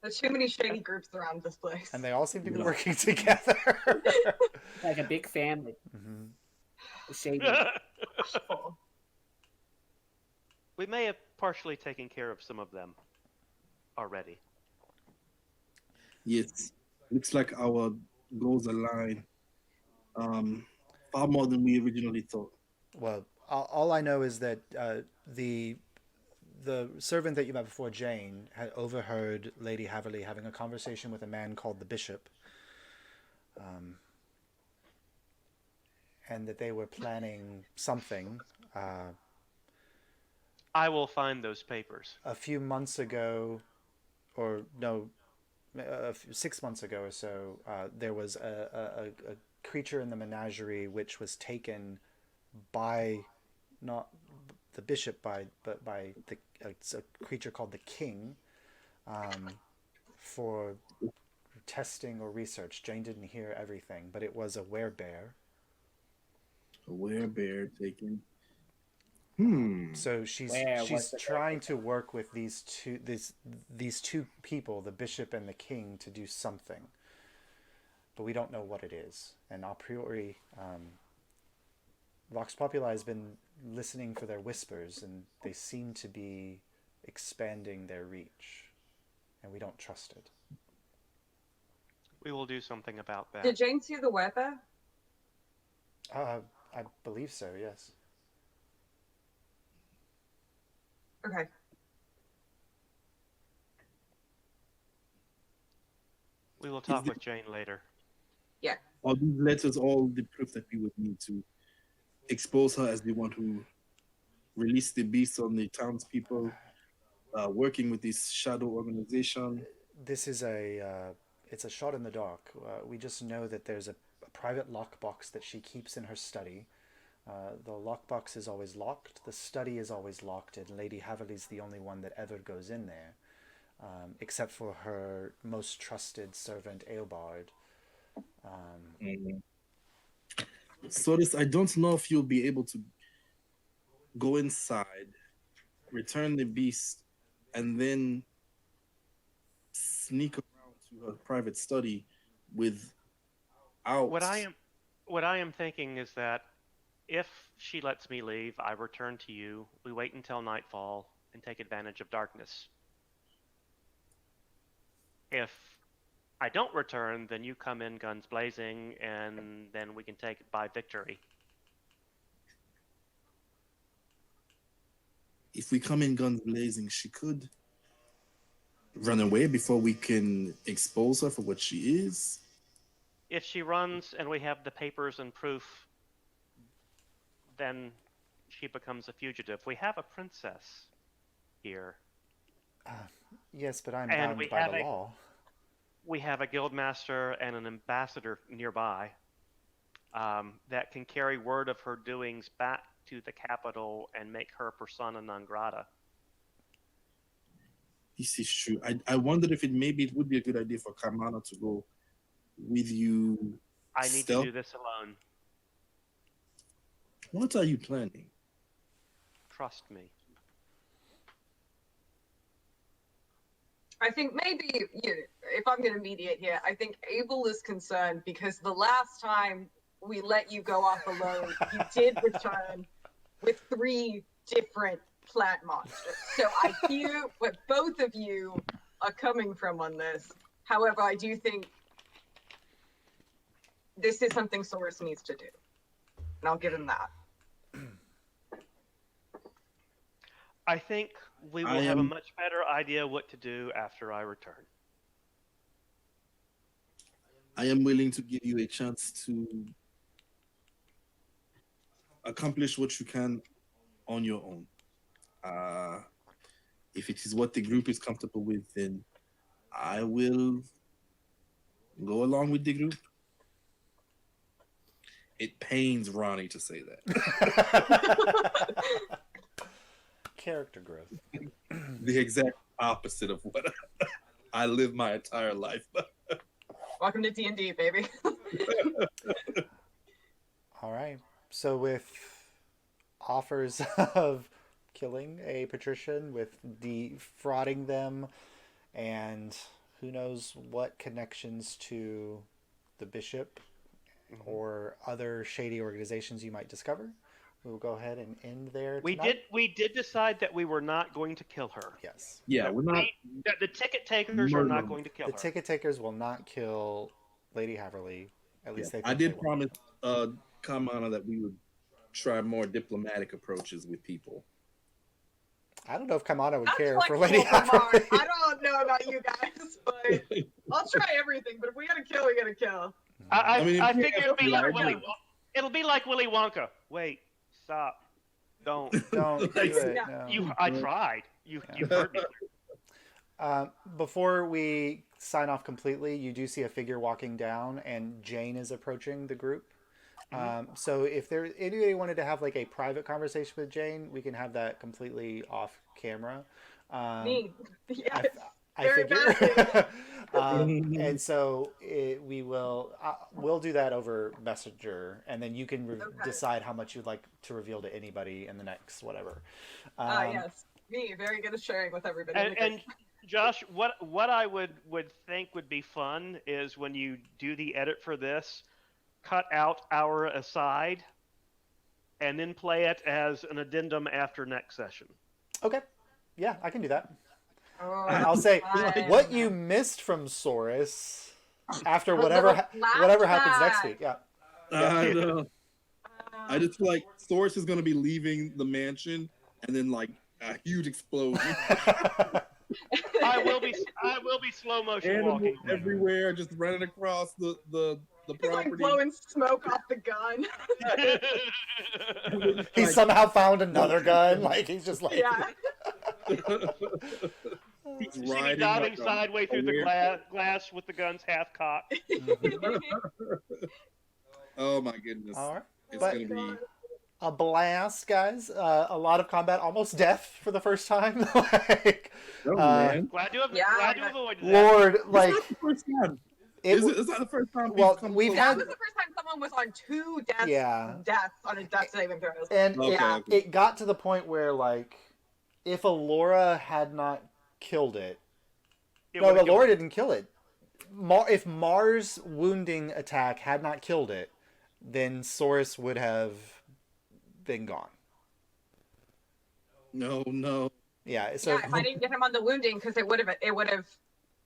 there's too many shady groups around this place. And they all seem to be working together. Like a big family. Mm-hmm. Shady. We may have partially taken care of some of them already. Yes, looks like our goals align far more than we originally thought. Well, all I know is that the servant that you met before, Jane, had overheard Lady Haverly having a conversation with a man called the Bishop, and that they were planning something. I will find those papers. A few months ago, or no, 6 months ago or so, there was a creature in the menagerie which was taken by not the bishop, but by it's a creature called the king, for testing or research. Jane didn't hear everything, but it was a werebear. A werebear taken. So she's trying to work with these two people, the bishop and the king, to do something, but we don't know what it is. And a priori, Vox Populi has been listening for their whispers, and they seem to be expanding their reach, and we don't trust it. We will do something about that. Did Jane see the weather? I believe so, yes. Okay. We will talk with Jane later. Yeah. Are these letters all the proof that we would need to expose her as the one who released the beast on the townspeople, working with this shadow organization? This is it's a shot in the dark. We just know that there's a private lockbox that she keeps in her study. The lockbox is always locked. The study is always locked, and Lady Haverly's the only one that ever goes in there, except for her most trusted servant, Eobard. So this, I don't know if you'll be able to go inside, return the beast, and then sneak around to her private study without. What I am thinking is that if she lets me leave, I return to you. We wait until nightfall and take advantage of darkness. If I don't return, then you come in guns blazing, and then we can take it by victory. If we come in guns blazing, she could run away before we can expose her for what she is. If she runs and we have the papers and proof, then she becomes a fugitive. We have a princess here. Yes, but I'm And bound we by have the law. We have a guildmaster and an ambassador nearby that can carry word of her doings back to the capital and make her persona non grata. This is true. I wondered if it would be a good idea for Kamana to go with you. I need stealth. to do this alone. What are you planning? Trust me. I think maybe, if I'm going to mediate here, I think Abel is concerned because the last time we let you go off alone, you did return with 3 different plant monsters. So I hear what both of you are coming from on this. However, I do think this is something Soros needs to do. And I'll give him that. I think we will have a much better idea what to do after I return. I am willing to give you a chance to accomplish what you can on your own. If it is what the group is comfortable with, then I will go along with the group. It pains Ronnie to say that. Character growth. The exact opposite of what I live my entire life. Welcome to D&D, baby. All right. So with offers of killing a patrician, with defrauding them, and who knows what connections to the bishop or other shady organizations you might discover, we will go ahead and end there tonight. We did decide that we were not going to kill her. Yes. Yeah, we're not. The ticket takers are not going to kill The her. ticket takers will not kill Lady Haverly. At least they think I they did will. promise Kamana that we would try more diplomatic approaches with people. I don't know if Kamana would That's care for flexible, Lady Haverly. I don't know about you guys, but I'll try everything. But if we gotta kill, we gotta kill. I mean, I if you think have it'll be to, like I Willy. do. It'll be like Willy Wonka. Wait, stop, don't. Don't do it. Yeah. No. I tried. You heard me. Before we sign off completely, you do see a figure walking down, and Jane is approaching the group. So if anybody wanted to have like a private conversation with Jane, we can have that completely off camera. Me, yes. I Very figure. And so we'll do that over Messenger, and then you can decide how much you'd like to reveal to anybody in the next whatever. Yes, me, very good at sharing with everybody. And Josh, what I would think would be fun is when you do the edit for this, cut out our aside, and then play it as an addendum after next session. Okay. Yeah, I can do that. Oh, I'll say fine. what you missed from Soros after A whatever little whatever happens next flashback. week. Yeah. I know. I just feel like Soros is going to be leaving the mansion, and then like a huge explosion. I will be slow motion Animals walking. everywhere, just running across the He's property. like blowing smoke off the gun. He somehow found another gun. Like he's just like Yeah. He's You see me riding diving like a sideways through the weird- glass with the guns half cocked. Oh my goodness! All right. It's But- gonna be. A blast, guys. A lot of combat, almost death for the first time. Like, Oh man! Glad to have avoided that. Lord, like It's not the first time. it. It's not the first time. Well, come we've close. had- That was the first time someone someone was on 2 deaths, Yeah. deaths on a death saving throws. And Okay. it got to the point where, like, if Alyria had not killed it, It no, would've killed Alyria it. didn't kill it. If Mars' wounding attack had not killed it, then Saurus would have been gone. No. Yeah. So Yeah, if I didn't get him on the wounding, because it would have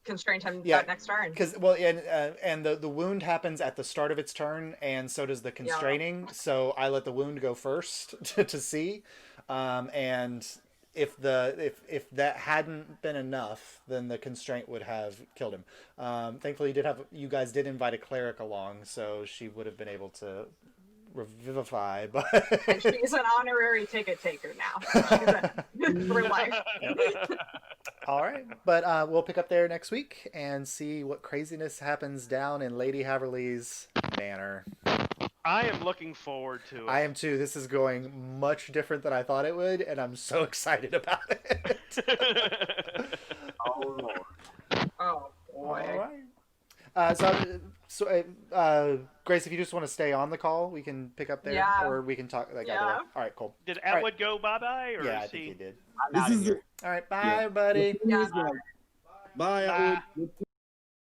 constrained him Yeah, that next turn. because and the wound happens at the start of its turn, and so does the constraining. So I let the wound go first to see, and if that hadn't been enough, then the constraint would have killed him. Thankfully, you guys did invite a cleric along, so she would have been able to revivify. But And she's an honorary ticket taker now. For life. all right, but we'll pick up there next week and see what craziness happens down in Lady Haverly's manor. I am looking forward to it. I am too. This is going much different than I thought it would, and I'm so excited about it. Oh Lord. Oh boy. All right. Grace, if you just want to stay on the call, we can pick up there, Yeah. or we can talk like either Yeah. way. All right, cool. Did All right. Atwood go bye-bye? Or Yeah, I is think he... he did. I'm This out is of here. All right, bye, Yeah. everybody. Yeah. Bye, Bye. Atwood.